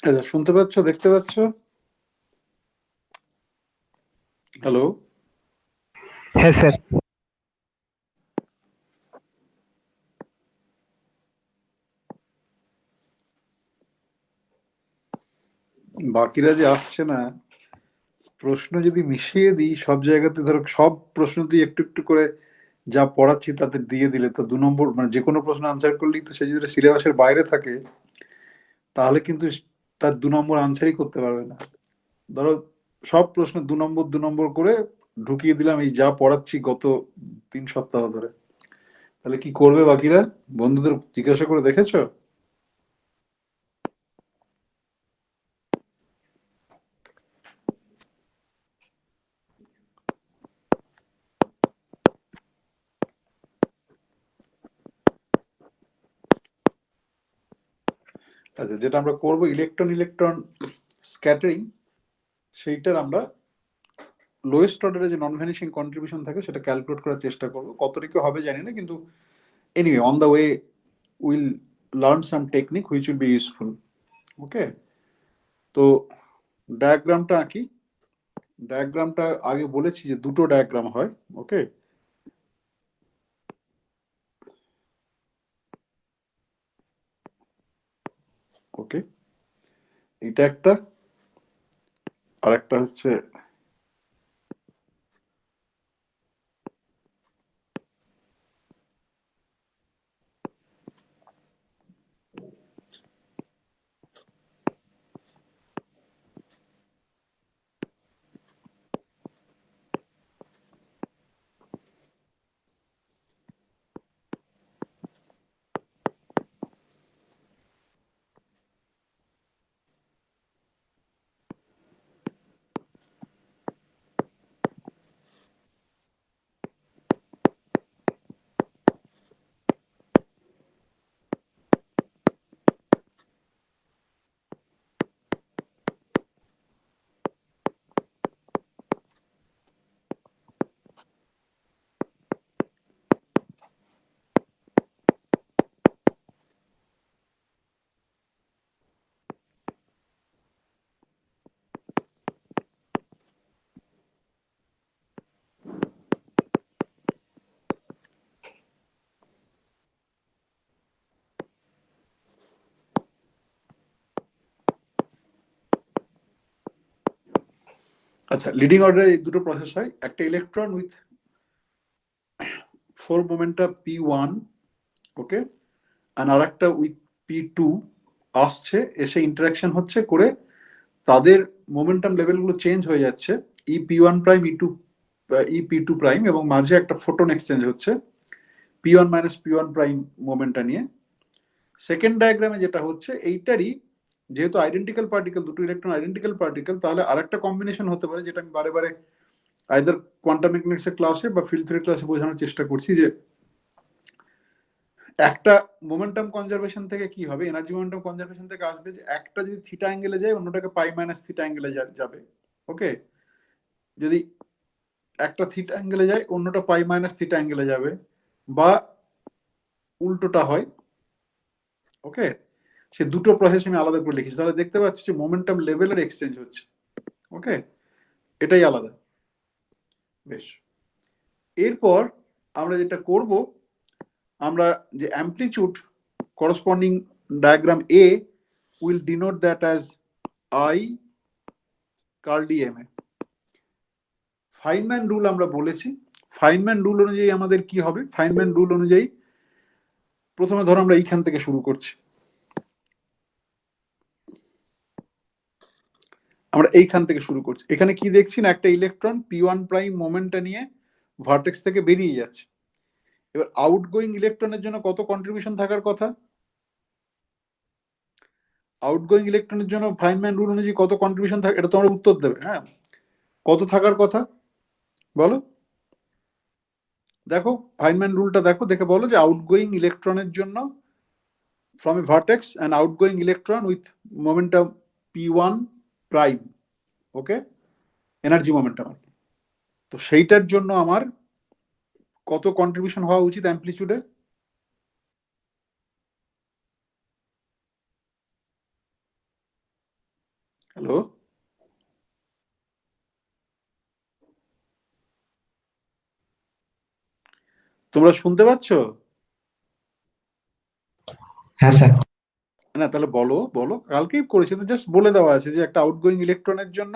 আচ্ছা, শুনতে পাচ্ছ, দেখতে পাচ্ছ? হ্যালো? হ্যাঁ স্যার। বাকিরা যে আসছে না, প্রশ্ন যদি মিশিয়ে দিই সব জায়গাতে, ধরো সব প্রশ্নতেই একটু একটু করে যা পড়াচ্ছি তাতে দিয়ে দিলে তো 2 নম্বর, মানে যে কোনো প্রশ্ন আনসার করলেই তো সে যদি সিলেবাসের বাইরে থাকে তাহলে কিন্তু তার 2 নম্বর আনসারই করতে পারবে না। ধরো সব প্রশ্ন 2 নম্বর 2 নম্বর করে ঢুকিয়ে দিলাম এই যা পড়াচ্ছি গত 3 সপ্তাহ ধরে, তাহলে কি করবে বাকিরা? বন্ধুদের জিজ্ঞাসা করে দেখেছো? আচ্ছা, যেটা আমরা করবো ইলেকট্রন ইলেকট্রন স্ক্যাটারিং, সেইটার আমরা লোয়েস্ট অর্ডারে যে নন ভ্যানিশিং কন্ট্রিবিউশন থাকে সেটা ক্যালকুলেট করার চেষ্টা করবো। কতটুকু হবে জানি না, কিন্তু anyway on the way will learn some technique which will be useful. Okay, তো ডায়াগ্রামটা আঁকি। ডায়াগ্রামটা আগে বলেছি যে দুটো ডায়াগ্রাম হয়। ওকে, ওকে, এটা একটা, আর একটা হচ্ছে আচ্ছা, লিডিং অর্ডারে এই দুটো প্রসেস হয়। একটা ইলেকট্রন উইথ 4 মোমেন্টা P1, ওকে, আর একটা উইথ P2 আসছে, এসে ইন্টারাকশন হচ্ছে করে তাদের মোমেন্টাম লেভেলগুলো চেঞ্জ হয়ে যাচ্ছে, ই P1 প্রাইম ই P2 প্রাইম, এবং মাঝে একটা ফোটন এক্সচেঞ্জ হচ্ছে P1 মাইনাস P1 প্রাইম মোমেন্টটা নিয়ে। সেকেন্ড ডায়াগ্রামে যেটা হচ্ছে এইটারই, যেহেতু আইডেন্টিক্যাল পার্টিকেল, দুটো ইলেকট্রন আইডেন্টিক্যাল পার্টিকেল, তাহলে আরেকটা কম্বিনেশন হতে পারে, যেটা আমি বারে বারে আইদার কোয়ান্টাম মেকানিক্সের ক্লাসে বা ফিল্ড থিওরি ক্লাসে বোঝানোর চেষ্টা করছি, যে একটা মোমেন্টাম কনজারভেশন থেকে কি হবে, এনার্জি মোমেন্টাম কনজারভেশন থেকে আসবে যে একটা যদি থিটা অ্যাঙ্গেলে যায় অন্যটাকে পাই মাইনাস থিটা অ্যাঙ্গেলে যাবে। ওকে, যদি একটা থিটা অ্যাঙ্গেলে যায় অন্যটা পাই মাইনাস থিটা অ্যাঙ্গেলে যাবে, বা উল্টোটা হয়। ওকে, সে দুটো প্রসেস আমি আলাদা করে লিখেছি, তাহলে দেখতে পাচ্ছি যে মোমেন্টাম লেভেলের এক্সচেঞ্জ হচ্ছে। ওকে, এটাই আলাদা। বেশ, এরপর আমরা যেটা করব, আমরা যে amplitude corresponding diagram A will denote that as I curl D M A. Feynman rule আমরা বলেছি, ফাইনম্যান রুল অনুযায়ী আমাদের কি হবে, ফাইনম্যান রুল অনুযায়ী প্রথমে ধরো আমরা এইখান থেকে শুরু করছি, আমরা এইখান থেকে শুরু করছি। এখানে কি দেখছি না, একটা ইলেকট্রন P1 প্রাইম মোমেন্টটা নিয়ে ভার্টেক্স থেকে বেরিয়ে যাচ্ছে। এবার আউটগোয়িং ইলেকট্রনের জন্য কত কন্ট্রিবিউশন থাকার কথা? আউটগোয়িং ইলেকট্রনের জন্য ফাইনম্যান রুল অনুযায়ী কত কন্ট্রিবিউশন থাকে, এটা তোমরা উত্তর দেবে। হ্যাঁ, কত থাকার কথা বলো? দেখো ফাইনম্যান রুলটা দেখো, দেখে বলো যে আউটগোয়িং ইলেকট্রনের জন্য from a vertex an outgoing electron with momentum P1 prime, okay, energy momentum. তো সেইটার জন্য আমার কত কন্ট্রিবিউশন হওয়া উচিত অ্যাম্পলিচিউডে? তোমরা শুনতে পাচ্ছ? হ্যাঁ স্যার। না তাহলে বলো বলো, কালকেই করেছি তো, জাস্ট বলে দেওয়া আছে যে একটা আউটগোয়িং ইলেকট্রনের জন্য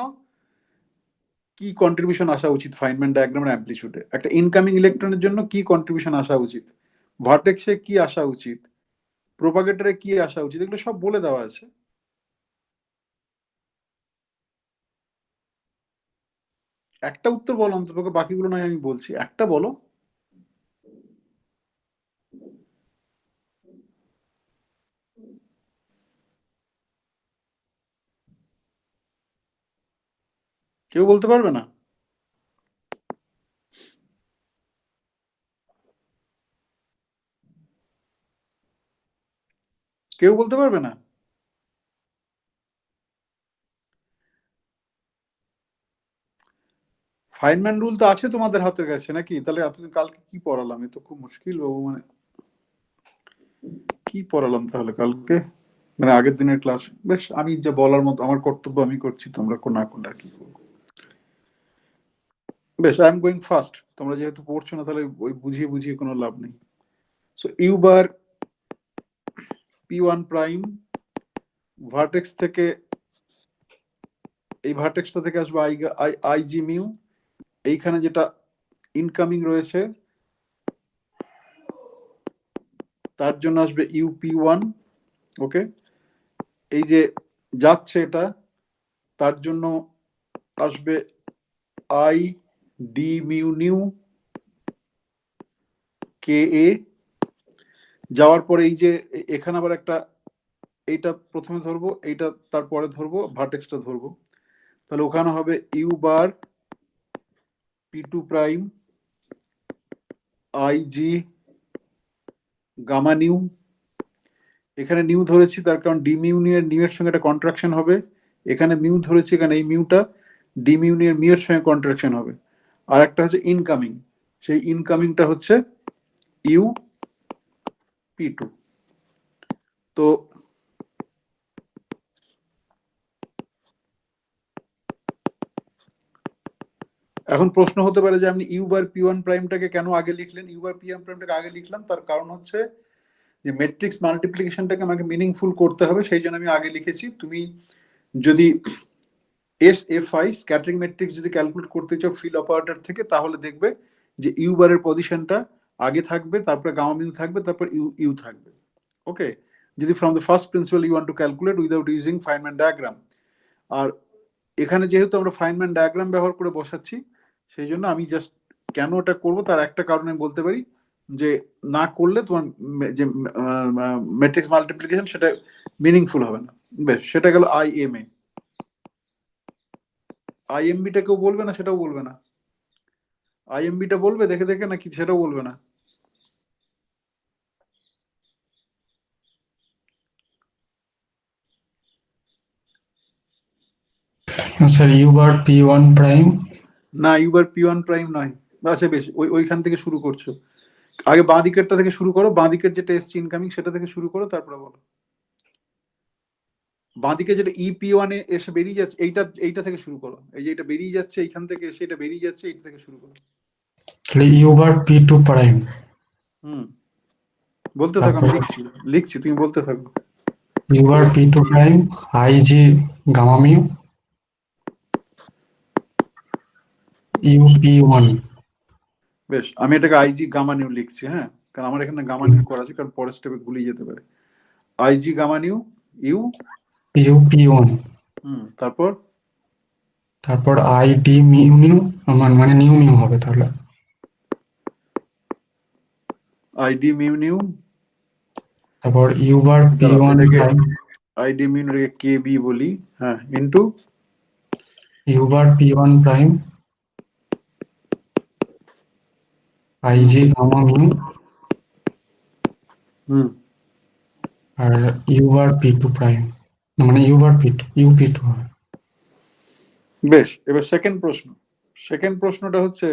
কি কন্ট্রিবিউশন আসা উচিত ফাইনম্যান ডায়াগ্রামের অ্যামপ্লিটিউডে, একটা ইনকামিং ইলেকট্রনের জন্য কি কন্ট্রিবিউশন আসা উচিত, ভার্টেক্সে কি আসা উচিত, প্রোপাগেটরে কি আসা উচিত, এগুলো সব বলে দেওয়া আছে। একটা উত্তর বলো অন্তত, বাকিগুলো নয় আমি বলছি, একটা বলো। কেউ বলতে পারবে না? কেউ বলতে পারবে না? ফাইনম্যান রুল তো আছে তোমাদের হাতের কাছে নাকি? তাহলে এতদিন কালকে কি পড়ালাম? এ তো খুব মুশকিল বাবু, মানে কি পড়ালাম তাহলে কালকে, মানে আগের দিনের ক্লাস। বেশ, আমি যা বলার মতো আমার কর্তব্য আমি করছি, তোমরা না করলে আর কি করবো। বেশ, আই এম গোয়িং ফাস্ট, তোমরা যেহেতু পড়ছো না তাহলে ওই বুঝিয়ে বুঝিয়ে কোনো লাভ নেই। So U bar P one prime vertex থেকে, এই ভার্টেক্সটা থেকে আসবে আই জি মিউ, এইখানে যেটা ইনকামিং রয়েছে তার জন্য আসবে ইউপি ওয়ান। ওকে, এই যে যাচ্ছে এটা তার জন্য আসবে আই ডি মিউ নিউ কে এ। যাওয়ার পরে এই যে এখানে আবার একটা, এইটা প্রথমে ধরবো, এইটা তারপরে ধরবো, ভার্টেক্সটা ধরবো, তাহলে ওখানে হবে U bar P two prime I G gamma nu. এখানে নিউ ধরেছি তার কারণ ডি মিউ নিউ এর নিউ এর সঙ্গে একটা কন্ট্রাকশন হবে, এখানে মিউ ধরেছি এখানে এই মিউটা ডি মিউ নিউ এর মিউ এর সঙ্গে কন্ট্রাকশন হবে। আর একটা হচ্ছে ইনকামিং, সেই ইনকামিংটা হচ্ছে ইউ পি টু। তো এখন প্রশ্ন হতে পারে যে আপনি ইউ বার পি ওয়ান প্রাইমটাকে কেন আগে লিখলেন? ইউ বার পি ওয়ান প্রাইমটাকে আগে লিখলাম তার কারণ হচ্ছে যে ম্যাট্রিক্স মাল্টিপ্লিকেশনটাকে আমাকে মিনিংফুল করতে হবে, সেই জন্য আমি আগে লিখেছি। তুমি যদি S F I scattering matrix যদি ক্যালকুলেট করতে চাও ফিল অপারেটর থেকে, তাহলে দেখবে যে ইউ বারের পজিশনটা আগে থাকবে, তারপরে গামা মিউ থাকবে, তারপর ইউ ইউ থাকবে। ওকে, যদি from the first principle you want to calculate without using Feynman diagram. আর এখানে যেহেতু আমরা ফাইনম্যান ডায়াগ্রাম ব্যবহার করে বসাচ্ছি, সেই জন্য আমি জাস্ট কেন এটা করব তার একটা কারণে বলতে পারি, যে না করলে তোমার যে ম্যাট্রিক্স মাল্টিপ্লিকেশন সেটা মিনিংফুল হবে না। বেশ, সেটা গেল আই এম এ। আইএমবিটা কেউ বলবে না? সেটাও বলবে না? আইএমবিটা বলবে দেখে দেখে নাকি সেটাও বলবে না? Sir U bar P one prime. না, ইউবার পি ওয়ান প্রাইম নয়। আচ্ছা বেশ, ওইখান থেকে শুরু করছো, আগে বাঁ দিকেরটা থেকে শুরু করো, বাঁ দিকের যেটা এসছে ইনকামিং সেটা থেকে শুরু করো, তারপরে বলো। বাঁ দিকে যেটা ইপি ওয়ানে এসে বেরিয়ে যাচ্ছে, এইটা এইটা থেকে শুরু করো, এই যে এটা বেরিয়ে যাচ্ছে এইখান থেকে এসে এটা বেরিয়ে যাচ্ছে, এইটা থেকে শুরু করো। তাহলে u bar P two prime. হুম, বলতে থাকো, আমি তারপরে লিখছি লিখছি, তুমি বলতে থাকো। U bar P two prime I G gamma mu U P one. বেশ, আমি এটাকে আইজি গামা নিউ লিখছি, হ্যাঁ, কারণ আমার এখানে গামা নিউ করা আছে, কারণ পরের স্টেপে গুলিয়ে যেতে পারে। I g gamma nu u, u P one. তারপর তারপর আই ডি মিউ নিউ, মানে নিউ মিউ হবে তাহলে। আইডি মিউ নিউ, তারপর ইউ বার পি দাঁড়াও ওয়ান এটাকে প্রাইম আইডি মিউ কে কে বি বলি, হ্যাঁ, into you bar P one prime I G gamma mu হুম। আর u bar P two prime, মানে you bar P two u P two হবে। বেশ, এবার সেকেন্ড প্রশ্ন। সেকেন্ড প্রশ্নটা হচ্ছে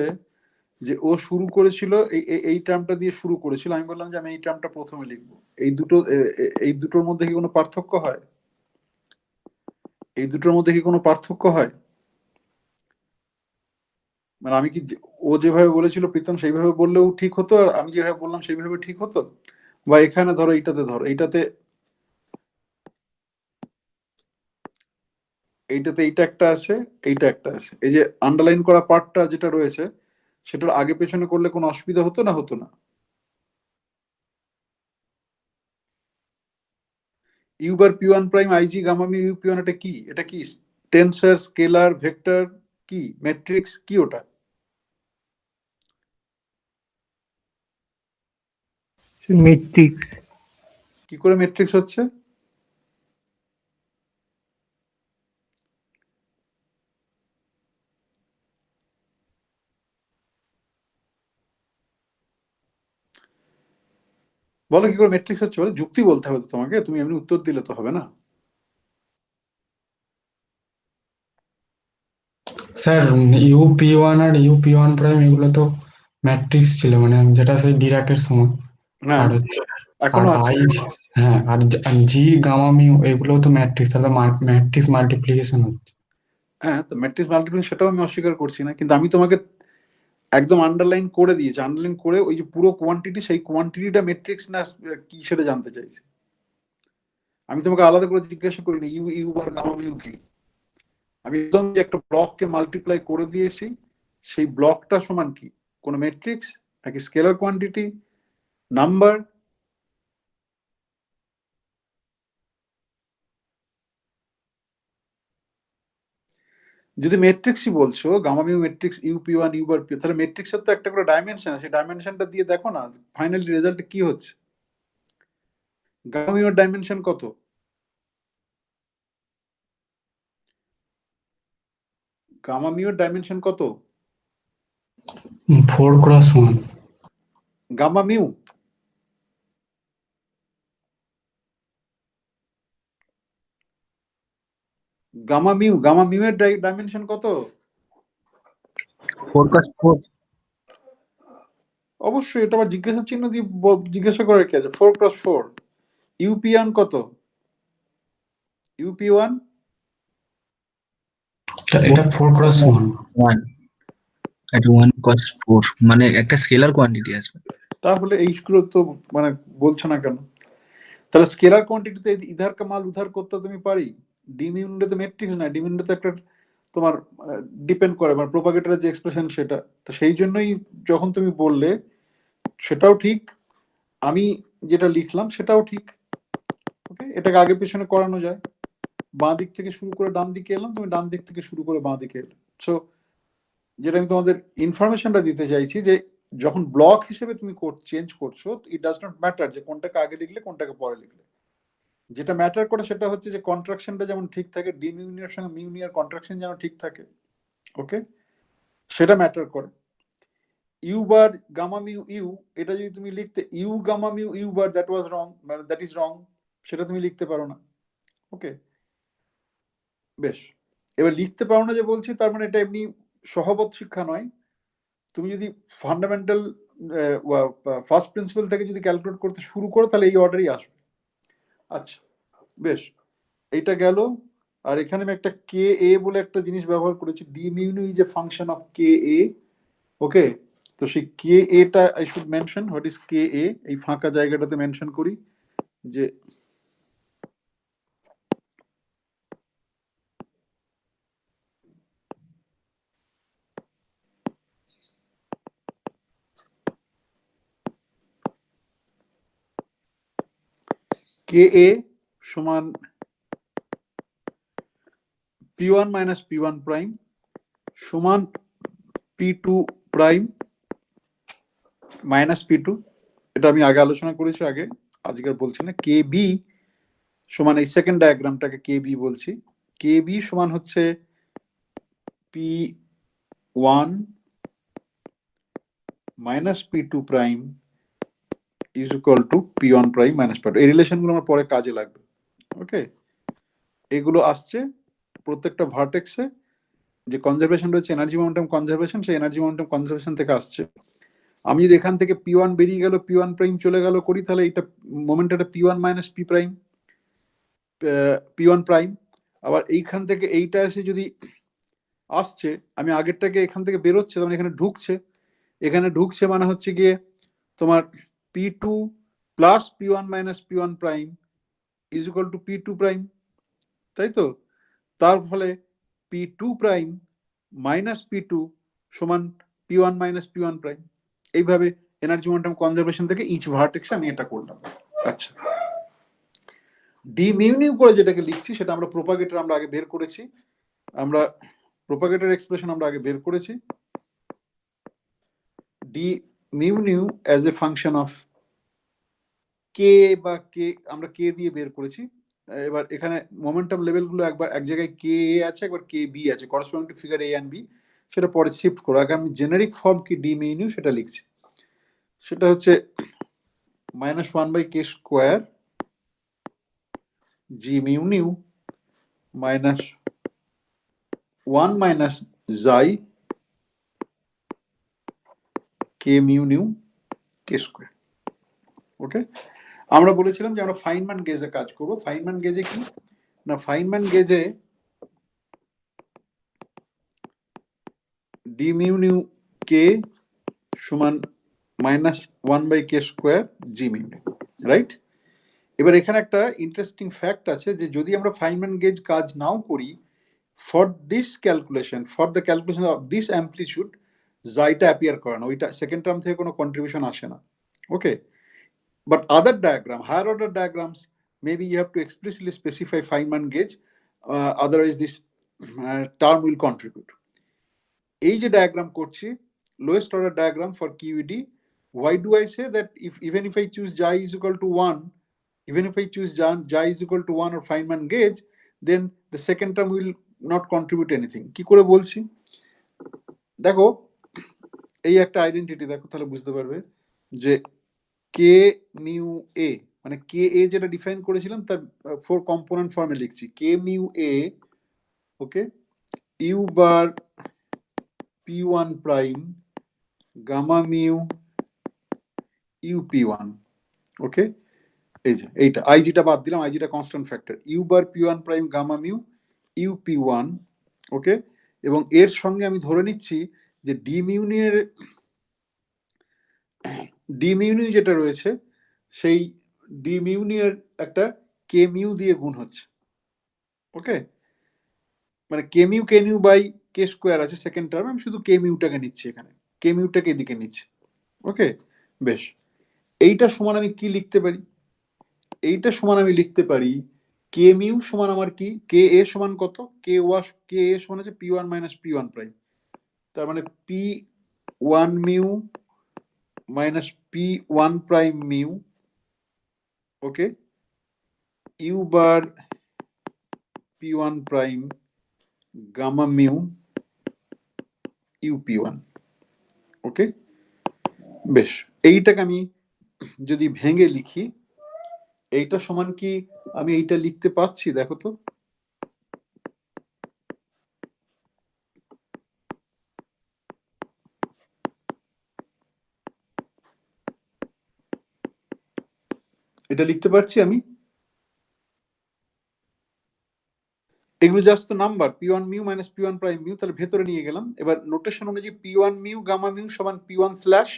যে ও শুরু করেছিল এই টার্মটা দিয়ে শুরু করেছিল, আমি বললাম যে আমি এই টার্মটা প্রথমে লিখবো। এই দুটো এই দুটোর মধ্যে কি কোনো পার্থক্য হয়? এই দুটোর মধ্যে কি কোনো পার্থক্য হয়? মানে আমি কি ও ও যেভাবে বলেছিল প্রীতম সেইভাবে বললেও ঠিক হতো, আর আমি যেভাবে বললাম সেইভাবে ঠিক হতো। বা এখানে ধরো ধরো এইটাতে এইটা একটা আছে, এইটা একটা আছে, এই যে আন্ডারলাইন করা পার্টটা যেটা রয়েছে সেটার আগে পেছনে করলে কোনো অসুবিধা হতো না? হতো না। You bar P one prime IG gamma mu U P one, এটা কি? এটা কি টেন্সর, স্কেলার, ভেক্টর, কি ম্যাট্রিক্স, কি ওটা? মেট্রিক্স। কি করে ম্যাট্রিক্স হচ্ছে? বলো কি করে ম্যাট্রিক্স হচ্ছে? বলে যুক্তি বলতে হবে তো তোমাকে, তুমি এমনি উত্তর দিলে তো হবে না। স্যার ইউপি1 আর ইউপি1 প্রাইম এগুলো তো ম্যাট্রিক্স ছিল, মানে যেটা সেই ডিরাকের সময়। হ্যাঁ, আর হচ্ছে আর এখনো আছে। আই, হ্যাঁ, আর জি গামা মিউ এগুলো তো ম্যাট্রিক্স, তাহলে ম্যাট্রিক্স মাল্টিপ্লিকেশন হচ্ছে। হ্যাঁ, তো ম্যাট্রিক্স মাল্টিপ্লিকেশন সেটাও আমি অস্বীকার করছি না, কিন্তু আমি তোমাকে একদম আন্ডারলাইন করে দিয়েছি, আন্ডারলাইন করে ওই যে পুরো কোয়ান্টিটি, সেই কোয়ান্টিটিটা ম্যাট্রিক্স না কি সেটা জানতে চাইছি। আমি তোমাকে আলাদা করে জিজ্ঞাসা করিনি U U bar gamma mu কি। আমি একদম যে একটা ব্লককে মাল্টিপ্লাই করে দিয়েছি, সেই ব্লকটা সমান কি? কোন ম্যাট্রিক্স নাকি স্কেলার কোয়ান্টিটি, নাম্বার? যদি ম্যাট্রিক্সই বলছো, gamma mu matrix UP one U bar P, তাহলে ম্যাট্রিক্সের তো একটা করে ডাইমেনশন আছে, ডাইমেনশনটা দিয়ে দেখো না ফাইনালি রেজাল্টে কি হচ্ছে। গামা মিউর ডাইমেনশন কত? গামা মিউর ডাইমেনশন কত? 4x1। Gamma mu, gamma mu এর ডাইমেনশন কত? 4x4। অবশ্যই, এটা আবার জিজ্ঞাসা চিহ্ন দিয়ে জিজ্ঞাসা করার কি আছে? 4x4। ইউপি ওয়ান কত? ইউপি ওয়ান এটা 4x1। 1 এটা 1 cos 4, মানে একটা স্কেলার কোয়ান্টিটি আসবে। তাহলে এইগুলো তো মানে বলছো না কেন? তাহলে স্কেলার কোয়ান্টিটিতে ইধার কা মাল উধার করতে তুমি পারি। ডিমিউন্ডে তো ম্যাট্রিক্স না, ডিমিউন্ডে তো একটা তোমার ডিপেন্ড করে মানে প্রোপাগেটরের যে এক্সপ্রেশন সেটা। তো সেই জন্যই যখন তুমি বললে সেটাও ঠিক, আমি যেটা লিখলাম সেটাও ঠিক। ওকে, এটাকে আগে পেছনে করানো যায়। বাঁ দিক থেকে শুরু করে ডান দিকে এলাম, তুমি ডান দিক থেকে শুরু করে বাঁ দিকে এলে। সো যেটা আমি তোমাদের ইনফরমেশনটা দিতে চাইছি যে যখন ব্লক হিসেবে তুমি চেঞ্জ করছো, ইট ডাজ নট ম্যাটার যে কোনটাকে আগে লিখলে কোনটাকে পরে লিখলে। যেটা ম্যাটার করে সেটা হচ্ছে যে কন্ট্রাকশনটা যেমন ঠিক থাকে, ডিমিউনিয়ার সঙ্গে মিউনিয়ার কন্ট্রাকশন যেন ঠিক থাকে। ওকে, সেটা ম্যাটার করে। U bar gamma mu u, এটা যদি তুমি লিখতে u gamma mu u bar, that was wrong, মানে দ্যাট ইজ রং, সেটা তুমি লিখতে পারো না। ওকে, বেশ। এবার লিখতে পারো না যে বলছি, তার মানে এটা এমনি সহবত শিক্ষা নয়। তুমি যদি ফান্ডামেন্টাল ফার্স্ট প্রিন্সিপাল থেকে যদি ক্যালকুলেট করতে শুরু করো, তাহলে এই অর্ডারই আসবে। আচ্ছা, বেশ, এইটা গেল। আর এখানে আমি একটা কে এ বলে একটা জিনিস ব্যবহার করেছি, d mu is a function of k a. Okay, তো সেই কে এটা I should mention what is k a, এই ফাঁকা জায়গাটাতে মেনশন করি যে কে এ সমান p one minus p one prime সমান p two prime minus P two. এটা আমি আগে আলোচনা করেছি, আগে আজকের বলছি না। কে বি সমান, এই সেকেন্ড ডায়াগ্রামটাকে কে বি বলছি, কে বি সমান হচ্ছে P one minus P two prime is equal to P one prime minus P two. এই রিলেশনগুলো আমার পরে কাজে লাগবে। ওকে, এগুলো আসছে প্রত্যেকটা ভার্টেক্সে যে কনজারভেশন রয়েছে, এনার্জি মোমেন্টাম কনজারভেশন, সেই এনার্জি মোমেন্টাম কনজারভেশন থেকে আসছে। আমি যদি এখান থেকে পি ওয়ান বেরিয়ে গেল, পি ওয়ান প্রাইম চলে গেল করি, তাহলে এটা মোমেন্টামটা p one minus p prime, P one prime. আবার এইখান থেকে এইটা এসে যদি আসছে, আমি আগেরটাকে এখান থেকে বেরোচ্ছে, তখন এখানে ঢুকছে, এখানে ঢুকছে মানে হচ্ছে গিয়ে তোমার P2 plus P1 minus P1 prime is equal two P2 prime, তাই তো? তার ফলে P2 প্রাইম মাইনাস P2 সমান P1 মাইনাস P1 প্রাইম। এইভাবে এনার্জি মোমেন্টাম কনজারভেশন থেকে ইচ ভার্টেক্সে আমি এটা করলাম। আচ্ছা, ডি মিউ নিউ করে যেটাকে লিখছি সেটা আমরা প্রোপাগেটর আমরা আগে বের করেছি, আমরা প্রোপাগেটর এক্সপ্রেশন আমরা আগে বের করেছি। D mu nu as a function of k বা কে আমরা কে দিয়ে বের করেছি। এবার এখানে মোমেন্টাম লেভেলগুলো একবার এক জায়গায় কে এ আছে, একবার কে বি আছে, corresponding to figure A and B, সেটা পরে শিফট করো। আগে আমি জেনারিক ফর্ম কি ডি মিউ নিউ সেটা লিখছি, সেটা হচ্ছে -1/k² জি মিউ নিউ -1 মাইনাস জাই কে মিউ নিউ k²। ওকে, আমরা বলেছিলাম যে আমরা ফাইনম্যান গেজে কাজ করব। ফাইনম্যান গেজে কি না, ফাইনম্যান গেজে ডি মিউ নিউ কে সমান -1/k² জি মিউ নিউ, রাইট? এবার এখানে একটা ইন্টারেস্টিং ফ্যাক্ট আছে যে যদি আমরা ফাইনম্যান গেজ কাজ নাও করি, for this calculation, for the calculation of this amplitude জাইটা অ্যাপিয়ার করে না, ওইটা সেকেন্ড টার্ম থেকে কোনো কন্ট্রিবিউশন আসে না। ওকে, but other diagram, higher order diagrams, maybe you have to explicitly specify Feynman gauge, otherwise this term will contribute. এই যে diagram করছি, lowest order diagram for QED, why do I say that even if I choose J is equal to 1, even if I choose J is equal to 1 or Feynman gauge, then the second term will not contribute anything. কি করে বলছি দেখো, এই একটা identity দেখো, তাহলে বুঝতে পারবে যে কে মিউ এ মানে কে এ যেটা ডিফাইন করেছিলাম তার 4 কম্পোনেন্ট ফর্মে লিখছি। K mu a, okay, you bar P1 prime gamma mu you P1, okay, এই যে এইটা আইজিটা বাদ দিলাম, আইজিটা constant factor, u bar P1 prime gamma mu you P1, okay, এবং এর সঙ্গে আমি ধরে নিচ্ছি যে ডি মিউ যেটা রয়েছে সেই ডি মিউ এর একটা কে মিউ দিয়ে গুণ হচ্ছে। ওকে, মানে কে মিউ বাই k² আছে সেকেন্ড টার্ম, আমি শুধু কে মিউটাকে নিচ্ছি, এখানে কে মিউটাকে এদিকে নিচ্ছি। ওকে, বেশ, এইটা সমান আমি কি লিখতে পারি? এইটা সমান আমি লিখতে পারি কে মিউ সমান আমার কি, কে এ সমান কত, কে এ সমান আছে P1 মাইনাস P1 প্রাইম, তার মানে P1 mu minus P1 prime mu, okay, you bar P1 prime gamma mu you P1, okay, বেশ, এইটাকে আমি যদি ভেঙে লিখি, এইটা সমান কি আমি এইটা লিখতে পাচ্ছি? দেখো তো, এটা লিখতে পারছি আমি? এগুলো জাস্ট তো number, P1 mu minus P1 prime mu, তাহলে ভেতরে নিয়ে গেলাম। এবার নোটেশন অনুযায়ী P1 মিউ গামা মিউ সমান P1 slash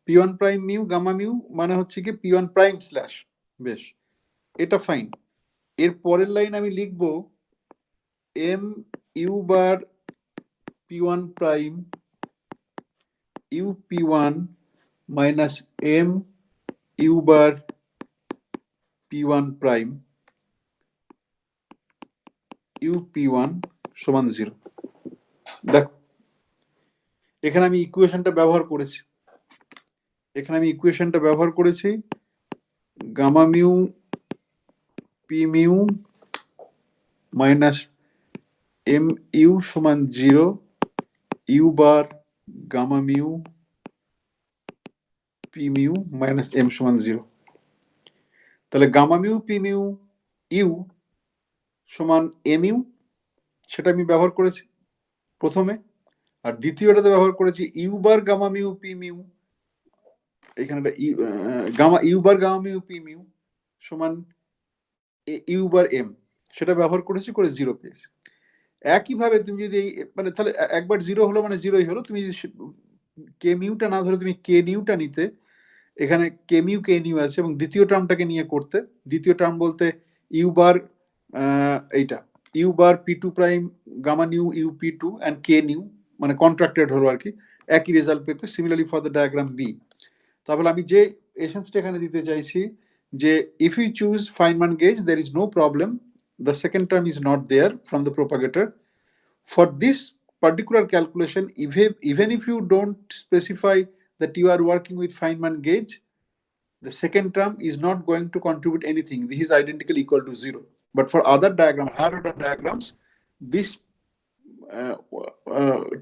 P1 prime mu gamma mu মানে হচ্ছে কি P1 প্রাইম স্ল্যাশ, বেশ, এটা ফাইন। এর পরের লাইন আমি লিখব m u bar P1 prime u P1 minus m u bar P1 prime u P1 সমান 0। দেখো, এখানে আমি ইকুয়েশনটা ব্যবহার করেছি, gamma mu P mu minus m u সমান 0, u bar gamma mu P mu minus m সমান 0। তাহলে gamma mu P mu u সমান এম ইউ, সেটা আমি ব্যবহার করেছি প্রথমে, আর দ্বিতীয়টাতে ব্যবহার করেছি u bar gamma mu P mu, এখানে gamma U bar gamma mu P mu সমান ইউ বার এম, সেটা ব্যবহার করেছি, করে 0 পেয়েছি। একইভাবে তুমি যদি মানে তাহলে একবার 0 হলো মানে 0ই হলো, তুমি কে মিউটা না ধরে তুমি কে নিউটা নিতে, এখানে কে মিউ কে নিউ আছে এবং দ্বিতীয় টার্মটাকে নিয়ে করতে, দ্বিতীয় টার্ম বলতে ইউ বার এইটা you bar P two prime gamma nu U P two and K nu, মানে কন্ট্রাক্টেড হলো আর কি, একই রেজাল্ট পেতে। Similarly for the diagram B. তাহলে আমি যে এসেন্সটা এখানে দিতে চাইছি যে if you choose Feynman gauge there is no problem, the second term is not there from the propagator. For this particular calculation, even if you don't specify that you are working with Feynman gauge, the second term is not going to contribute anything. This is identical equal to 0. But for other diagram, higher order diagrams, this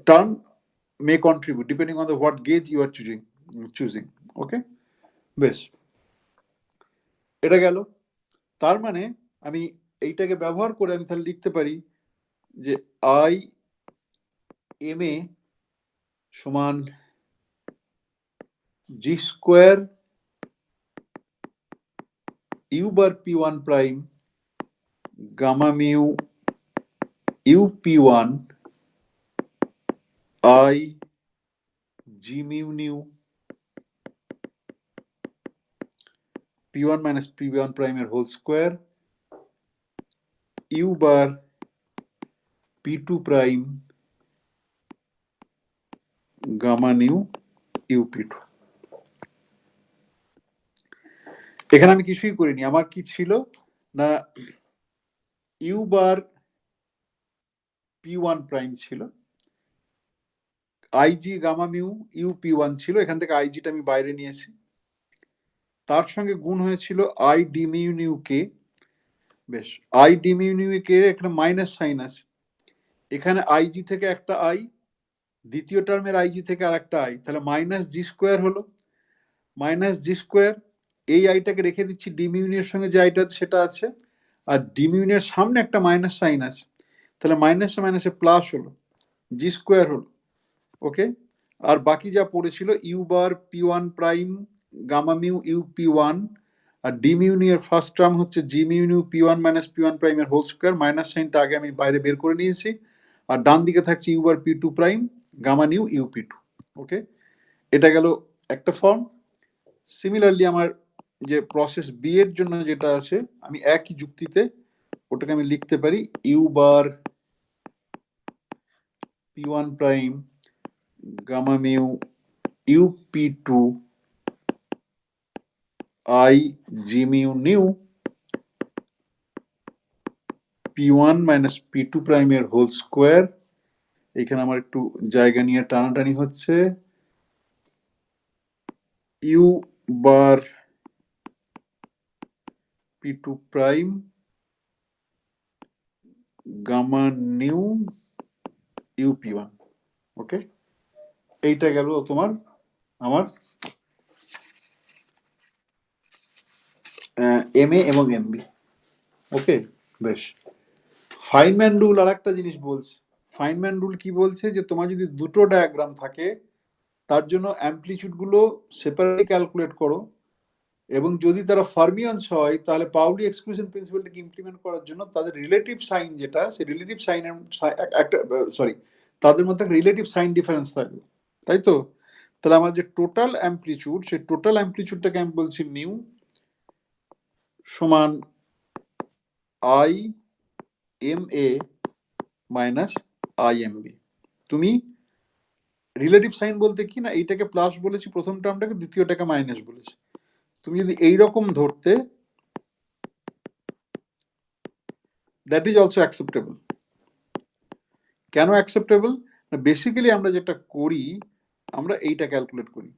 term may contribute depending on the what gauge you are choosing. Okay, বেশ, এটা গেল। তার মানে আমি এইটাকে ব্যবহার করে আমি তাহলে লিখতে পারি যে আই এম এ সমান g square u bar P one prime gamma mu U P one i g mu nu P one minus p one প্রাইমের whole square u bar P two prime gamma nu U P two. এখানে আমি কিছুই করিনি, আমার কি ছিল না you bar P one prime ছিল, i g gamma mu U P one ছিল, এখান থেকে আইজিটা আমি বাইরে নিয়েছি, তার সঙ্গে গুণ হয়েছিল আই ডি মিউ নিউ কে। বেশ, আই ডি মিউ নিউ কে এখানে মাইনাস সাইন আছে, এখানে আইজি থেকে একটা আই, দ্বিতীয় টার্মের আইজি থেকে আর একটা আই, তাহলে মাইনাস জি স্কোয়ার হলো, মাইনাস জি স্কোয়ার, এই আইটাকে রেখে দিচ্ছি ডিমিউনিয়ের সঙ্গে যে আইটা সেটা আছে, আর ডিমিউনিয়ের সামনে একটা মাইনাস সাইন আছে, তাহলে মাইনাসে মাইনাসে প্লাস হলো, জি স্কোয়ার হলো। ওকে, আর বাকি যা পড়েছিল u bar P one prime gamma mu U P one, আর ডিমিউনিয়ের ফার্স্ট টার্ম হচ্ছে g mu nu P one minus p one প্রাইমের হোল স্কোয়ার, মাইনাস সাইনটা আগে আমি বাইরে বের করে নিয়েছি, আর ডান দিকে থাকছে u bar P two prime gamma nu U P two. Okay, এটা গেল একটা ফর্ম। সিমিলারলি আমার যে প্রসেস বি এর জন্য যেটা আছে, আমি একই যুক্তিতে ওটাকে আমি লিখতে পারি u bar P one prime gamma mu U P two i g mu nu P one minus P two প্রাইমের হোল স্কোয়ার। এখানে আমার একটু জায়গা নিয়ে টানাটানি হচ্ছে, u bar P two prime gamma nu U P one. Okay, এইটা গেল তোমার আমার এম এ এবং এম বি। ওকে, বেশ। ফাইনম্যান রুল আর একটা জিনিস বলছে। ফাইনম্যান রুল কি বলছে যে তোমার যদি দুটো ডায়াগ্রাম থাকে তার জন্য অ্যাম্পলিটিউড গুলো সেপারেটলি ক্যালকুলেট করো, এবং যদি তারা ফার্মিয়ান্স হয় তাহলে পাউলি এক্সক্লুশন প্রিন্সিপালটাকে ইমপ্লিমেন্ট করার জন্য তাদের রিলেটিভ সাইন যেটা, সেই রিলেটিভ সাইনের একটা তাদের মধ্যে রিলেটিভ সাইন ডিফারেন্স থাকবে, তাই তো? তাহলে আমার যে টোটাল অ্যাম্পলিটিউড, সেই টোটাল অ্যাম্পলিটিউডটাকে আমি বলছি মিউ সমান I M A minus I M B. তুমি রিলেটিভ সাইন বলতে কি না, এইটাকে প্লাস বলেছি প্রথম টার্মটাকে, দ্বিতীয়টাকে মাইনাস বলেছি। তুমি যদি এইরকম ধরতে, দ্যাট ইজ অলসো অ্যাকসেপ্টেবল। কেন অ্যাকসেপ্টেবল? বেসিক্যালি আমরা যেটা করি, আমরা এইটা ক্যালকুলেট করি।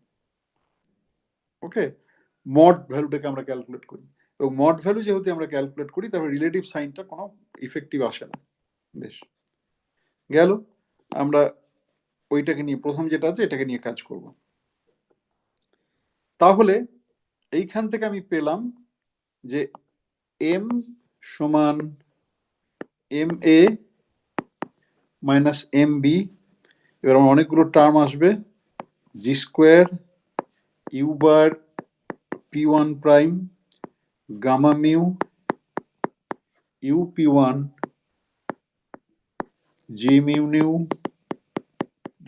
ওকে, মড ভ্যালুটাকে আমরা ক্যালকুলেট করি, এবং মড ভ্যালু যেহেতু আমরা ক্যালকুলেট করি, তারপরে রিলেটিভ সাইনটা কোনো ইফেক্টিভ আসে না। বেশ, গেল। আমরা ওইটাকে নিয়ে প্রথম যেটা আছে এটাকে নিয়ে কাজ করব। তাহলে এইখান থেকে আমি পেলাম যে এম সমান এম এ মাইনাস এম বি, এবার আমার অনেকগুলো টার্ম আসবে, g square u bar P one prime gamma mu U P one g mu nu,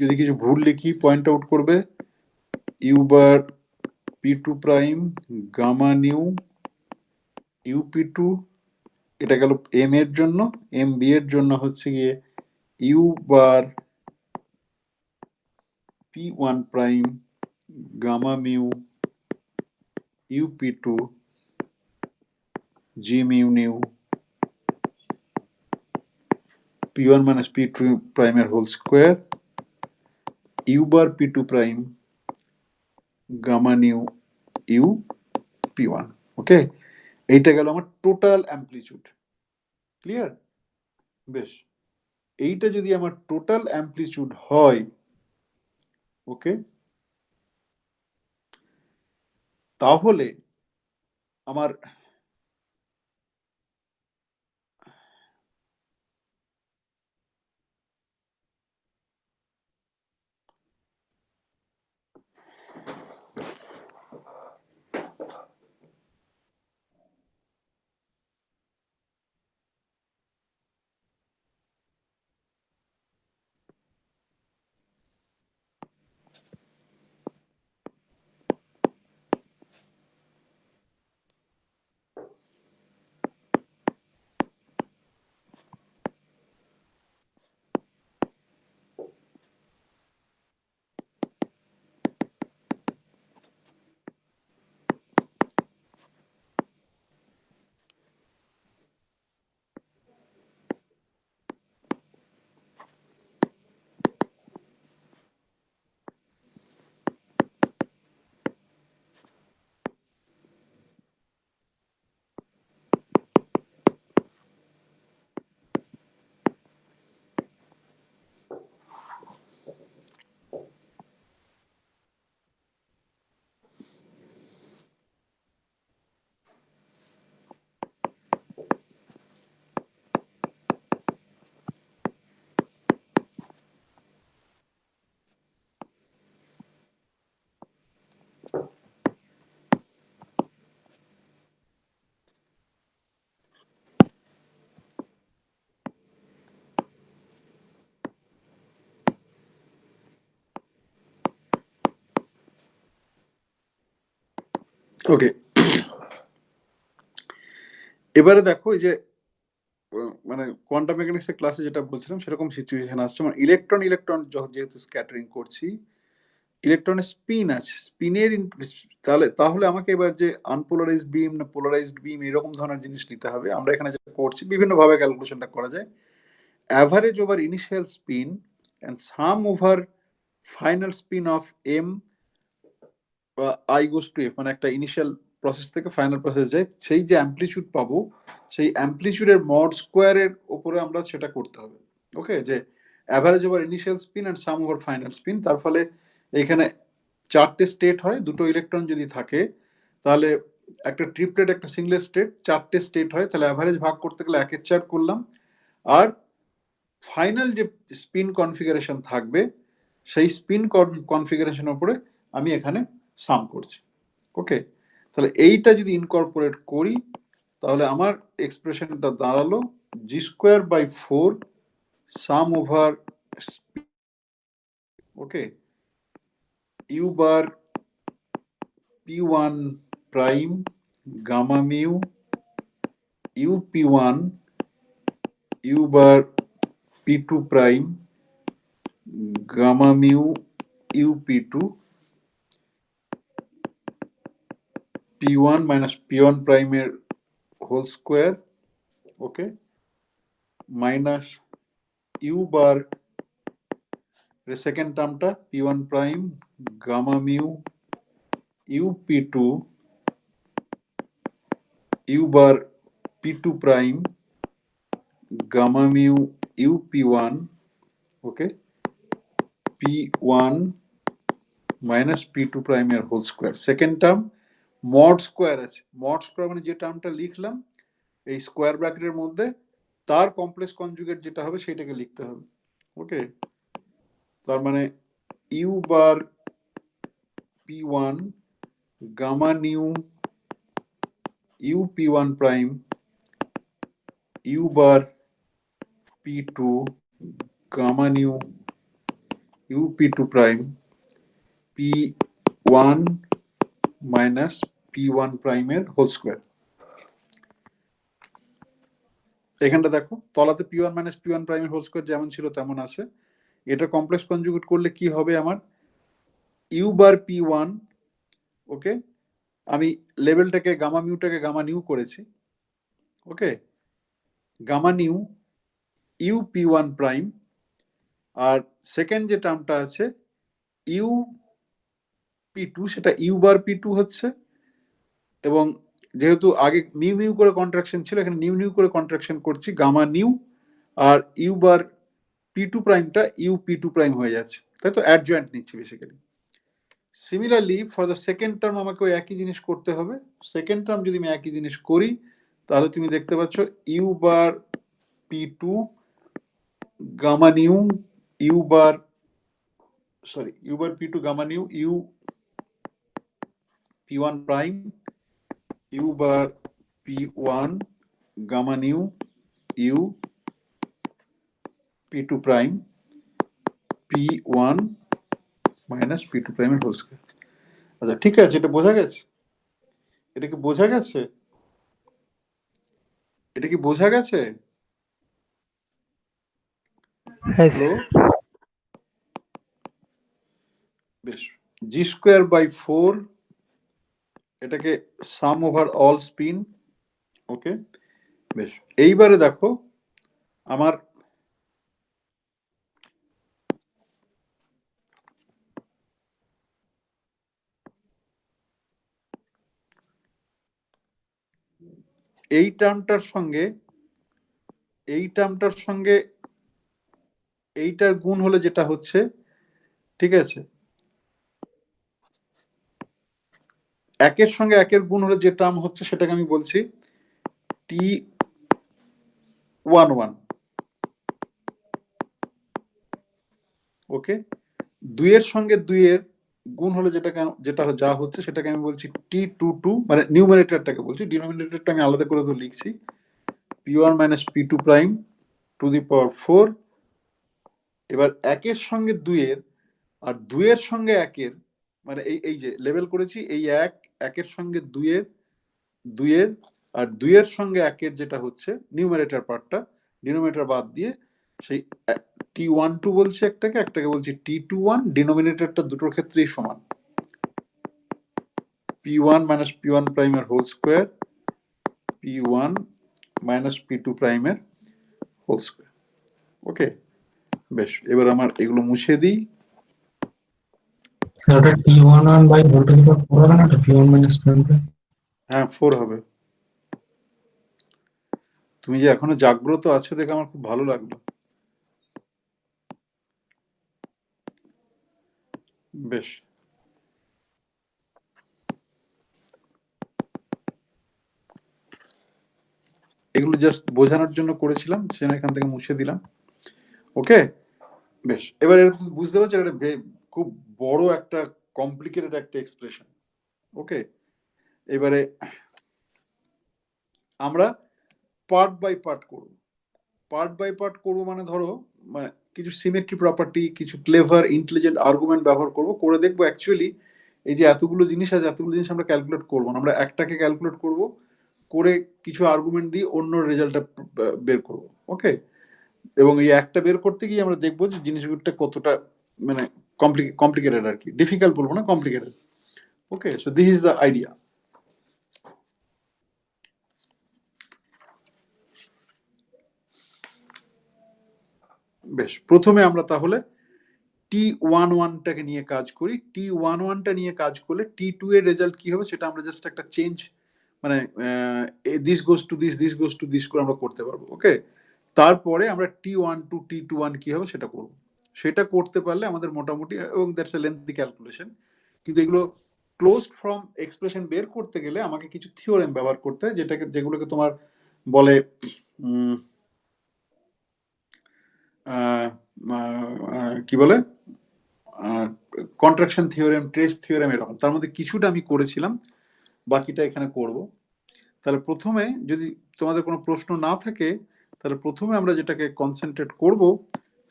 যদি কিছু ভুল লিখি পয়েন্ট আউট করবে। U bar P two prime gamma nu u p two, এটা গেল এম এর জন্য। এম বি এর জন্য হচ্ছে গিয়ে u bar P one prime gamma mu u p two জি mu nu P one minus P two প্রাইমের whole square u bar P two prime gamma nu U P one. Okay, এইটা গেল আমার total amplitude. Clear? বেশ, এইটা যদি আমার total amplitude হয়, ওকে, তাহলে আমার ওকে, এবারে দেখো এই যে মানে কোয়ান্টাম মেকানিক্সের ক্লাসে যেটা বলছিলাম সেরকম সিচুয়েশন আসছে। মানে ইলেকট্রন ইলেকট্রন যেহেতু স্ক্যাটারিং করছি, ইলেকট্রনের স্পিন আছে, স্পিনের তাহলে তাহলে আমাকে এবার যে আনপোলারাইজড বিম না পোলারাইজড বিম এরকম ধরনের জিনিস নিতে হবে। আমরা এখানে যেটা করছি বিভিন্ন ভাবে ক্যালকুলেশনটা করা যায়। Average over initial spin and sum over final spin of M I goes to F, মানে একটা ইনিশিয়াল প্রসেস থেকে ফাইনাল প্রসেস যায়, সেই যে অ্যাম্পলিচিউড পাবো সেই অ্যাম্পলিচিউডের মড স্কোয়ারের উপরে আমরা সেটা করতে হবে। ওকে, যে average over initial spin and sum over final spin. তার ফলে এখানে চারটে স্টেট হয়, দুটো ইলেকট্রন যদি থাকে তাহলে একটা ট্রিপলেট একটা সিঙ্গেল স্টেট, চারটে স্টেট হয়, তাহলে অ্যাভারেজ ভাগ করতে গেলে 1/4 করলাম। আর ফাইনাল যে স্পিন কনফিগারেশন থাকবে সেই স্পিন কনফিগারেশনের উপরে আমি এখানে সাম করছি। ওকে, তাহলে এইটা যদি ইনকর্পোরেট করি তাহলে আমার এক্সপ্রেশনটা দাঁড়ালো g²/4 sum over, okay, you bar p1 prime gamma mu you p1 you bar p2 prime gamma mu you p2 p1 minus p1 প্রাইমের whole square, okay, minus u bar এর সেকেন্ড টার্মটা p1 prime gamma mu you p2 u bar p2 prime gamma mu you p1, okay, p1 minus p2 প্রাইমের whole square. Second term mod square আছে, mod square মানে যে টার্মটা লিখলাম এই square ব্র্যাকেটের মধ্যে তার কমপ্লেক্স কনজুগেট যেটা হবে সেটাকে লিখতে হবে। ওকে, তার মানে you bar p1 gamma nu you p1 prime you bar p2 gamma nu up2 prime p1 minus p1 প্রাইমের হোল স্কোয়ার। এখানটা দেখো তলাতে p1 মাইনাস p1 প্রাইমের হোল স্কোয়ার যেমন ছিল তেমন আছে। এটা কমপ্লেক্স কনজুগেট করলে কি হবে আমার u বার p1, ওকে, আমি লেভেলটাকে গামা মিউটাকে গামা নিউ করেছি, okay, gamma nu you p1 prime, আর সেকেন্ড যে টার্মটা আছে ইউ p2 সেটা ইউ বার p2 হচ্ছে, এবং যেহেতু আগে মিউ মিউ করে কন্ট্রাকশন ছিল এখানে নিউ নিউ করে কন্ট্রাকশন করছি গামা নিউ, আর ইউ বার p2 প্রাইমটা ইউ p2 প্রাইম হয়ে যাচ্ছে, তাই তো অ্যাডজয়েন্ট নিচ্ছি basically. Similarly for the second term আমাকে ওই একই জিনিস করতে হবে। সেকেন্ড টার্ম যদি আমি একই জিনিস করি তাহলে তুমি দেখতে পাচ্ছ U bar p2 gamma nu U bar p2 gamma nu you p1 prime you bar p1 gamma nu you p2 prime p1 minus p2 প্রাইমের হোল স্কয়ার। আচ্ছা ঠিক আছে, এটা বোঝা গেছে? এটা কি বোঝা গেছে? এটা কি বোঝা গেছে? হ্যালো, বেশ। জি স্কোয়ার বাই 4 এটাকে সাম ওভার অল স্পিন, ওকে, বেশ। এইবারে দেখো আমার এই টার্মটার সঙ্গে এইটার গুণ হলে যেটা হচ্ছে, ঠিক আছে, একের সঙ্গে একের গুণ হলে যে টার্ম হচ্ছে সেটাকে আমি বলছি t11, ওকে। দুইয়ের সঙ্গে দুইয়ের গুণ হলে যেটা যা হচ্ছে সেটাকে আমি বলছি t22, মানে নিউমারেটরটাকে বলছি, ডিনোমিনেটরটা আমি আলাদা করে তো লিখছি p1 minus p2 prime to the power 4। এবার একের সঙ্গে দুইয়ের আর দুইয়ের সঙ্গে একের, মানে এই যে লেভেল করেছি এই একের সঙ্গে দুইয়ের আর দুইয়ের সঙ্গে একের যেটা হচ্ছে নিউমারেটর পার্টটা, ডিনোমিনেটর বাদ দিয়ে সেই t12 বলছি একটাকে বলছি t21, ডিনোমিনেটরটা দুটোর ক্ষেত্রেই সমান p1 মাইনাস p1 প্রাইমের whole square p1 minus p2 প্রাইমের হোল স্কোয়ার, ওকে, বেশ। এবার আমার এগুলো মুছে দিই। ওটা t11 by whole to the power 4 হবে না, এটা p1 মাইনাস p1 প্রাইম। হ্যাঁ 4 হবে। তুমি যে এখনো জাগ্রত আছো দেখে আমার খুব ভালো লাগলো, বেশ। এগুলো জাস্ট বোঝানোর জন্য করেছিলাম, সেজন্য এখান থেকে মুছে দিলাম, ওকে, বেশ। এবার এটা বুঝতে পারছো এটা খুব বড় একটা কমপ্লিকেটেড একটা এক্সপ্রেশন, ওকে। এবারে আমরা পার্ট বাই পার্ট করব, মানে ধরো মানে কিছু সিমেট্রি প্রপার্টি, কিছু ক্লেভার ইন্টেলিজেন্ট আর্গুমেন্ট ব্যবহার করব, করে দেখবো অ্যাকচুয়ালি এই যে এতগুলো জিনিস আছে, এতগুলো জিনিস আমরা ক্যালকুলেট করবো না, আমরা একটাকে ক্যালকুলেট করব করে কিছু আর্গুমেন্ট দিয়ে অন্য রেজাল্টটা বের করব, ওকে। এবং এই একটা বের করতে গিয়ে আমরা দেখবো যে জিনিসগুলোটা কতটা মানে কমপ্লিকেটেড আর কি, ডিফিকাল্ট বলবো না, complicated, okay. So this is the idea. বেশ, প্রথমে আমরা তাহলে t11টাকে নিয়ে কাজ করি। t11টা নিয়ে কাজ করলে t2 এর রেজাল্ট কি হবে সেটা আমরা জাস্ট একটা চেঞ্জ, মানে দিস গোজ টু দিস করে আমরা করতে পারবো, ওকে। তারপরে আমরা t12 t21 কি হবে সেটা করব, সেটা করতে পারলে আমাদের মোটামুটি, এবং দ্যাটস এ লেন্থি ক্যালকুলেশন, কিন্তু এগুলো ক্লোজড ফর্ম এক্সপ্রেশন বের করতে গেলে আমাকে কিছু থিওরেম ব্যবহার করতে হয়, যেগুলোকে তোমার বলে কি বলে কন্ট্রাকশন থিওরেম, ট্রেস থিওরেম, এরকম। তার মধ্যে কিছুটা আমি করেছিলাম, বাকিটা এখানে করব। তাহলে প্রথমে যদি তোমাদের কোনো প্রশ্ন না থাকে তাহলে প্রথমে আমরা যেটাকে কনসেন্ট্রেট করব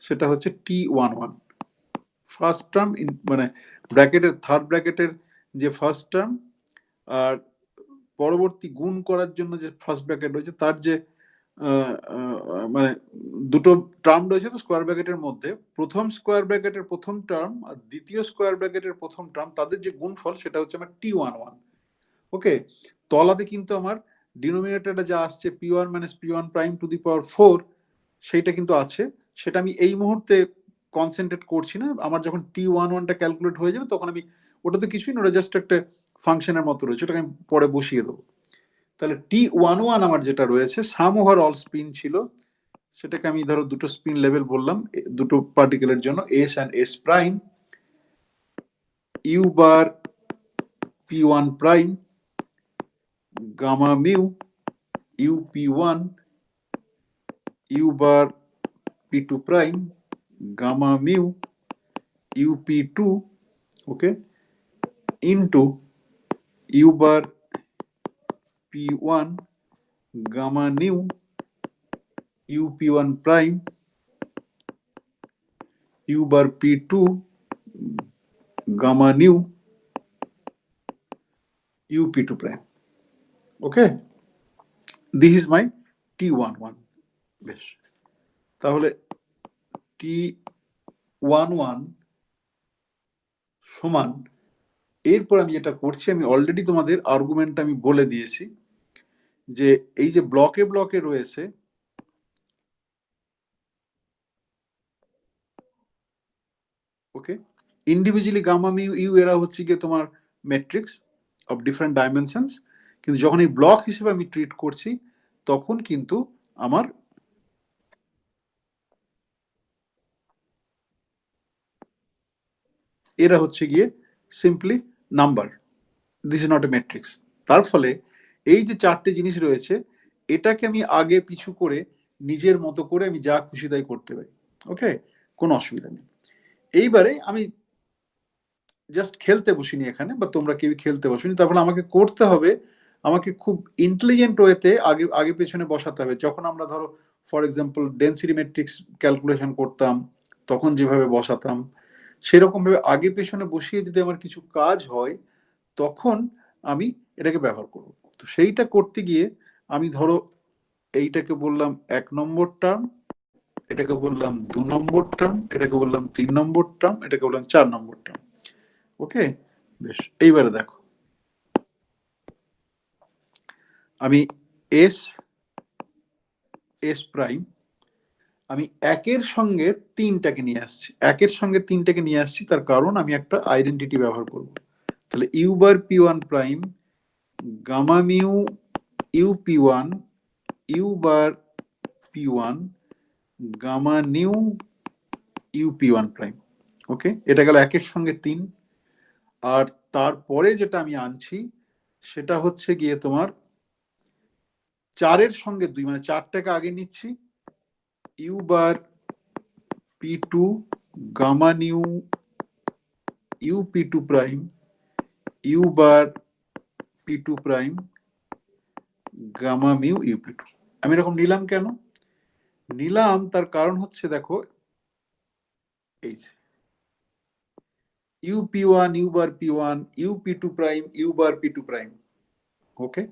সেটা হচ্ছে t11। ফার্স্ট টার্ম মানে ব্র্যাকেটের থার্ড ব্র্যাকেটের যে ফার্স্ট টার্ম আর পরবর্তী গুণ করার জন্য যে ফার্স্ট ব্র্যাকেট রয়েছে তার যে মানে দুটো টার্ম রয়েছে তো স্কোয়ার ব্র্যাকেটের মধ্যে, প্রথম স্কোয়ার ব্র্যাকেটের প্রথম টার্ম আর দ্বিতীয় স্কোয়ার ব্র্যাকেটের প্রথম টার্ম তাদের যে গুণফল সেটা হচ্ছে আমার T11। ওকে, তলাতে কিন্তু আমার ডিনোমিনেটরটা যা আসছে P1 - P1 prime to the power 4 সেইটা কিন্তু আছে, সেটা আমি এই মুহূর্তে কনসেন্ট্রেট করছি না। আমার যখন T11টা ক্যালকুলেট হয়ে যাবে তখন আমি, ওটা তো কিছুই না, ওটা জাস্ট একটা ফাংশনের মতো রয়েছে, ওটাকে আমি পরে বসিয়ে দেবো। তাহলে T11 আমার যেটা রয়েছে সাম ওভার অল স্পিন ছিল, সেটাকে আমি ধরো দুটো স্পিন লেভেল বললাম দুটো পার্টিকেলের জন্য, S and S prime, you bar P1 prime, gamma mu you P1, you bar P2 prime, gamma mu you P2, okay, into you bar P1, gamma nu you P1 prime, you bar P2, gamma nu you P2 prime. Okay, this is my T11। বেশ, তাহলে T11 সমান, এরপর আমি যেটা করছি, আমি already তোমাদের আর্গুমেন্টটা আমি বলে দিয়েছি যে এই যে ব্লকে ব্লকে রয়েছে, ওকে, ইন্ডিভিজুয়ালি গামা মিউ ইউ এরা হচ্ছে গিয়ে তোমার ম্যাট্রিক্স অফ ডিফারেন্ট ডাইমেনশনস, কিন্তু যখন এই ব্লক হিসেবে আমি ট্রিট করছি তখন কিন্তু আমার এরা হচ্ছে গিয়ে simply number, this is not a matrix. তার ফলে এই যে চারটে জিনিস রয়েছে এটাকে আমি আগে পিছু করে নিজের মতো করে আমি যা খুশি তাই করতে পারি। ওকে, কোনো অসুবিধা নেই। এইবারে আমি জাস্ট খেলতে বসিনি এখানে, বা তোমরা কেউ খেলতে বসিনি, তারপরে আমাকে করতে হবে, আমাকে খুব ইন্টেলিজেন্ট ওয়েতে আগে আগে পেছনে বসাতে হবে। যখন আমরা ধরো for example density matrix calculation করতাম তখন যেভাবে বসাতাম সেরকম ভাবে আগে পেছনে বসিয়ে যদি আমার কিছু কাজ হয় তখন আমি এটাকে ব্যবহার করব। তো সেইটা করতে গিয়ে আমি ধরো এইটাকে বললাম 1 নম্বর টার্ম, এটাকে বললাম 2 নম্বর টার্ম, এটাকে বললাম 3 নম্বর টার্ম, এটাকে বললাম 4 নম্বর টার্ম। ওকে, বেশ, এইবারে দেখো আমি এস এস প্রাইম আমি একের সঙ্গে তিনটাকে নিয়ে আসছি, একের সঙ্গে তিনটাকে নিয়ে আসছি, তার কারণ আমি একটা আইডেন্টিটি ব্যবহার করব। তাহলে u bar P1 prime, gamma mu you P1, you bar P1, gamma nu you P1 prime. Okay, এটা গেল একের সঙ্গে তিন। আর তারপরে যেটা আমি আনছি সেটা হচ্ছে গিয়ে তোমার চারের সঙ্গে দুই, মানে চারটাকে আগে নিচ্ছি, U bar P2, gamma nu you P2 prime, you bar P2 prime, gamma mu you P2। আমি এরকম নিলাম কেন? নিলাম তার কারণ হচ্ছে দেখো এই যে u P1, you bar P1, u P2 prime, you bar P2 prime. Okay,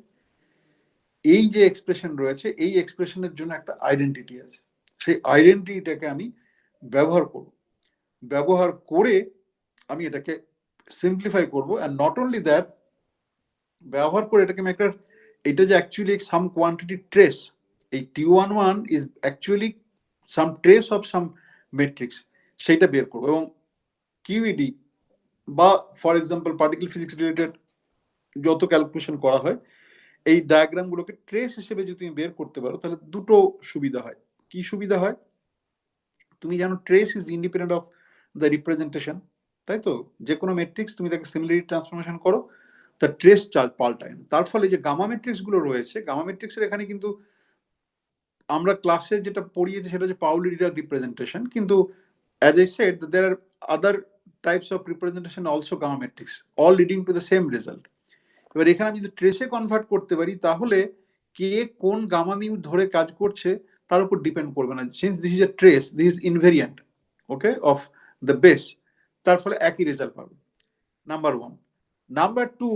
এই যে এক্সপ্রেশন রয়েছে এই এক্সপ্রেশনের জন্য একটা আইডেন্টিটি আছে, সেই আইডেন্টিটিটাকে আমি ব্যবহার করব, ব্যবহার করে আমি এটাকে সিম্পলিফাই করব। অ্যান্ড নট অনলি দ্যাট, ব্যবহার করে এটাকে আমি একটা, এটা যে অ্যাকচুয়ালি সাম কোয়ান্টিটি ট্রেস, এই T11 is actually some trace of some matrix, সেইটা বের করবো। এবং কিউইডি বা for example particle physics related যত ক্যালকুলেশন করা হয় এই ডায়াগ্রামগুলোকে ট্রেস হিসেবে যদি তুমি বের করতে পারো তাহলে দুটো সুবিধা হয়। কি সুবিধা হয়? তুমি জানো trace is independent of the representation, তাই তো? যে কোনো ম্যাট্রিক্স তুমি তাকে সিমিলারিটি ট্রান্সফরমেশন করো তার ট্রেস পাল্টায় না। তার ফলে যে গামা ম্যাট্রিক্স গুলো রয়েছে, গামা ম্যাট্রিক্সের এখানে কিন্তু আমরা ক্লাসে যেটা পড়িয়েছি সেটা হচ্ছে পাউলি ডিরাক রিপ্রেজেন্টেশন, কিন্তু as I said there are other types of representation also gamma matrix, all leading to the same result. এবার এখানে আমি যদি ট্রেসে কনভার্ট করতে পারি তাহলে কে কোন গামা মিউ ধরে কাজ করছে তার উপর ডিপেন্ড করবে না, since this is a trace, this is invariant, okay, of the base. তার ফলে একই রেজাল্ট পাবে, নাম্বার ওয়ান। নাম্বার টু,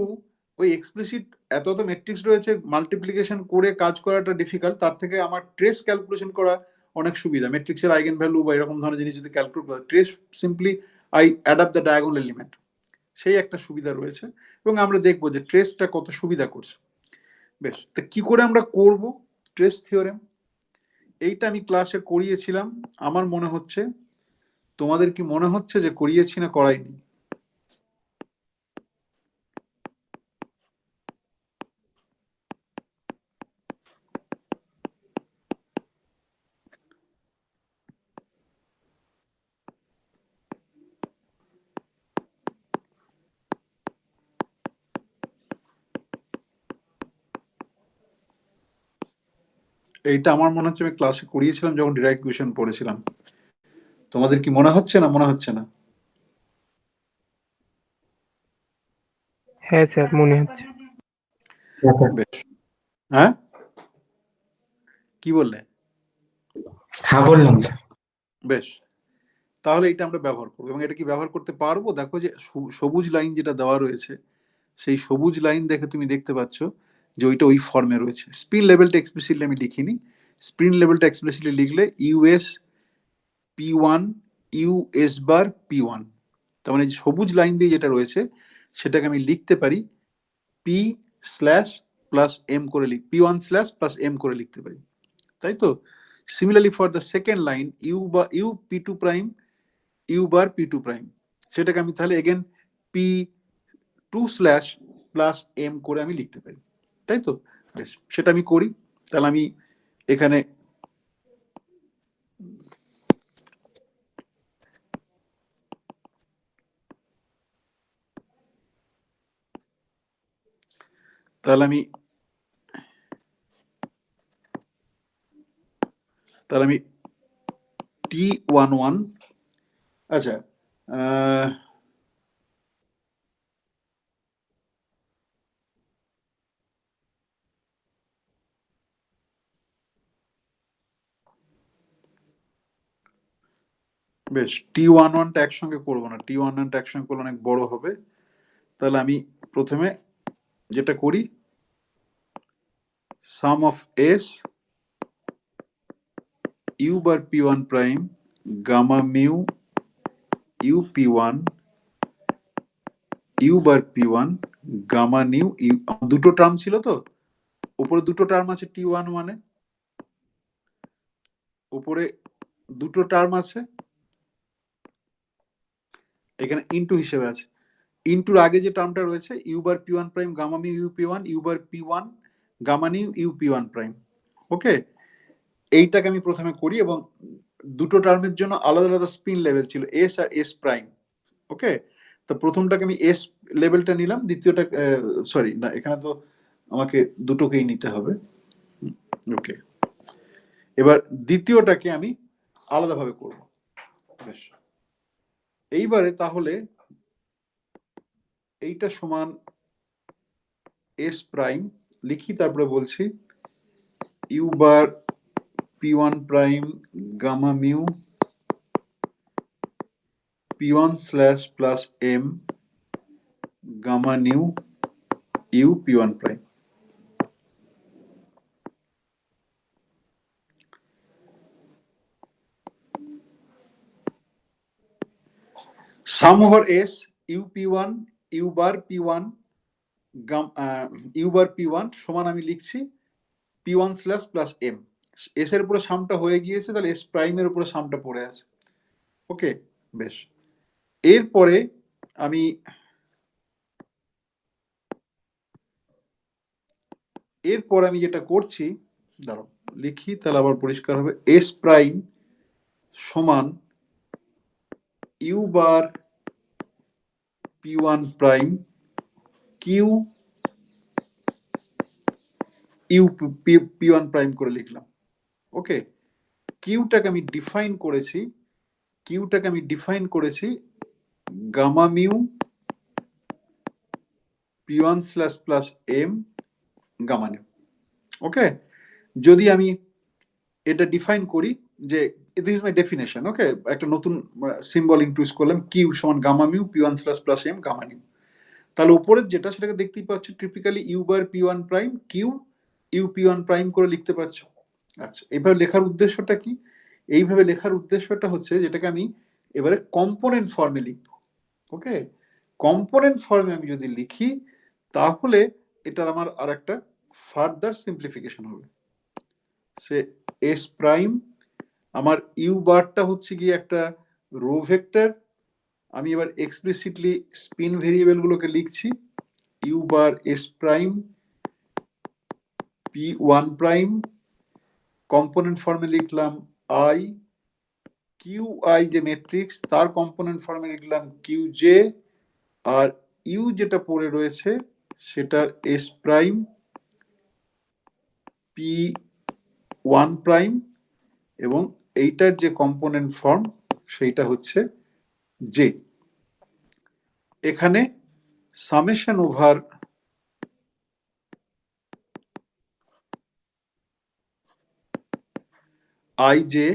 ওই এক্সপ্লিসিট এত এত ম্যাট্রিক্স রয়েছে, মাল্টিপ্লিকেশন করে কাজ করাটা ডিফিকাল্ট, তার থেকে আমার ট্রেস ক্যালকুলেশন করা অনেক সুবিধা। ম্যাট্রিক্সের আইগেন ভ্যালু বা এরকম ধরনের জিনিস যদি ক্যালকুলেট করা, trace simply I add up the diagonal element, সেই একটা সুবিধা রয়েছে। এবং আমরা দেখবো যে ট্রেসটা কত সুবিধা করছে। বেশ, তো কি করে আমরা করব ট্রেস থিওরেম? এইটা আমি ক্লাসে করিয়েছিলাম, আমার মনে হচ্ছে। তোমাদের কি মনে হচ্ছে যে করিয়েছি না করাইনি? এইটা আমার মনে হচ্ছে আমি ক্লাসে করিয়েছিলাম যখন ডিরাইভ ইকুয়েশন পড়েছিলাম। তোমাদের কি মনে হচ্ছে না মনে হচ্ছে না? হ্যাঁ স্যার, মনে হচ্ছে। বেশ, হ্যাঁ কি বললে? হ্যাঁ বললাম স্যার। বেশ, তাহলে এটা আমরা ব্যবহার করবো। এবং এটা কি ব্যবহার করতে পারবো? দেখো যে সবুজ লাইন যেটা দেওয়া রয়েছে, সেই সবুজ লাইন দেখে তুমি দেখতে পাচ্ছ যে ওইটা ওই ফর্মে রয়েছে। স্পিন লেভেলটা এক্সপ্লিসিটলি আমি লিখিনি। স্পিন লেভেলটা এক্সপ্লিসিটলি লিখলে ইউএস P1 ইউএস বার P1, তার মানে সবুজ লাইন দিয়ে যেটা রয়েছে সেটাকে আমি লিখতে পারি P স্ল্যাশ প্লাস এম করে P1 স্ল্যাশ প্লাস এম করে লিখতে পারি, তাই তো? Similarly for the second line U P2 prime you bar P2 prime, সেটাকে আমি তাহলে again P2 slash plus M করে আমি লিখতে পারি, তাই তো? বেশ, সেটা আমি করি। তাহলে আমি এখানে আমি T11, আচ্ছা বেশ, T11টা একসঙ্গে করবো না, T11টা একসঙ্গে করলে অনেক বড় হবে। তাহলে আমি প্রথমে যেটা করি, sum of s u bar P1 prime gamma mu you P1 you bar P1 gamma nu u, দুটো টার্ম ছিল তো, উপরে দুটো টার্ম আছে T1 মানে, উপরে দুটো টার্ম আছে, এখানে ইনটু হিসেবে আছে। ইনটুর আগে যে টার্মটা রয়েছে u bar P1 prime gamma mu you P1 you bar P1 gamma nu you P1 prime. Okay, এইটাকে আমি প্রথমে করি এবং দুটো টার্মের জন্য আলাদা আলাদা স্পিন লেভেল ছিল, এস আর এস প্রাইম। ওকে, তো প্রথমটাকে আমি এস লেভেলটা নিলাম, দ্বিতীয়টা সরি না, এখানে তো আমাকে দুটোকেই নিতে হবে। ওকে, এবার দ্বিতীয়টাকে আমি আলাদাভাবে করব। বেশ, এইবারে তাহলে এইটা সমান এস প্রাইম লিখি, তারপরে বলছি U bar P1 prime gamma mu P1 slash plus M gamma nu you P1 prime. Sum over S U P1 you bar P1 you bar P1 সমান আমি লিখছি P1 slash plus M. S এর উপরে সামটা হয়ে গিয়েছে, তাহলে S প্রাইমের উপরে সামটা পড়ে আছে। ওকে, বেশ, এরপরে আমি যেটা করছি, দাঁড়াও লিখি তাহলে আবার পরিষ্কার হবে। এস প্রাইম সমান you bar P1 prime q u P1 prime করে লিখলাম। ওকে, কিউটাকে আমি ডিফাইন করেছি gamma mu P1 slash plus M gamma nu. Okay, যদি আমি এটা ডিফাইন করি যে this is my definition. Okay, একটা নতুন সিম্বল ইন্ট্রোডিউস করলাম, কিউ সমান gamma mu P one slash plus M gamma nu. তাহলে উপরের যেটা সেটাকে দেখতেই পাচ্ছ, typically u bar P one prime q U P one prime করে লিখতে পারছো। আচ্ছা, এইভাবে লেখার উদ্দেশ্যটা কি? এইভাবে লেখার উদ্দেশ্যটা হচ্ছে যেটাকে আমি এবারে কম্পোনেন্ট ফর্মে লিখব। ওকে, কম্পোনেন্ট ফর্মে আমি যদি লিখি তাহলে এটার আমার আর একটা ফার্দার সিম্পলিফিকেশন হবে। সে এস প্রাইম, আমার ইউ বারটা হচ্ছে গিয়ে একটা রো ভেক্টর। আমি এবার এক্সপ্লিসিটলি স্পিন ভেরিয়েবল গুলোকে লিখছি। U bar S prime P one prime, component ফর্মে লিখলাম আই, কিউ আই যে ম্যাট্রিক্স তার কম্পোনেন্ট ফর্মে লিখলাম কিউ জে, আর ইউ যেটা পড়ে রয়েছে সেটার S prime P one prime, এবং এইটার যে কম্পোনেন্ট ফর্ম সেইটা হচ্ছে জে। এখানে summation over I J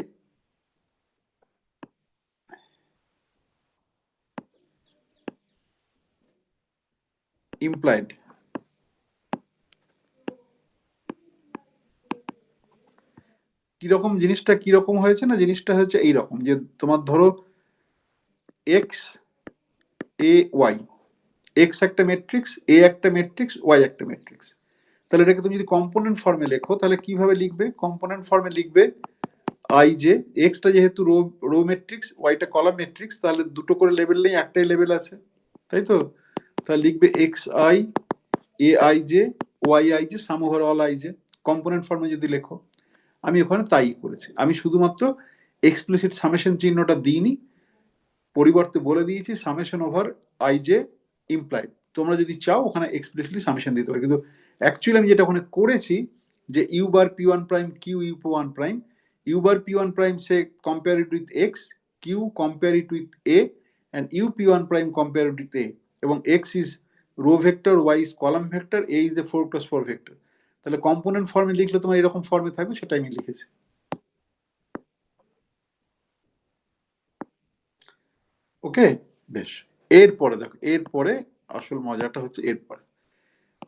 implied. কিরকম জিনিসটা কিরকম হয়েছে না, জিনিসটা হচ্ছে এইরকম যে তোমার ধরো এক্স এ ওয়াই, এক্স একটা ম্যাট্রিক্স, এ একটা ম্যাট্রিক্স, ওয়াই একটা ম্যাট্রিক্স। তাহলে এটাকে তুমি যদি কম্পোনেন্ট ফর্মে লেখো তাহলে কিভাবে লিখবে? কম্পোনেন্ট ফর্মে লিখবে আই জে, এক্সটা যেহেতু রো রো ম্যাট্রিক্স, ওয়াইটা কলাম ম্যাট্রিক্স, তাহলে দুটো করে লেভেল নেই, একটাই লেভেল আছে, তাই তো? তাহলে লিখবে X I A I J Y I J sum over all I J, component ফর্মে যদি লেখো। আমি ওখানে তাই করেছি, আমি শুধুমাত্র এক্সপ্লিসিট সামেশন চিহ্নটা দিইনি, পরিবর্তে বলে দিয়েছি summation over I J implied. তোমরা যদি চাও ওখানে এক্সপ্লিসিটলি সামেশন দিতে পারো, কিন্তু অ্যাকচুয়ালি আমি যেটা ওখানে করেছি যে u bar P one prime q U P one prime, you bar P one prime say compare it with x, q compare it with a, and u P one prime compare it with a, এবং x is row vector, y is column vector, a is a 4x4 vector. তাহলে component ফর্মে লিখলে তোমার এরকম ফর্মে থাকবে, সেটাই আমি লিখেছি। ওকে, বেশ। এরপরে দেখো, এরপরে আসল মজাটা হচ্ছে এরপরে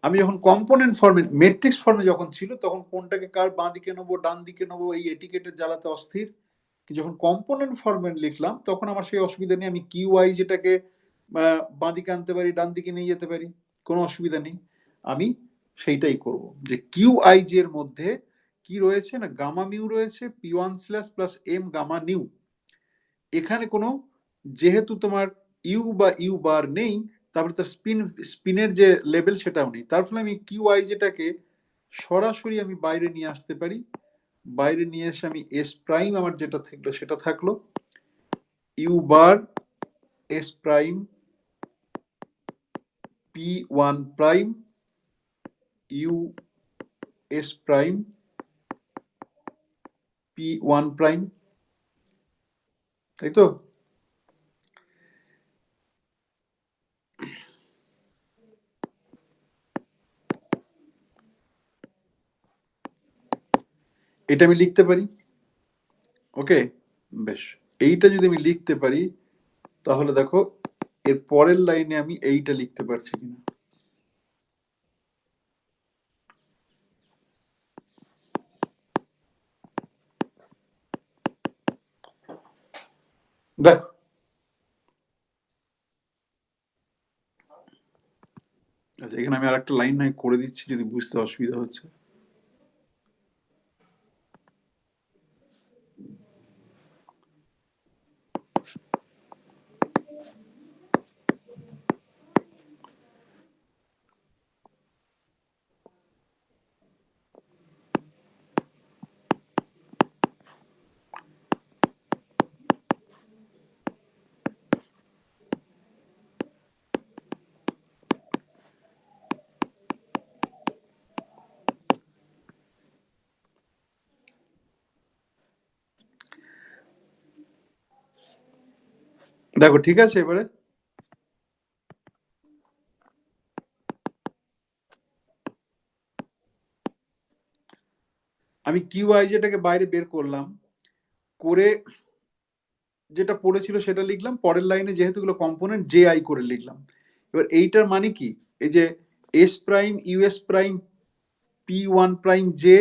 আমি যখন কম্পোনেন্ট ফর্মে ম্যাট্রিক্স ফর্মে যখন ছিল তখন কোনটাকে কার বাঁ দিকে নেবো ডান দিকে নেবো এই এটিকেটের জ্বালাতে অস্থির। যখন কম্পোনেন্ট ফর্মে লিখলাম তখন আমার সেই অসুবিধা নেই, আমি কিউ আই যেটাকে বাঁ দিকে আনতে পারি, ডান দিকে নিয়ে যেতে পারি, কোনো অসুবিধা নেই। আমি সেইটাই করব যে কিউ আই জি এর মধ্যে কি রয়েছে না, গামা মিউ রয়েছে P one slash plus M gamma nu. এখানে কোনো, যেহেতু তোমার ইউ বা ইউ বার নেই, তারপরে তার স্পিনের যে লেভেল সেটাও নেই, তার ফলে আমি কিউ আই যেটাকে সরাসরি আমি বাইরে নিয়ে আসতে পারি। বাইরে নিয়ে এসে আমি এস প্রাইম আমার যেটা থাকলো সেটা থাকলো U bar S prime P one prime U S prime P one prime, তাই তো? এটা আমি লিখতে পারি। ওকে, বেশ। এইটা যদি আমি লিখতে পারি তাহলে দেখো এর পরের লাইনে আমি এইটা লিখতে পারছি কিনা। দেখো, আচ্ছা এখানে আমি আর একটা লাইন নাই করে দিচ্ছি যদি বুঝতে অসুবিধা হচ্ছে। দেখো ঠিক আছে, এবারে আমি কিউ আই যেটাকে বাইরে বের করলাম, করে যেটা পড়েছিল সেটা লিখলাম, পরের লাইনে যেহেতু গুলো কম্পোনেন্ট জে আই করে লিখলাম। এবার এইটার মানে কি, এই যে S prime US prime P one prime J,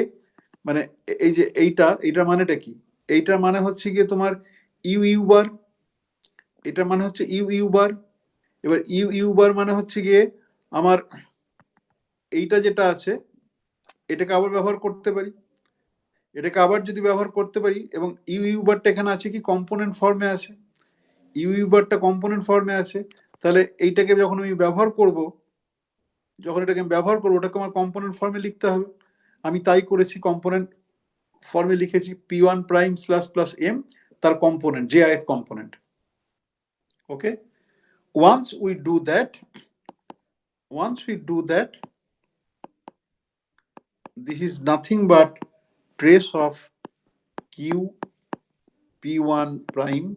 মানে এই যে এইটার মানেটা কি? এইটার মানে হচ্ছে গিয়ে তোমার ইউ ইউ বার, এটার মানে হচ্ছে ইউ ইউ বার। এবার ইউ ইউ বার মানে হচ্ছে গিয়ে আমার এইটা যেটা আছে এটাকে আবার ব্যবহার করতে পারি, এটাকে আবার যদি ব্যবহার করতে পারি, এবং ইউ ইউ বারটা এখানে আছে কি কম্পোনেন্ট ফর্মে আছে, ইউ ইউ বারটা কম্পোনেন্ট ফর্মে আছে, তাহলে এইটাকে যখন আমি ব্যবহার করব, ওটাকে আমার কম্পোনেন্ট ফর্মে লিখতে হবে। আমি তাই করেছি, কম্পোনেন্ট ফর্মে লিখেছি p one prime slash plus m, তার component j i component. Okay, once we do that, this is nothing but trace of q p1 prime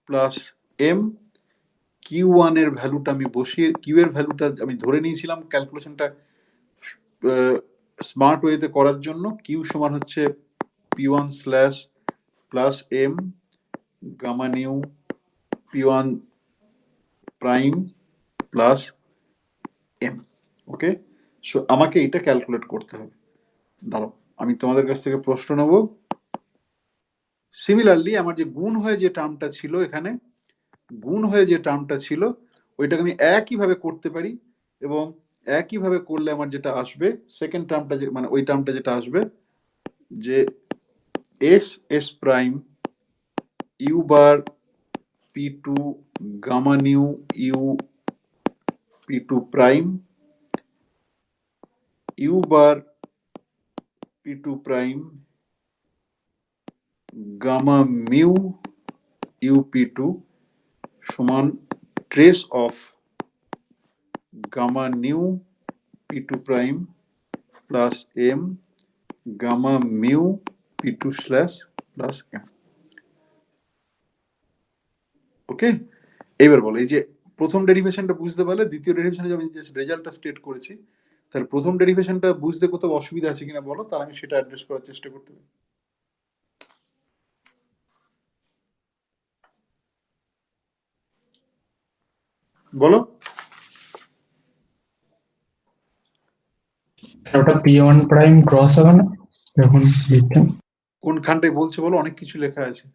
plus m, q1 এর ভ্যালুটা আমি বসিয়ে, q এর ভ্যালুটা আমি ধরে নিয়েছিলাম ক্যালকুলেশনটা স্মার্ট ওয়েতে করার জন্য। q সমান হচ্ছে p1 slash plus m gamma nu p1 prime plus m। Okay, so আমাকে এটা ক্যালকুলেট করতে হবে। দাঁড়াও, আমি তোমাদের কাছ থেকে প্রশ্ন নেব। সিমিলারলি আমার যে গুণ হয়ে যে টার্মটা ছিল এখানে, ওইটাকে আমি একইভাবে করতে পারি, এবং একইভাবে করলে আমার যেটা আসবে সেকেন্ড টার্মটা, মানে ওই টার্মটা যেটা আসবে যে s s prime you bar P two gamma nu U P two prime you bar P two prime gamma mu U P two সমান trace of gamma nu P two prime plus M gamma mu P two slash plus M. Okay, এবার বলো, এই যে প্রথম ডেরিভেশনটা বুঝতে পারলে দ্বিতীয় ডেরিভেশনে আমি যে রেজাল্টটা স্টেট করেছি, তাহলে প্রথম ডেরিভেশনটা বুঝতে কোথাও অসুবিধা আছে কিনা বলো, তাহলে আমি সেটা অ্যাড্রেস করার চেষ্টা করতে পারি। বলো। ওটা p1 প্রাইম ক্রস হবে না যখন লিখছেন? কোনখানটায় বলছে বলো, অনেক কিছু লেখা আছে।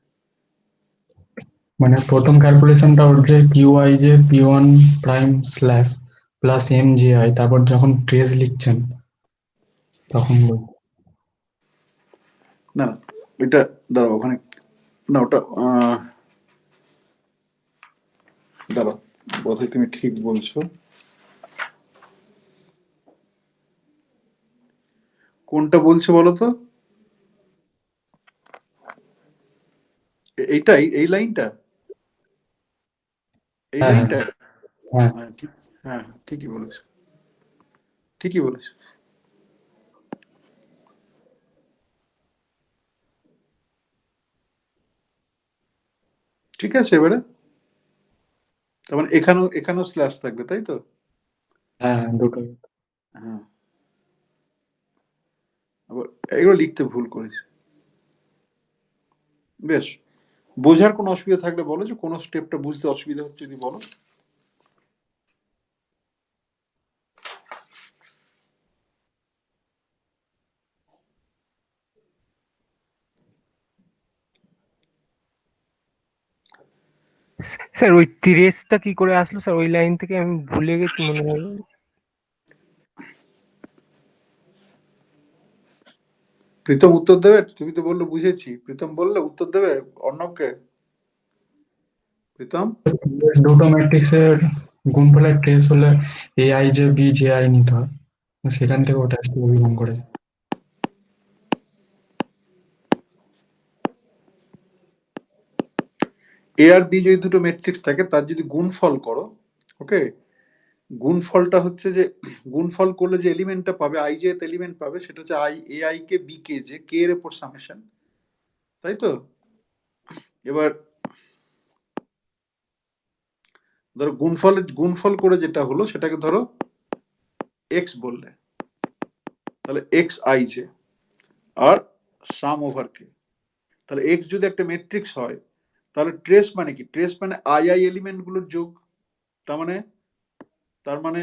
মানে প্রথম ক্যালকুলেশনটা ওর যে কিউআই যে p1 prime slash plus M J I, তারপর যখন ট্রেস লিখছেন তখন না না, ওইটা দাঁড়াও, ওখানে না, ওটা দাঁড়াও, বোধহয় তুমি ঠিক বলছো। কোনটা বলছো বলো তো? এইটাই, এই লাইনটা, এই হ্যাঁ হ্যাঁ লাইনটা। হ্যাঁ। হ্যাঁ ঠিক, হ্যাঁ ঠিকই বলেছো, ঠিকই বলেছো। ঠিক আছে, এবারে তার মানে এখানেও স্ল্যাশ থাকবে, তাই তো? হ্যাঁ দুটোই। হ্যাঁ, আবার এগুলো লিখতে ভুল করেছি। বেশ, বোঝার কোনো অসুবিধা থাকলে বলো, যে কোনো স্টেপটা বুঝতে অসুবিধা হচ্ছে যদি বলো। স্যার ওই ট্রেসটা কি করে আসলো স্যার? ওই লাইন থেকে আমি ভুলে গেছি মনে হয়। প্রীতম উত্তর দেবে? তুমি তো বললে বুঝেছি, প্রীতম বললে উত্তর দেবে অর্ণবকে। প্রীতম, দুটো ম্যাট্রিক্সের গুণফলের ট্রেস হলে এ আই যে বি জে আই নিতে হয়, সেখান থেকে ওটা আসতে অভিমান করেছে। এ আর বি যদি দুটো ম্যাট্রিক্স থাকে, তার যদি গুণফল করো, ওকে, গুণফলটা হচ্ছে যে, গুণফল করলে যে এলিমেন্টটা পাবে, আই জে এলিমেন্ট পাবে, সেটা হচ্ছে i A I K B k j, k এর উপর সামেশন, তাই তো? এবার ধরো গুণফল করে যেটা হলো সেটাকে ধরো এক্স বললে, তাহলে এক্স আই জে আর সাম ওভার কে, তাহলে এক্স যদি একটা ম্যাট্রিক্স হয় তাহলে ট্রেস মানে কি? ট্রেস মানে আই এলিমেন্ট গুলোর যোগ। তার মানে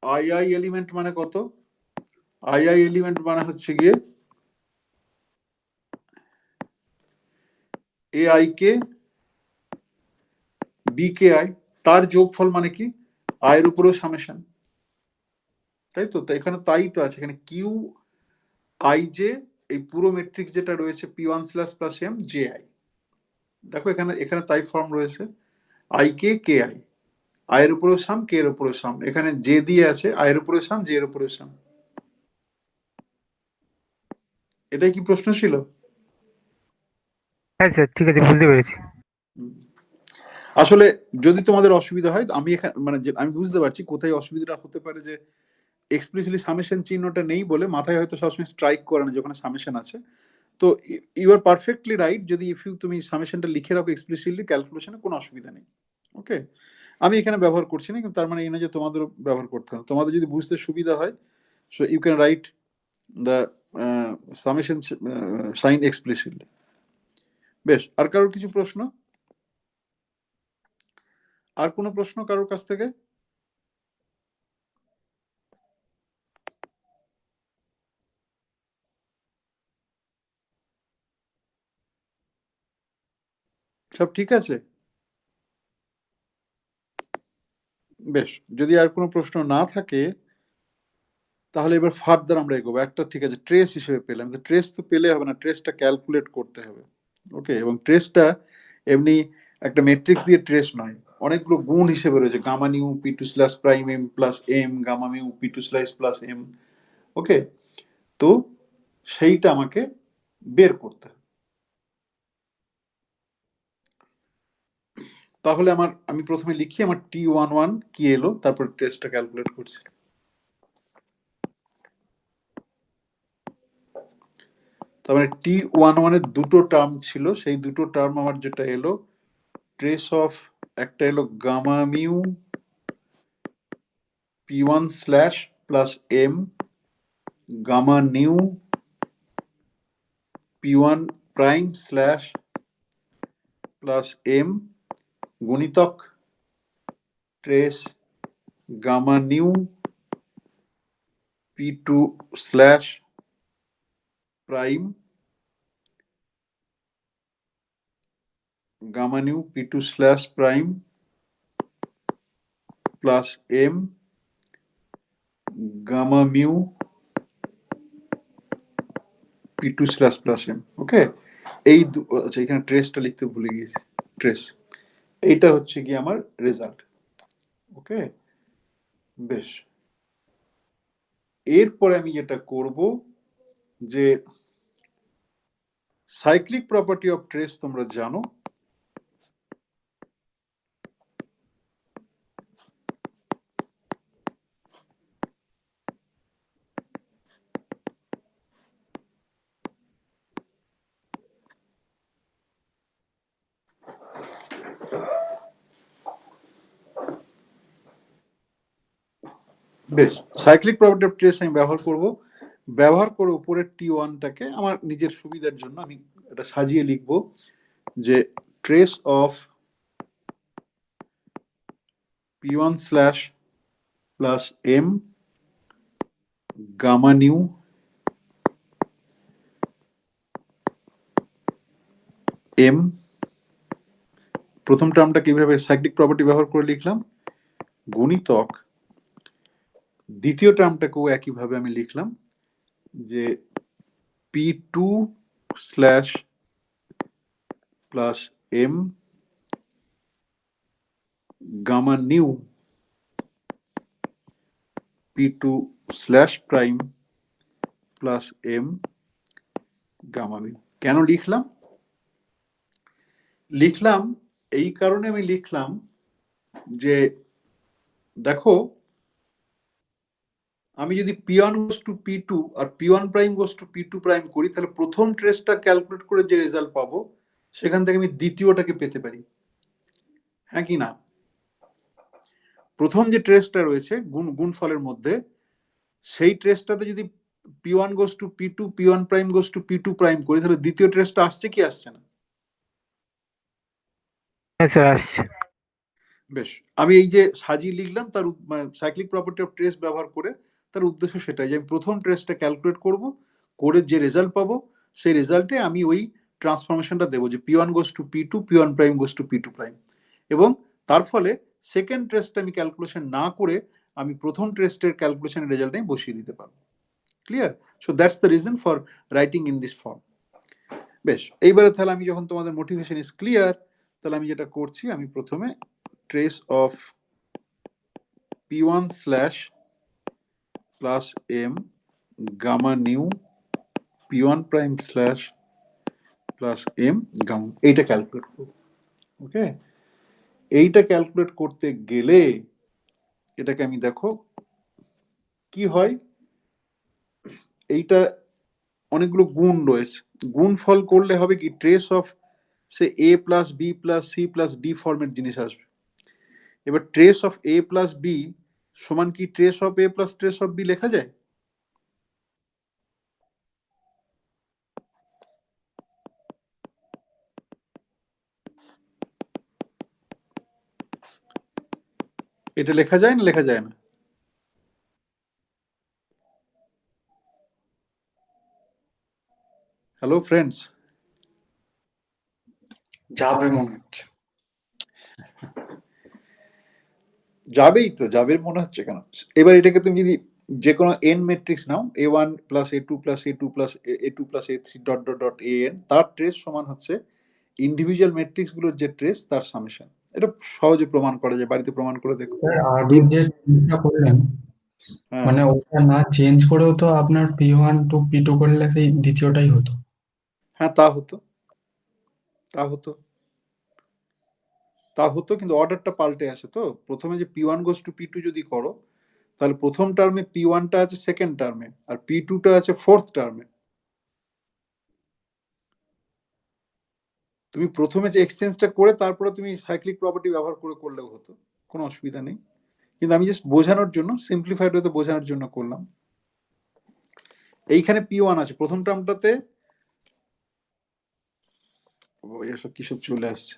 আই এলিমেন্ট মানে কত? আই এলিমেন্ট মানে হচ্ছে গিয়ে A I K B K I, তার যোগফল মানে কি? আই এর উপরেও সামেশন, তাই তো? এখানে তাই তো আছে, এখানে কিউ আই জে, এই পুরো ম্যাট্রিক্স যেটা রয়েছে P one slash plus M J I. দেখো এখানে তাই ফর্ম রয়েছে, আই কে আই, আই এর উপরেও সাম, কে এর উপরেও সাম, এখানে জে দিয়ে আছে, আই এর উপরেও সাম, জে এর উপরেও সাম। এটাই কি প্রশ্ন ছিল? হ্যাঁ স্যার, ঠিক আছে, বুঝতে পেরেছি। আসলে যদি তোমাদের অসুবিধা হয়, আমি এখানে মানে আমি বুঝতে পারছি কোথায় অসুবিধাটা হতে পারে, যে এক্সপ্লিসিটলি সামেশন চিহ্নটা নেই বলে মাথায় হয়তো সবসময় স্ট্রাইক করে না যখন সামেশন আছে। তো ইউ আর পারফেক্টলি রাইট, যদি তুমি সামেশনটা লিখে রাখো এক্সপ্লিসিটলি ক্যালকুলেশনে, কোনো অসুবিধা নেই। ওকে, আমি এখানে ব্যবহার করছি না, কিন্তু তার মানে এই না যে তোমাদেরও ব্যবহার করতে হবে। তোমাদের যদি বুঝতে সুবিধা হয়, so you can write the summation sign explicitly. বেশ, আর কারোর কিছু প্রশ্ন? আর কোনো প্রশ্ন কারোর কাছ থেকে? সব ঠিক আছে? বেশ, যদি আর কোনো প্রশ্ন না থাকে তাহলে এবার ফার্দার আমরা এগোবো। একটা ঠিক আছে, ট্রেস হিসেবে পেলাম, তো ট্রেস তো পেলে হবে না, ট্রেসটা ক্যালকুলেট করতে হবে। ওকে, এবং ট্রেসটা এমনি একটা ম্যাট্রিক্স দিয়ে ট্রেস নয়, অনেকগুলো গুণ হিসেবে রয়েছে, gamma nu P two slash prime M plus M, gamma mu P two slash plus M. Okay, তো সেইটা আমাকে বের করতে হবে। তাহলে আমি প্রথমে লিখি আমার T11 কি এলো, তারপর ট্রেসটা ক্যালকুলেট করছি। তার মানে T11 এর দুটো টার্ম ছিল, সেই দুটো টার্ম আমার যেটা এলো, ট্রেস অফ একটা এলো gamma mu P1 slash plus M, gamma nu P1 prime slash plus M, গুণিতক trace gamma nu P2 slash prime, gamma nu P2 slash prime plus M, gamma mu P2 slash plus M. Okay, আচ্ছা, এখানে ট্রেসটা লিখতে ভুলে গিয়েছি, trace এইটা হচ্ছে কি আমার রেজাল্ট। ওকে, বেশ, এরপরে আমি যেটা করব, যে সাইক্লিক প্রপার্টি অফ ট্রেস তোমরা জানো। বেশ, সাইক্লিক প্রপার্টি অফ ট্রেস আমি ব্যবহার করে উপরের T1টাকে আমার নিজের সুবিধার জন্য আমি এটা সাজিয়ে লিখব, যে trace of P1 slash plus M, gamma nu M, প্রথম টার্মটা কিভাবে সাইক্লিক প্রপার্টি ব্যবহার করে লিখলাম, গুণিতক দ্বিতীয় টার্মটাকেও একইভাবে আমি লিখলাম, যে P2 slash plus M, gamma nu P2 slash prime plus M, gamma mu. কেন লিখলাম এই কারণে আমি লিখলাম, যে দেখো আমি যদি P1 গোস টু P2 আর P1 prime goes to P2 prime করি, তাহলে প্রথম ট্রেসটা ক্যালকুলেট করে যে রেজাল্ট পাবো সেখান থেকে আমি দ্বিতীয়টাকে পেতে পারি, হ্যাঁ কি না? প্রথম যে ট্রেসটা রয়েছে গুণফলের মধ্যে, সেই ট্রেসটাতে যদি P1 goes to P2, P1 prime goes to P2 prime করি, তাহলে দ্বিতীয় ট্রেসটা আসছে কি আসছে না? হ্যাঁ স্যার আসছে। বেশ, আমি এই যে সাজিয়ে লিখলাম তার সাইক্লিক প্রপার্টি অফ ট্রেস ব্যবহার করে তার উদ্দেশ্য সেটাই যে আমি প্রথম ট্রেসটা ক্যালকুলেট করব, করে যে রেজাল্ট পাবো সেই রেজাল্টে আমি ওই ট্রান্সফরমেশনটা দেবো যে P1 goes to P2, P1 prime goes to P2 prime, এবং তার ফলে সেকেন্ড ট্রেসটা আমি ক্যালকুলেশন না করে আমি প্রথম ট্রেস্টের ক্যালকুলেশনের রেজাল্টে বসিয়ে দিতে পারবো। Clear? So that's the reason for writing in this form. বেশ, এইবারে তাহলে আমি যখন তোমাদের মোটিভেশন ইজ ক্লিয়ার, তাহলে আমি যেটা করছি, আমি প্রথমে trace of P1 slash plus M gamma nu P1 prime slash plus M gamma, এইটা ক্যালকুলেট করব। ওকে, এইটা ক্যালকুলেট করতে গেলে এটাকে আমি দেখো কি হয়, এইটা অনেকগুলো গুণ রয়েছে, গুণফল করলে হবে কি trace of say A plus B plus C plus D ফর্মের জিনিস আসবে। এবার trace of A plus B সমান কি trace of A plus trace of B লেখা যায়? এটা লেখা যায় না, লেখা যায় না? হ্যালো ফ্রেন্ডস, যাবে মনে হচ্ছে। যাবেই তো, যাবে মনে হচ্ছে কেন? এবার এটাকে তুমি যদি যে কোনো N matrix now, A1 plus A2 plus A2 plus A2 plus A3 dot dot dot AN, তার ট্রেস সমান হচ্ছে ইন্ডিভিজুয়াল ম্যাট্রিক্স গুলোর যে ট্রেস তার সামেশন। এটা সহজে প্রমাণ করা যায়, বাড়িতে প্রমাণ করে দেখো। স্যার আগে যে চেঞ্জটা করলেন, হ্যাঁ, মানে ওটা না চেঞ্জ করেও তো আপনার P1 টু P2 করলে সেই দ্বিতীয়টাই হতো। হ্যাঁ, তা হতো, তা হতো, তা হতো, কিন্তু অর্ডারটা পাল্টে আছে। তো প্রথমে যে P1 goes to P2 যদি করো, তাহলে প্রথম টার্মে P1টা আছে সেকেন্ড টার্মে, আর P2টা আছে ফোর্থ টার্মে। তুমি প্রথমে যে এক্সচেঞ্জটা করে তারপরে তুমি সাইক্লিক প্রপার্টি ব্যবহার করে করলেও হতো, কোনো অসুবিধা নেই, কিন্তু আমি জাস্ট বোঝানোর জন্য, সিম্পলিফাইড হতে বোঝানোর জন্য করলাম। এইখানে P1 আছে প্রথম টার্মটাতে, এসব কিসব চলে আসছে,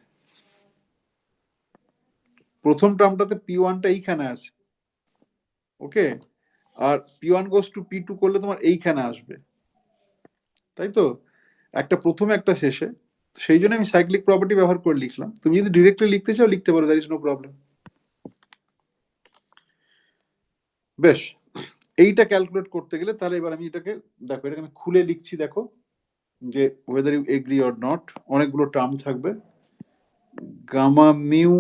প্রথম টার্মটাতে P1টা এইখানে আছে, ওকে, আর P1 goes to P2 করলে তোমার এইখানে আসবে, তাই তো? একটা প্রথমে একটা শেষে, সেই জন্য আমি সাইক্লিক প্রপার্টি ব্যবহার করে লিখলাম। তুমি যদি ডিরেক্টলি লিখতে চাও লিখতে পারো, দ্যার ইজ নো প্রবলেম। বেশ, এইটা ক্যালকুলেট করতে গেলে তাহলে এবার আমি এটাকে দেখো, এটাকে আমি খুলে লিখছি, দেখো যে whether you agree or not, অনেকগুলো টার্ম থাকবে। গামা মিউ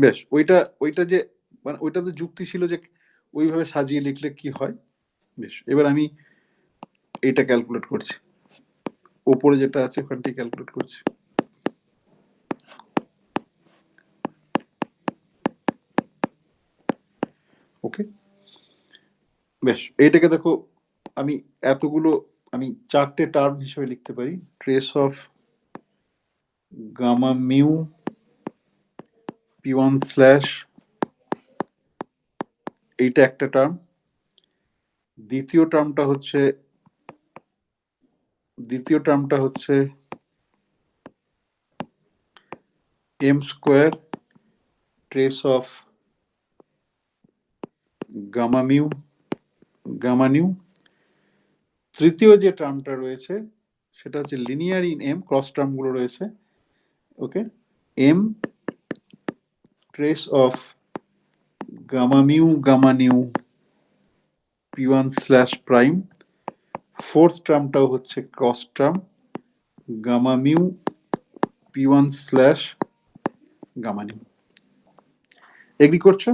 বেশ, ওইটা যে মানে ওইটা তো যুক্তি ছিল যে ওইভাবে সাজিয়ে লিখলে কি হয়। বেশ, এবার আমি এইটা ক্যালকুলেট করছি, ওপরে যেটা আছে ওখানটাই ক্যালকুলেট করছি। ওকে, বেশ, এইটাকে দেখো, আমি এতগুলো, আমি চারটে টার্ম হিসেবে লিখতে পারি। Trace of gamma mu P1 slash, এইটা একটা টার্ম। দ্বিতীয় টার্মটা হচ্ছে M square trace of gamma nu. তৃতীয় যে টার্মটা রয়েছে সেটা হচ্ছে লিনিয়ার ইন M, ক্রস টার্মগুলো রয়েছে, okay, M trace of gamma nu P1 slash prime. Fourth টার্মটাও হচ্ছে cross term, gamma mu P1 slash gamma nu. Agree করছো?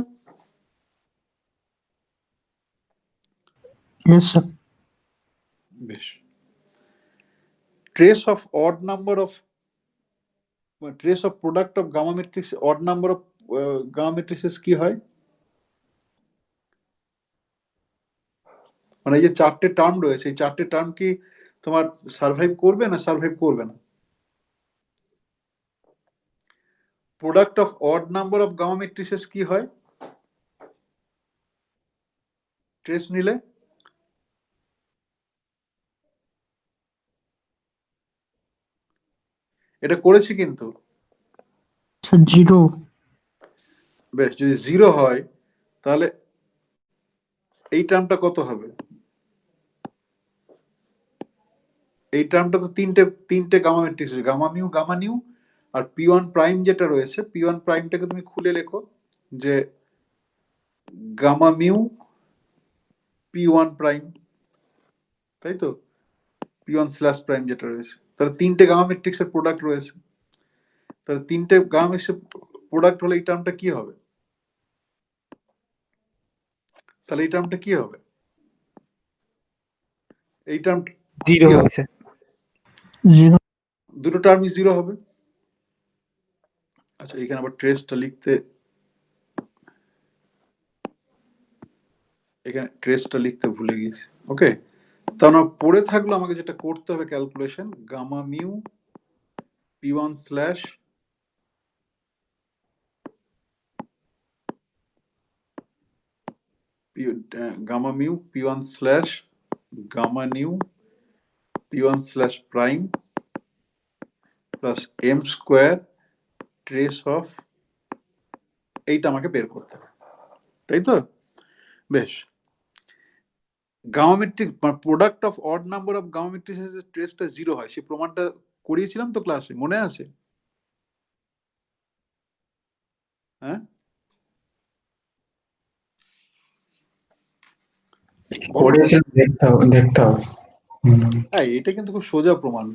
Yes, sir. বেশ, trace of odd number of trace of product of gamma matrix, odd number of gamma ম্যাট্রিক্সেস কি হয়? মানে এই যে চারটে টার্ম রয়েছে, এই চারটে টার্ম কি তোমার সার্ভাইভ করবে না সার্ভাইভ করবে না? Product of odd number of gamma matrices কি হয় ট্রেস নিলে? এটা করেছি কিন্তু। জিরো। বেশ, যদি জিরো হয় তাহলে এই টার্মটা কত হবে? এই টার্মটা তো তিনটে গামা ম্যাট্রিক্স আছে, গামা মিউ, গামা নিউ আর পি ওয়ান প্রাইম যেটা রয়েছে, পি ওয়ান প্রাইমটাকে তুমি খুলে লেখো যে gamma mu P one prime, তাই তো? পি ওয়ান স্ল্যাশ প্রাইম যেটা রয়েছে, তাহলে তিনটে গামা ম্যাট্রিক্সের প্রোডাক্ট রয়েছে। তাহলে তিনটে গামা ম্যাট্রিক্সের প্রোডাক্ট হলে এই টার্মটা কি হবে? তাহলে এই টার্মটা কি হবে? এই টার্মটা জিরো হবে স্যার। জিরো। দুটো টার্মই জিরো হবে। আচ্ছা, এখানে আবার ট্রেসটা লিখতে, এখানে ট্রেসটা লিখতে ভুলে গেছি। ওকে, তাহলে পড়ে থাকলো আমাকে যেটা করতে হবে calculation, gamma mu P one slash gamma mu P one slash gamma nu P one slash prime plus M square trace of, এইটা আমাকে বের করতে হবে, তাই তো? বেশ, gamma matrix product of odd number of gamma ম্যাট্রিক্সের ট্রেসটা জিরো হয়, সেই প্রমাণটা করিয়েছিলাম তো ক্লাসে, মনে আছে? হ্যাঁ, করেছিলাম, দেখতে হবে। হ্যাঁ, এটা কিন্তু খুব সোজা প্রমাণ,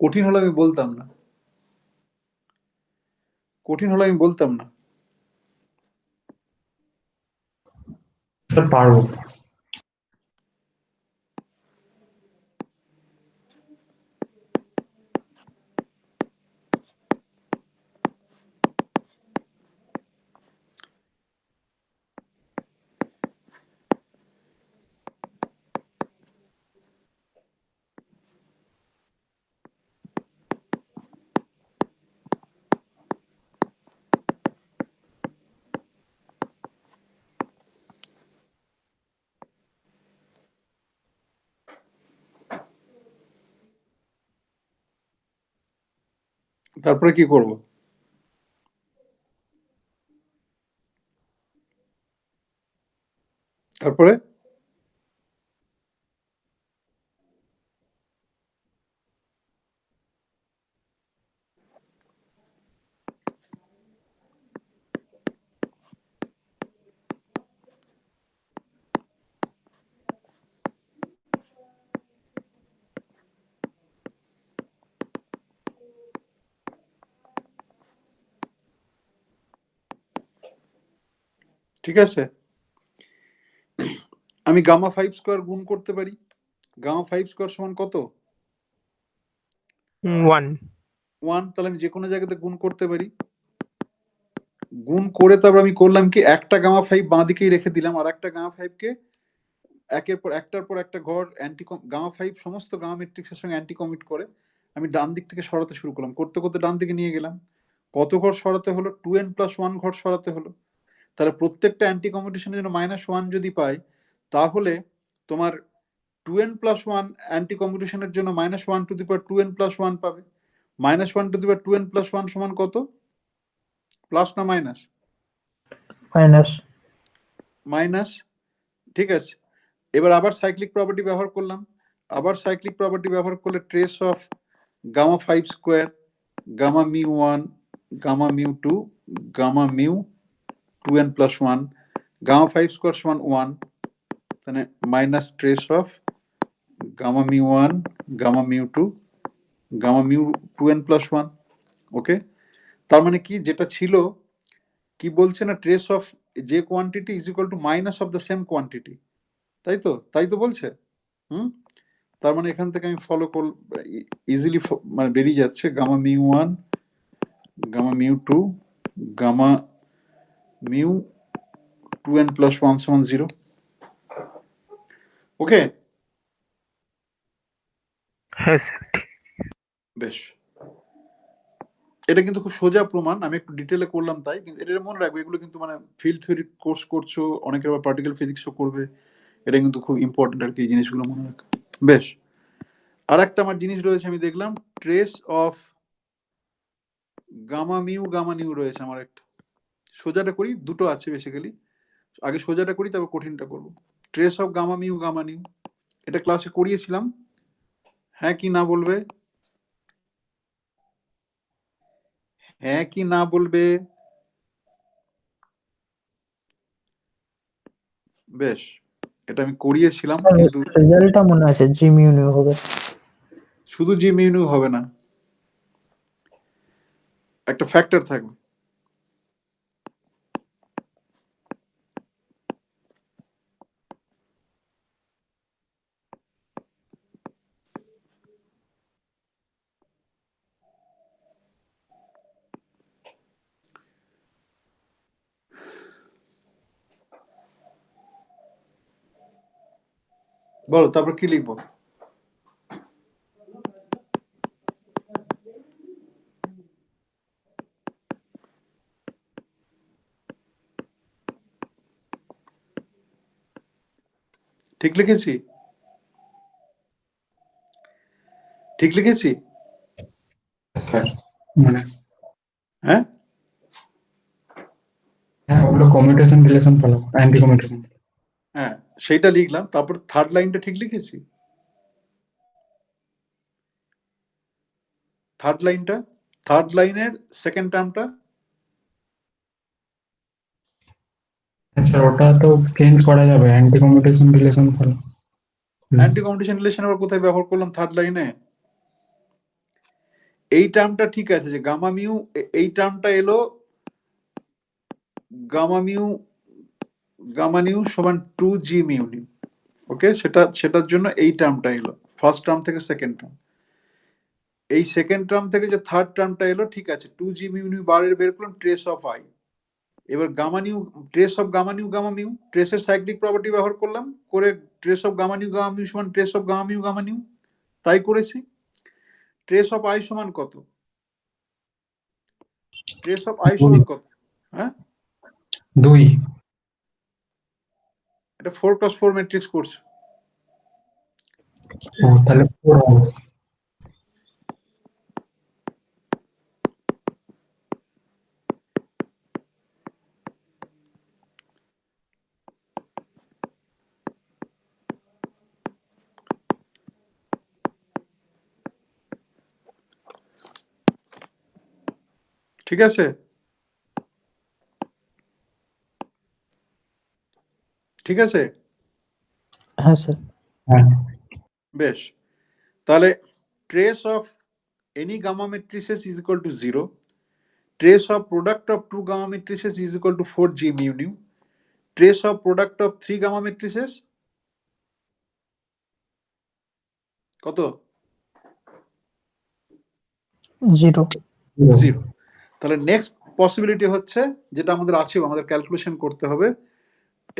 কঠিন হলে আমি বলতাম না, কঠিন হলে আমি বলতাম না। স্যার পারবো। তারপরে কি করব? তারপরে ঠিক আছে, আমি গামা ফাইভ স্কোয়ার গুণ করতে পারি। গামা ফাইভ স্কোয়ার সমান কত? 1। 1। তাহলে আমি যে কোনো জায়গাতে গুণ করতে পারি। গুণ করে তারপর আমি করলাম কি, একটা গামা ফাইভ বাঁ দিকেই রেখে দিলাম, আর একটা গামা ফাইভকে একের পর একটা ঘর অ্যান্টি গামা ফাইভ সমস্ত গামা ম্যাট্রিক্সের সঙ্গে অ্যান্টি কমিট করে আমি ডান দিক থেকে সরাতে শুরু করলাম, করতে করতে ডান দিকে নিয়ে গেলাম। কত ঘর সরাতে হলো? 2n+1 ঘর সরাতে হলো। তাহলে প্রত্যেকটা অ্যান্টি কমিউটেশনের জন্য -1 যদি পাই, তাহলে তোমার 2n+1 অ্যান্টি কমিউটেশনের জন্য -1 টু দি পাওয়ার 2n+1 পাবে। -1 টু দি পাওয়ার 2n+1 সমান কত? প্লাস না মাইনাস? মাইনাস। মাইনাস, ঠিক আছে। এবার আবার সাইক্লিক প্রপার্টি ব্যবহার করলাম, আবার সাইক্লিক প্রপার্টি ব্যবহার করলে trace of gamma five square gamma mu 1 gamma mu 2 gamma mu 2n+1 gamma five square সমান 1, তাহলে minus trace of gamma mu 1 gamma mu 2 gamma mu 2n+1। Okay, তার মানে কি, যেটা ছিল কি বলছে না, ট্রেস অফ যে quantity is equal to minus of the same quantity, তাই তো? তাই তো বলছে। তার মানে এখান থেকে আমি ফলো কর ইজিলি মানে বেরিয়ে যাচ্ছে gamma mu 1 gamma mu 2 gamma mu 2n+1 সমান 0। ওকে, হ্যাঁ স্যার। বেশ। এটা কিন্তু খুব সোজা প্রমাণ, আমি একটু ডিটেলে করলাম তাই, কিন্তু এটা মনে রাখবে এগুলো কিন্তু মানে ফিল্ড থিওরি কোর্স করছো, অনেকের আবার পার্টিকেল ফিজিক্সও করবে, এটা কিন্তু খুব ইম্পর্টেন্ট আর কি, এই জিনিসগুলো মনে রাখা। বেশ, আর একটা আমার জিনিস রয়েছে, আমি দেখলাম ট্রেস অফ গামা নিউ রয়েছে আমার একটা। সোজাটা করি, দুটো আছে বেসিক্যালি, আগে সোজাটা করি তারপর কঠিনটা করব। ট্রেস অফ গামা নিউ, এটা ক্লাসে করিয়েছিলাম, হ্যাঁ কি না বলবে, হ্যাঁ কি না বলবে। বেশ, এটা আমি করিয়েছিলাম, কিন্তু রেজাল্টটা মনে আছে জি মিউ নিউ হবে। শুধু জি মিউ হবে না, একটা ফ্যাক্টর থাকবে। বলো তারপর কি লিখবো? ঠিক লিখেছি? ঠিক লিখেছি? স্যার মানে হ্যাঁ, হ্যাঁ ওগুলো commutation relation follow, anti commutation. হ্যাঁ সেইটা লিখলাম, তারপর থার্ড লাইনটা ঠিক লিখেছি? থার্ড লাইনটা, থার্ড লাইনের সেকেন্ড টার্মটা, স্যার ওটা তো চেঞ্জ করা যাবে, anti commutation relation follow. Anti competition relation আবার কোথায় ব্যবহার করলাম থার্ড লাইনে? এই টার্মটা ঠিক আছে, যে গামা মিউ, এই টার্মটা এলো গামা মিউ, গামা নিউ সমান 2 জি মিউ নিউ। ওকে, সেটার জন্য এই টার্মটা এলো ফার্স্ট টার্ম থেকে সেকেন্ড টার্ম। এই সেকেন্ড টার্ম থেকে যে থার্ড টার্মটা এলো, ঠিক আছে, 2 জি মিউ নিউ বারের বের করলাম ট্রেস অফ আই। এবার gamma nu, trace of gamma mu, ট্রেসের সাইক্লিক প্রপার্টি ব্যবহার করলাম, করে ট্রেস অফ গামা মিউ সমান ট্রেস অফ গামা নিউ, তাই করেছি। ট্রেস অফ আই সমান কত? ট্রেস অফ আই সমান কত? হ্যাঁ, 2। এটা 4x4 ম্যাট্রিক্স করছে। ও তাহলে 4 হবে। ঠিক আছে, ঠিক আছে, হ্যাঁ স্যার। হ্যাঁ বেশ। তাহলে trace of any gamma matrices is equal to 0, trace of product of 2 gamma matrices is equal to 4 G mu nu, trace of product of 3 gamma matrices কত? 0। 0। তাহলে নেক্সট পসিবিলিটি হচ্ছে, যেটা আমাদের আছে, আমাদের ক্যালকুলেশন করতে হবে,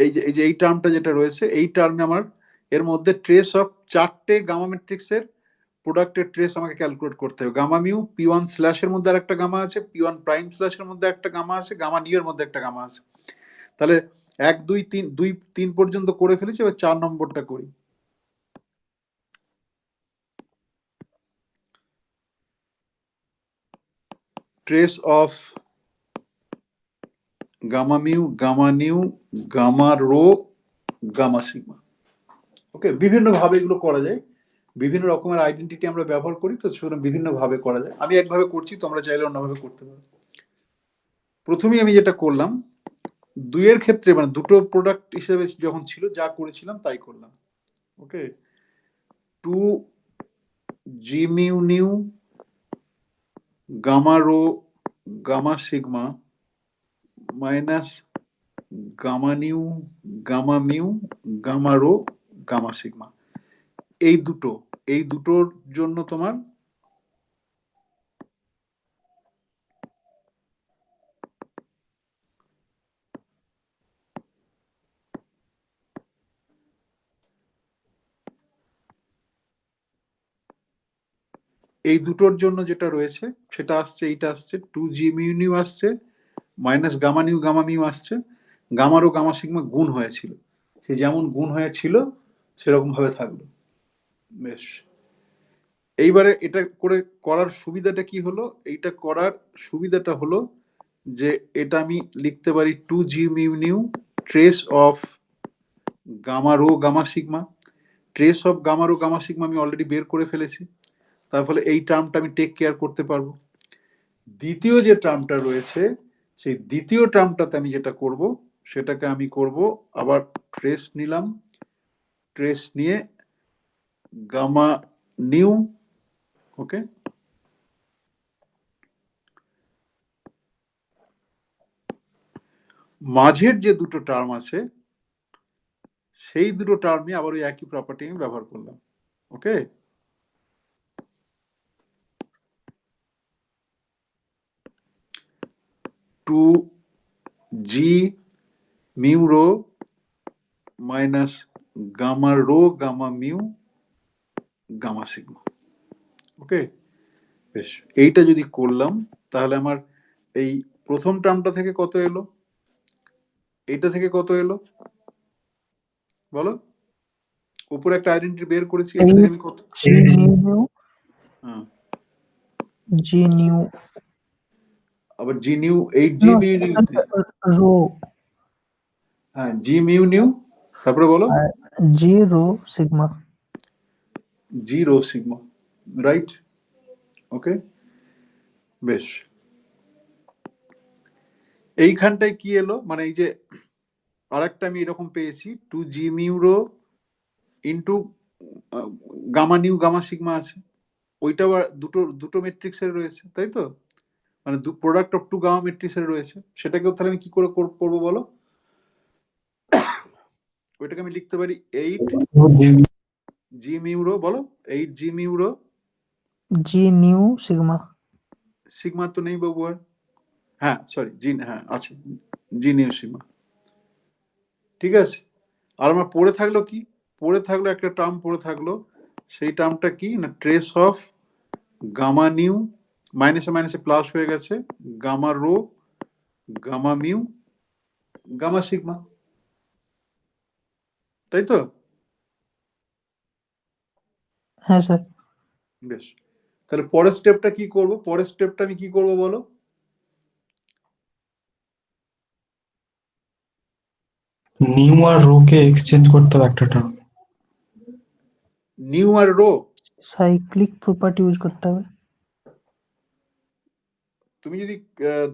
এই যে এই টার্মটা যেটা রয়েছে, এই টার্মে আমার এর মধ্যে ট্রেস অফ 4টে গামা ম্যাট্রিক্সের প্রোডাক্টের ট্রেস আমাকে ক্যালকুলেট করতে হবে। গামা মিউ P1 স্ল্যাশের মধ্যে আর একটা গামা আছে, P1 প্রাইম স্ল্যাশের মধ্যে একটা গামা আছে, গামা নিউ এর মধ্যে একটা গামা আছে। তাহলে 1 2 3 2 3 পর্যন্ত করে ফেলেছি, এবার 4 নম্বরটা করি। Trace of gamma mu, gamma nu, gamma rho, gamma sigma. Okay, বিভিন্ন ভাবে এগুলো করা যায়, বিভিন্ন রকমের আইডেন্টিটি আমরা ব্যবহার করি, তো সুতরাং বিভিন্ন ভাবে করা যায়। আমি একভাবে করছি, তোমরা চাইলে অন্যভাবে করতে পারো। প্রথমেই আমি যেটা করলাম, দুইয়ের ক্ষেত্রে মানে দুটো প্রোডাক্ট হিসেবে যখন ছিল, যা করেছিলাম তাই করলাম। Okay, 2 G mu nu, gamma rho, gamma sigma minus gamma nu, gamma mu, gamma rho, gamma sigma. এই দুটোর জন্য তোমার এই দুটোর জন্য যেটা রয়েছে সেটা আসছে, এইটা আসছে 2g মিউ নিউ আসছে মাইনাস গামা মিউ আসছে, গামার ও গামা সিগমা গুণ হয়েছিল, সে যেমন গুণ হয়েছিল সেরকম ভাবে থাকলো। বেশ, এইবারে এটা করে করার সুবিধাটা কি হলো? এইটা করার সুবিধাটা হলো যে এটা আমি লিখতে পারি 2g mu nu trace of gamma rho gamma sigma. Trace of gamma rho gamma sigma আমি অলরেডি বের করে ফেলেছি, তার ফলে এই টার্মটা আমি টেক কেয়ার করতে পারবো। দ্বিতীয় যে টার্মটা রয়েছে সেই দ্বিতীয় টার্মটাতে আমি যেটা করব সেটাকে আমি করব আবার ট্রেস নিলাম, ট্রেস নিয়ে গামা নিউ, ওকে, মাঝের যে দুটো টার্ম আছে সেই দুটো টার্মে আবার ওই একই প্রপার্টি আমি ব্যবহার করলাম। ওকে, টু জি mu rho minus gamma rho gamma mu gamma sigma. Okay, বেশ, এইটা যদি করলাম তাহলে আমার এই প্রথম টার্মটা থেকে কত এলো, এইটা থেকে কত এলো বলো? উপরে একটা আইডেন্টিটি বের করেছি, এটা থেকে আমি কত? জি মিউ নিউ হ্যাঁ, জি নিউ আবার G nu 8g mu nu, rho হ্যাঁ জি মিউ নিউ, তারপরে বলো আর G rho sigma. G rho sigma, right? Okay, বেশ, এইখানটায় কি এলো, মানে এই যে আরেকটা আমি এরকম পেয়েছি 2g mu rho into gamma nu gamma sigma আছে, ওইটাও দুটো দুটো ম্যাট্রিক্সের রয়েছে, তাই তো? মানে প্রোডাক্ট অফ টু গামা ম্যাট্রিক্সের রয়েছে, সেটাকেও তাহলে আমি কি করে করবো বলো? ওইটাকে আমি লিখতে পারি 8g মিউ রো, বলো 8g mu rho, G nu sigma. Sigma তো নেই বাবু আর, হ্যাঁ সরি জি, হ্যাঁ আছে জি নিউ সিগমা, ঠিক আছে। আর আমার পড়ে থাকলো কি? পড়ে থাকলো একটা টার্ম পড়ে থাকলো, সেই টার্মটা কি না ট্রেস অফ গামা নিউ, মাইনাসে মাইনাসে প্লাস হয়ে গেছে, gamma rho gamma mu gamma sigma, তাই তো? হ্যাঁ স্যার। বেশ, তাহলে পরের স্টেপটা কি করব? পরের স্টেপটা আমি কি করব বলো? নিউ আর রো কে এক্সচেঞ্জ করতে হবে একটা টার্ম। নিউ আর রো, সাইক্লিক প্রপার্টি ইউজ করতে হবে। তুমি যদি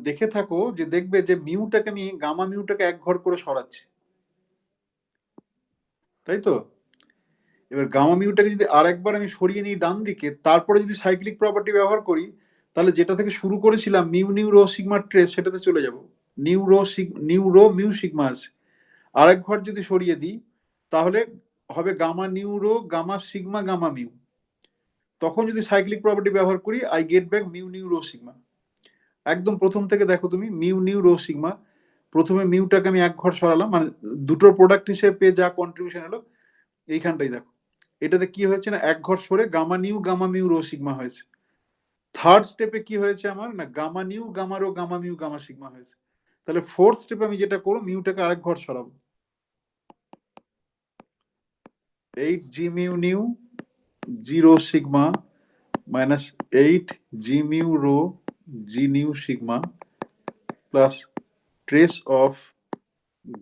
দেখে থাকো যে দেখবে যে মিউটাকে আমি গামা মিউটাকে এক ঘর করে সরাচ্ছি, তাই তো? এবার গামা মিউটাকে যদি আরেকবার আমি সরিয়ে নিই ডান দিকে, তারপরে যদি সাইক্লিক প্রপার্টি ব্যবহার করি, তাহলে যেটা থেকে শুরু করেছিলাম mu nu rho sigma trace, সেটাতে চলে যাব। নিউ রো মিউ সিগমা আছে, আরেক ঘর যদি সরিয়ে দিই তাহলে হবে gamma nu rho gamma sigma gamma mu. তখন যদি সাইক্লিক প্রপার্টি ব্যবহার করি I get back mu nu rho sigma. একদম প্রথম থেকে দেখো তুমি, মিউ নিউ রো সিগমা, প্রথমে মিউটাকে আমি এক ঘর সরালাম, মানে দুটোর প্রোডাক্ট হিসেবে পেয়ে যা কন্ট্রিবিউশন এলো এইখানটাই দেখো, এটাতে কি হয়েছে না এক ঘর সরে gamma nu gamma mu rho sigma হয়েছে। থার্ড স্টেপে কি হয়েছে আমার না gamma nu gamma rho gamma mu gamma sigma হয়েছে। তাহলে ফোর্থ স্টেপে আমি যেটা করবো মিউটাকে আরেক ঘর সরাবো, 8g mu nu 0 sigma minus 8g mu rho g nu sigma plus trace of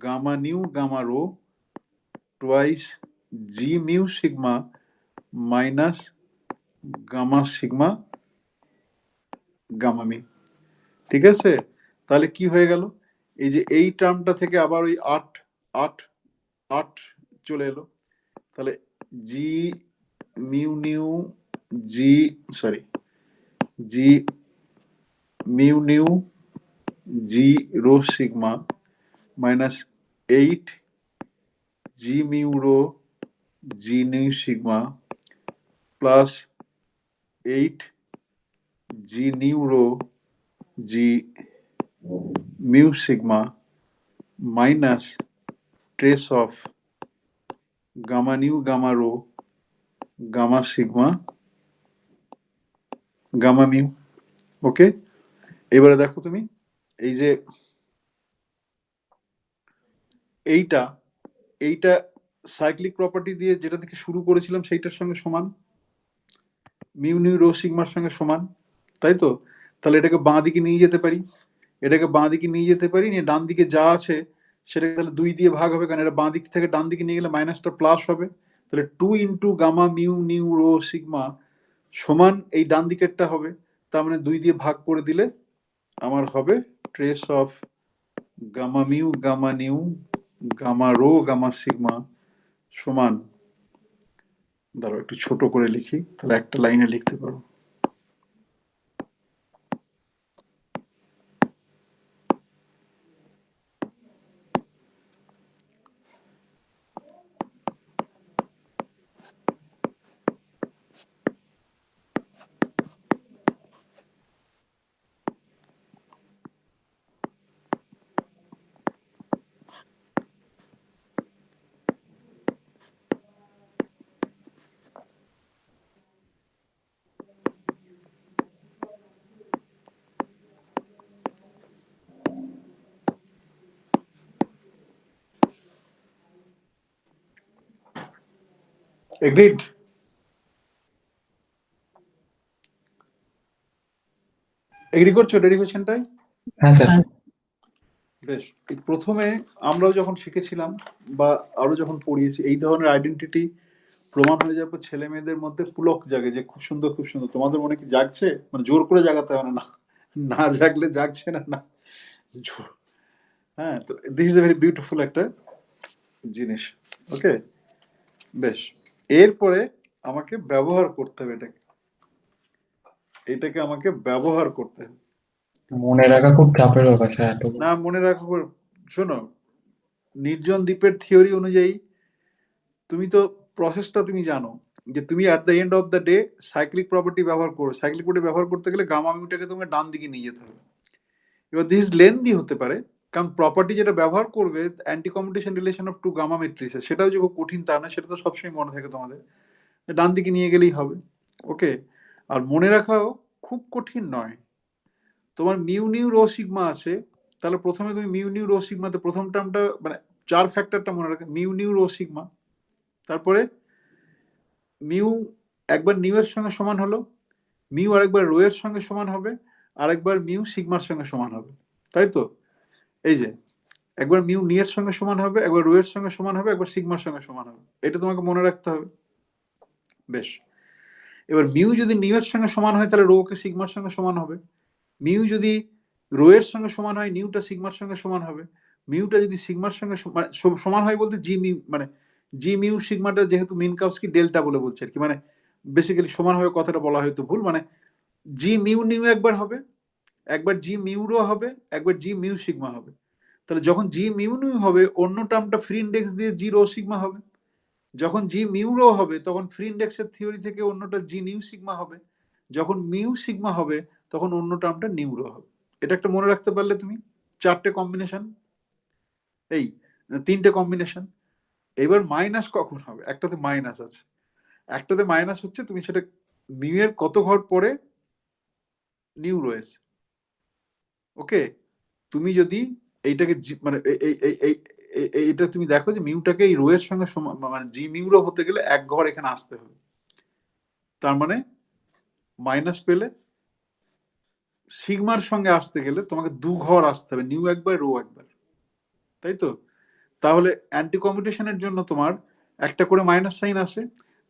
gamma nu gamma rho twice g mu sigma minus gamma sigma gamma mu, ঠিক আছে? তাহলে কি হয়ে গেল, এই যে এই টার্মটা থেকে আবার ওই 8 চলে এলো, তাহলে G mu nu G sorry G mu nu G rho sigma minus 8g mu rho G nu sigma plus 8g nu rho G mu sigma minus trace of gamma nu gamma rho gamma sigma gamma mu. Okay, এবারে দেখো তুমি এই যে এইটা এইটা cyclic property দিয়ে যেটা থেকে শুরু করেছিলাম সেইটার সঙ্গে সমান, মিউ নিউ রো সিগমার সঙ্গে সমান, তাই তো? তাহলে এটাকে বাঁ দিকে নিয়ে যেতে পারি, এটাকে বাঁ দিকে নিয়ে যেতে পারি, নিয়ে ডান দিকে যা আছে সেটাকে তাহলে 2 দিয়ে ভাগ হবে, কারণ এটা বাঁ দিক থেকে ডান দিকে নিয়ে গেলে মাইনাসটা প্লাস হবে। তাহলে 2 into gamma mu nu rho sigma সমান এই ডান দিকেরটা হবে, তার মানে 2 দিয়ে ভাগ করে দিলে আমার হবে trace of gamma mu gamma nu gamma rho gamma sigma সমান, ধরো একটু ছোট করে লিখি তাহলে একটা লাইনে লিখতে পারো। এগ্রিড? এগ্রি করছো ডেরিভেশনটাই? হ্যাঁ স্যার। বেশ, এই প্রথমে আমরাও যখন শিখেছিলাম বা আরো যখন পড়িয়েছি এই ধরনের আইডেন্টিটি প্রমাণ হয়ে যাওয়ার পর ছেলে মেয়েদের মধ্যে পুলক জাগে যে খুব সুন্দর খুব সুন্দর। তোমাদের মনে কি জাগছে? মানে জোর করে জাগাতে হবে না, না জাগলে জাগছে না, না জোর। হ্যাঁ, তো this is a very beautiful একটা জিনিস। ওকে, বেশ, এরপরে আমাকে ব্যবহার করতে হবে এটাকে আমাকে ব্যবহার করতে হবে। মনে রাখা খুব চাপের ব্যাপার স্যার এত। না মনে রাখো, শোনো, নির্জন দ্বীপের থিওরি অনুযায়ী তুমি তো প্রসেসটা তুমি জানো যে তুমি at the end of the day cyclic property ব্যবহার করো। সাইক্লিক প্রপার্টি ব্যবহার করতে গেলে গামা মিউটাকে তোমাকে ডান দিকে নিয়ে যেতে হবে। এবার দিস লেন্দি হতে পারে, কারণ প্রপার্টি যেটা ব্যবহার করবে anti competition relation of two gamma মেট্রিক্সে, সেটাও যে খুব কঠিন তা না, সেটা তো সবসময় মনে থাকে তোমাদের, ডান দিকে নিয়ে গেলেই হবে। ওকে, আর মনে রাখাও খুব কঠিন নয়। তোমার মিউ নিউ রো সিগমা আছে, তাহলে প্রথমে তুমি মিউ নিউ রো সিগমাতে প্রথম টার্মটা মানে 4 ফ্যাক্টরটা মনে রাখে, মিউ নিউ রো সিগমা, তারপরে মিউ একবার নিউ এর সঙ্গে সমান হলো, মিউ আরেকবার রো এর সঙ্গে সমান হবে, আরেকবার মিউ সিগমার সঙ্গে সমান হবে, তাই তো? এই যে একবার মিউ নি এর সঙ্গে সমান হবে, একবার রো এর সঙ্গে সমান হবে, একবার সিগমার সঙ্গে সমান হবে, এটা তোমাকে মনে রাখতে হবে। বেশ, এবার মিউ যদি নিউ এর সঙ্গে সমান হয় তাহলে রো কে সিগমার সঙ্গে সমান হবে, মিউ যদি রো এর সঙ্গে সমান হয় নিউটা সিগমার সঙ্গে সমান হবে, মিউটা যদি সিগমার সঙ্গে সমান হয় বলতে জি মিউ মানে জি মিউ সিগমাটা যেহেতু মিনকাউস্কি ডেল্টা বলে বলছে আর কি, মানে বেসিক্যালি সমান হবে কথাটা বলা হয়তো ভুল, মানে জি মিউ নিউ একবার হবে, একবার জি মিউ রো হবে, একবার জি মিউ সিগমা হবে। তাহলে যখন জি মিউ নিউ হবে অন্য টার্মটা ফ্রি ইন্ডেক্স দিয়ে জি রো সিগমা হবে, যখন জি মিউ রো হবে তখন ফ্রি ইন্ডেক্সের থিওরি থেকে অন্যটা জি নিউ সিগমা হবে, যখন মিউ সিগমা হবে তখন অন্য টার্মটা নিউ রো হবে। এটা একটা মনে রাখতে পারলে তুমি 4টে কম্বিনেশন, এই 3টে কম্বিনেশন। এবার মাইনাস কখন হবে? একটাতে মাইনাস আছে, একটাতে মাইনাস হচ্ছে তুমি সেটা মিউ এর কত ঘর পরে নিউ রয়েছে। ওকে, তুমি যদি এইটাকে মানে এইটা তুমি দেখো যে মিউটাকে এই রো এর সঙ্গে মানে জি মিউ রো হতে গেলে 1 ঘর এখানে আসতে হবে, তার মানে মাইনাস পেলে সিগমার সঙ্গে আসতে গেলে তোমাকে 2 ঘর আসতে হবে, নিউ একবার রো একবার, তাই তো? তাহলে অ্যান্টি কম্পিটিশনের জন্য তোমার একটা করে মাইনাস সাইন আসে,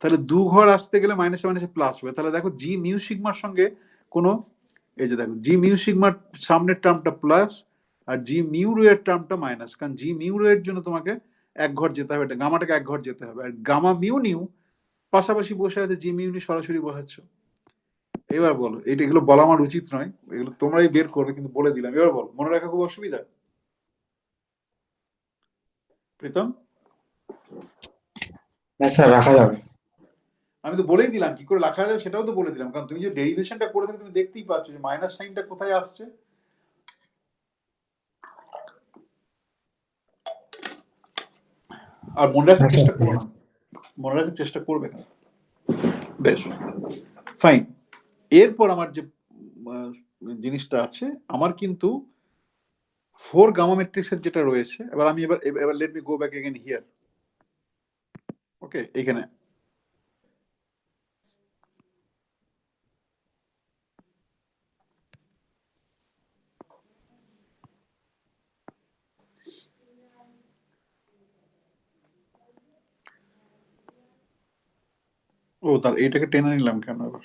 তাহলে 2 ঘর আসতে গেলে মাইনাসে মাইনাসে প্লাস হবে। তাহলে দেখো জি মিউ সিগমার সঙ্গে কোনো, এই যে দেখো জি মিউ সিগমার সামনের টার্মটা প্লাস আর জি মিউ রো এর টার্মটা মাইনাস, কারণ জি মিউ রো এর জন্য তোমাকে 1 ঘর যেতে হবে, এটা গামাটাকে 1 ঘর যেতে হবে, আর গামা মিউ নিউ পাশাপাশি বসে আছে, জি মিউ নিউ সরাসরি বসাচ্ছ। এবার বলো, এগুলো বলা আমার উচিত নয়, এগুলো তোমরাই বের করবে, কিন্তু বলে দিলাম। এবার বলো, মনে রাখা খুব অসুবিধা? প্রীতম? হ্যাঁ স্যার, রাখা যাবে। আমি তো বলেই দিলাম কি করে রাখা যাবে, সেটাও তো বলে দিলাম, কারণ তুমি যে ডেরিভেশনটা করে থাকো তুমি দেখতেই পাচ্ছ যে মাইনাস সাইনটা কোথায় আসছে। আর মনে রাখার চেষ্টা করো না, মনে রাখার চেষ্টা করবে না। বেশ, ফাইন। এরপর আমার যে জিনিসটা আছে, আমার কিন্তু 4 গামা ম্যাট্রিক্সের যেটা রয়েছে, এবার আমি এবার let me go back again here. Okay, এখানে ও তার এইটাকে টেনে নিলাম কেন এবার?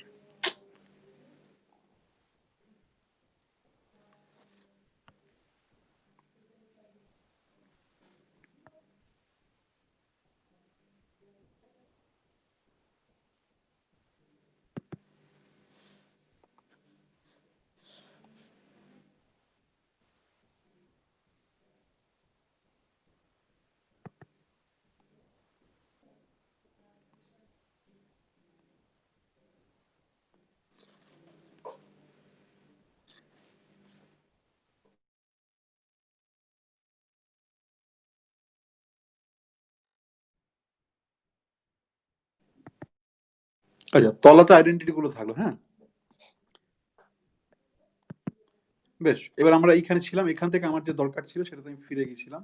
আচ্ছা, তলাতে আইডেন্টিটি গুলো থাকলো। হ্যাঁ, বেশ। এবার আমরা এইখানে ছিলাম, এখান থেকে আমার যে দরকার ছিল সেটাতে আমি ফিরে গেছিলাম।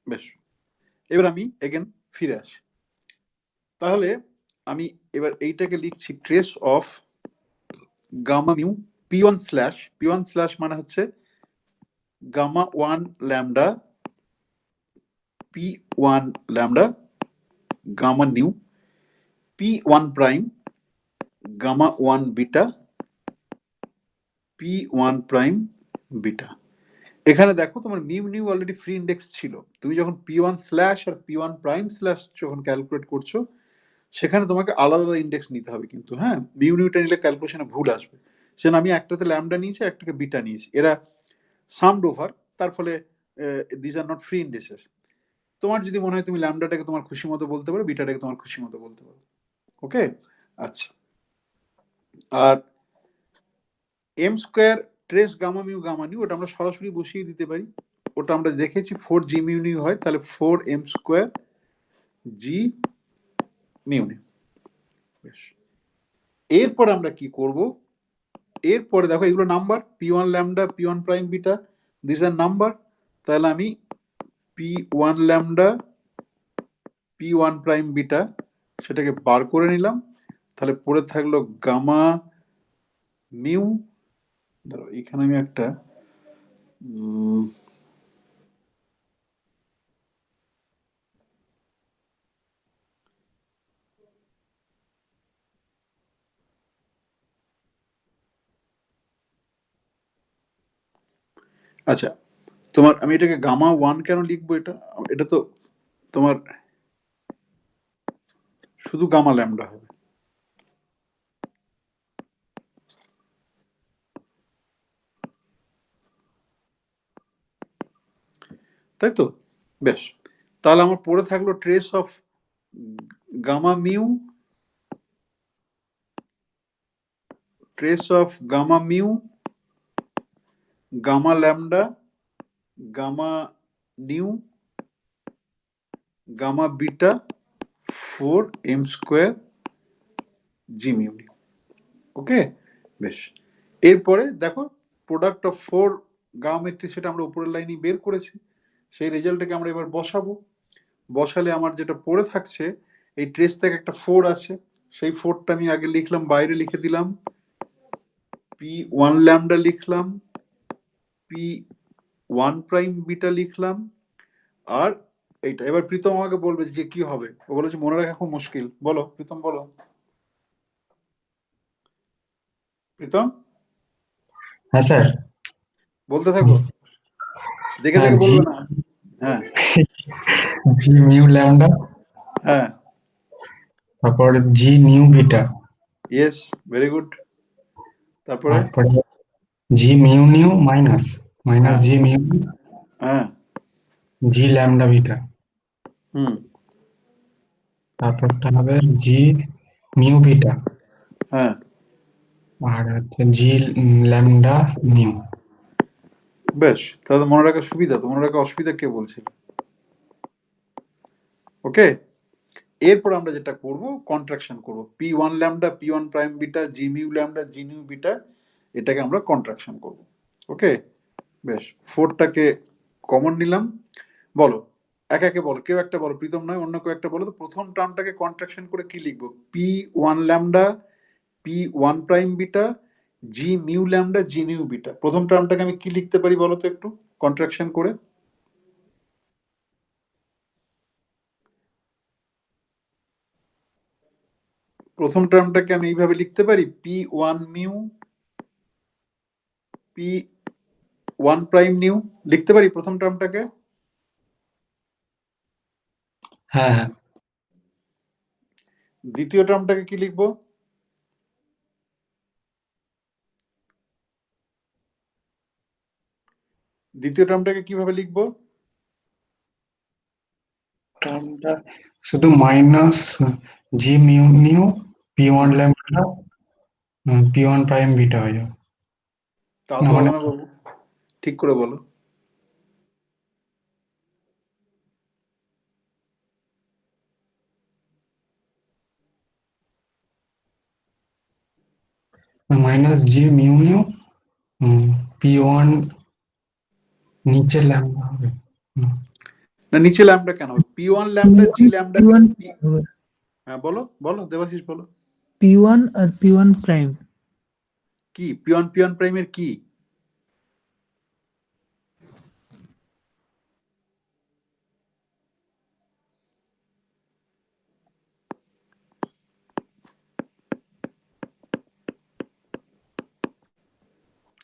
বেশ, এবার আমি এগেন ফিরে আসি। তাহলে আমি এবার এইটাকে লিখছি trace of gamma mu p1 slash p1 slash মানে হচ্ছে gamma 1 lambda p1 lambda gamma nu p1 prime gamma 1 beta p1 prime beta. এখানে দেখো তোমার mu nu already free index ছিল। তুমি যখন p1 স্ল্যাশ আর p1 প্রাইম স্ল্যাশ যখন ক্যালকুলেট করছো, সেখানে তোমাকে আলাদা আলাদা ইন্ডেক্স নিতে হবে কিন্তু। হ্যাঁ, মিউ নিউটা নিলে ক্যালকুলেশনে ভুল আসবে। সেজন্য আমি একটাতে ল্যামডা নিয়েছি, একটাকে বিটা নিয়েছি। এরা সামড ওভার, তার ফলে this are not free indexes. তোমার যদি মনে হয় তুমি ল্যামডাটাকে তোমার খুশি মতো বলতে পারো, বিটাটাকে তোমার খুশি মতো বলতে পারো। ওকে, আচ্ছা। আর M square trace gamma mu gamma nu ওটা আমরা সরাসরি বসিয়ে দিতে পারি। ওটা আমরা দেখেছি 4 জি মিউ নিউ হয়, তাহলে 4 এম স্কোয়ার জি মিউ নিউ। বেশ, এরপর আমরা কি করব? এরপরে দেখো এগুলো number, p1 lambda p1 prime beta, this are number. তাহলে আমি p1 lambda p1 prime beta সেটাকে বার করে নিলাম। তাহলে পড়ে থাকলো গামা মিউ। ধরো এখানে আমি একটা আচ্ছা, তোমার আমি এটাকে গামা 1 কেন লিখবো? এটা এটা তো তোমার শুধু গামা ল্যামডা হবে। তাই তো? বেশ, তাহলে আমার পড়ে থাকলো trace of gamma mu, trace of gamma mu gamma lambda gamma nu gamma beta 4 M square G mu nu. Okay, বেশ। এরপরে দেখো প্রোডাক্ট অফ 4 গামা ম্যাট্রিক্স সেটা আমরা উপরের লাইনে বের করেছি। সেই রেজাল্টটাকে আমরা এবার বসাবো। বসালে আমার যেটা পড়ে থাকছে, এই ট্রেস থেকে একটা 4 আছে, সেই 4টা আমি আগে লিখলাম, বাইরে লিখে দিলাম, p1 ল্যামডা লিখলাম, p1 প্রাইম বিটা লিখলাম, আর এইটা। এবার প্রীতম আমাকে বলবে যে কি হবে। ও বলেছে মনে রাখা খুব মুশকিল। বলো প্রীতম, বলো। প্রীতম, হ্যাঁ স্যার। বলতে থাকো, দেখে হ্যাঁ, দেখে জি বলবে না। হ্যাঁ জি মিউ ল্যামডা, হ্যাঁ, তারপর G nu beta, yes, very good. তারপরে তারপরে G mu nu minus minus হ্যাঁ জি মিউ হ্যাঁ, জি ল্যামডা বিটা, হুম, তারপরটা হবে জি মিউ বিটা, হ্যাঁ, আর হচ্ছে জি ল্যামডা নিউ। বেশ। তাহলে মনে রাখার সুবিধা, তো মনে রাখার অসুবিধা কে বলছিল? ওকে, এরপর আমরা যেটা করব কন্ট্রাকশন করব, p1 lambda p1 prime beta G mu lambda G mu beta, এটাকে আমরা কন্ট্রাকশন করব। ওকে, বেশ, 4টাকে কমন নিলাম। বলো, একে একে বলো, কেউ একটা বলো, প্রীতম নয় অন্য কেউ একটা বলো তো। প্রথম টার্মটাকে কন্ট্রাকশন করে কি লিখবো? p1 lambda p1 prime beta G mu lambda G mu beta. প্রথম টার্মটাকে আমি কি লিখতে পারি বলো তো একটু কন্ট্রাকশন করে? প্রথম টার্মটাকে আমি এইভাবে লিখতে পারি, p1 mu p1 prime new, লিখতে পারি প্রথম টার্মটাকে? হ্যাঁ হ্যাঁ। দ্বিতীয় টার্মটাকে কি লিখবো? দ্বিতীয় টার্মটাকে কিভাবে লিখবো? টার্মটা শুধু minus G mu nu p1 lambda p1 prime beta হয়ে যাবে। তাও না তো মানে হবে না বাবু, ঠিক করে বলো। Minus G mu nu p1 নিচে ল্যামডা হবে। না, নিচে ল্যামডা কেন হবে? p1 ল্যামডা জি ল্যামডা, P1 হ্যাঁ বলো বলো দেবাশিস বলো। P1 আর P1 প্রাইম। কি p1 প্রাইমের কি?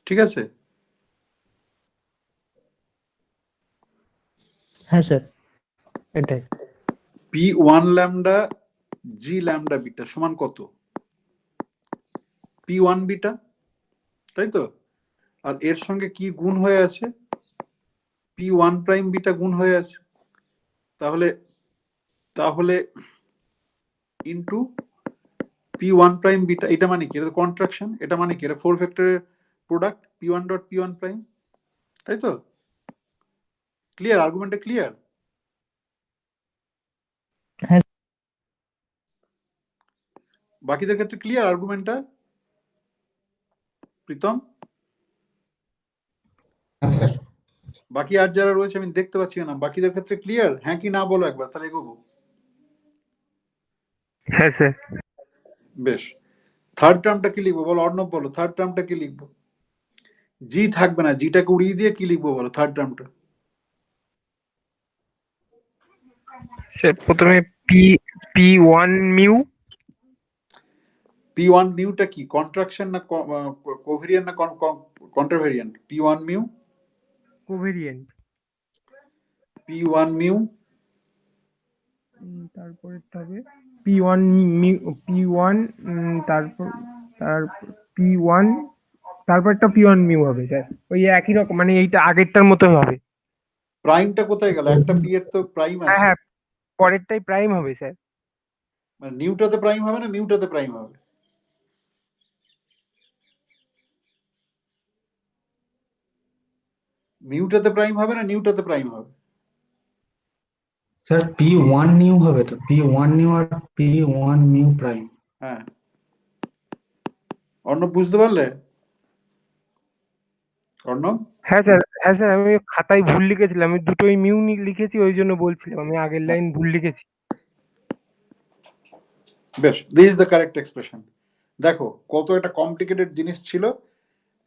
ঠিক আছে, হ্যাঁ স্যার, এটাই। p1 ল্যামডা জি ল্যামডা বিটা সমান কত? p1 বিটা, তাই তো? আর এর সঙ্গে কি গুণ হয়ে আছে? p1 প্রাইম বিটা গুণ হয়ে আছে। তাহলে তাহলে ইনটু p1 প্রাইম বিটা, এটা মানে কি? এটা তো কন্ট্রাকশন, এটা মানে কি? এটা 4 ভেক্টরের product p1 dot p1 prime, তাই তো? ক্লিয়ার? আর্গুমেন্টটা ক্লিয়ার? হ্যাঁ বাকিদের ক্ষেত্রে ক্লিয়ার আর্গুমেন্টটা? প্রীতম, স্যার। বাকি আর যারা রয়েছে আমি দেখতে পাচ্ছি না, বাকিদের ক্ষেত্রে ক্লিয়ার? হ্যাঁ কি না বলো একবার, তাহলে এগোবো। হ্যাঁ স্যার। বেশ, থার্ড টার্মটা কি লিখবো বলো? অর্ণব বলো, থার্ড টার্মটা কি লিখবো? জি থাকবে না, জিটাকে উড়িয়ে দিয়ে কি লিখবো বলো থার্ড টার্মটা? স্যার প্রথমে p1 মিউ। p1 মিউটা কি? কন্ট্রাকশন না কোভেরিয়েন্ট না কন্ট্রাভেরিয়েন্ট? p1 mu, covariant. p1 mu তারপরেরটা হবে p1 মিউ p1, তারপর p1, তারপরটা p1 মিউ হবে স্যার। ওই একই রকম, মানে এইটা আগেরটার মতোই হবে। প্রাইমটা কোথায় গেল? একটা p এর তো প্রাইম হ্যাঁ আছে, হ্যাঁ, পরেরটাই প্রাইম হবে স্যার। মানে নিউটাতে প্রাইম হবে না মিউটাতে প্রাইম হবে? মিউটাতে প্রাইম হবে না নিউটাতে প্রাইম হবে? স্যার p1 নিউ হবে তো, p1 নিউ আর p1 মিউ প্রাইম। হ্যাঁ, অর্ণব বুঝতে পারলে? অর্ণব, হ্যাঁ স্যার, হ্যাঁ স্যার, আমি খাতায় ভুল লিখেছিলাম, আমি দুটোই মিউ লিখেছি, ওই জন্য বলছিলাম আমি আগের লাইন ভুল লিখেছি। বেশ, this is the correct expression. দেখো কত একটা কমপ্লিকেটেড জিনিস ছিল,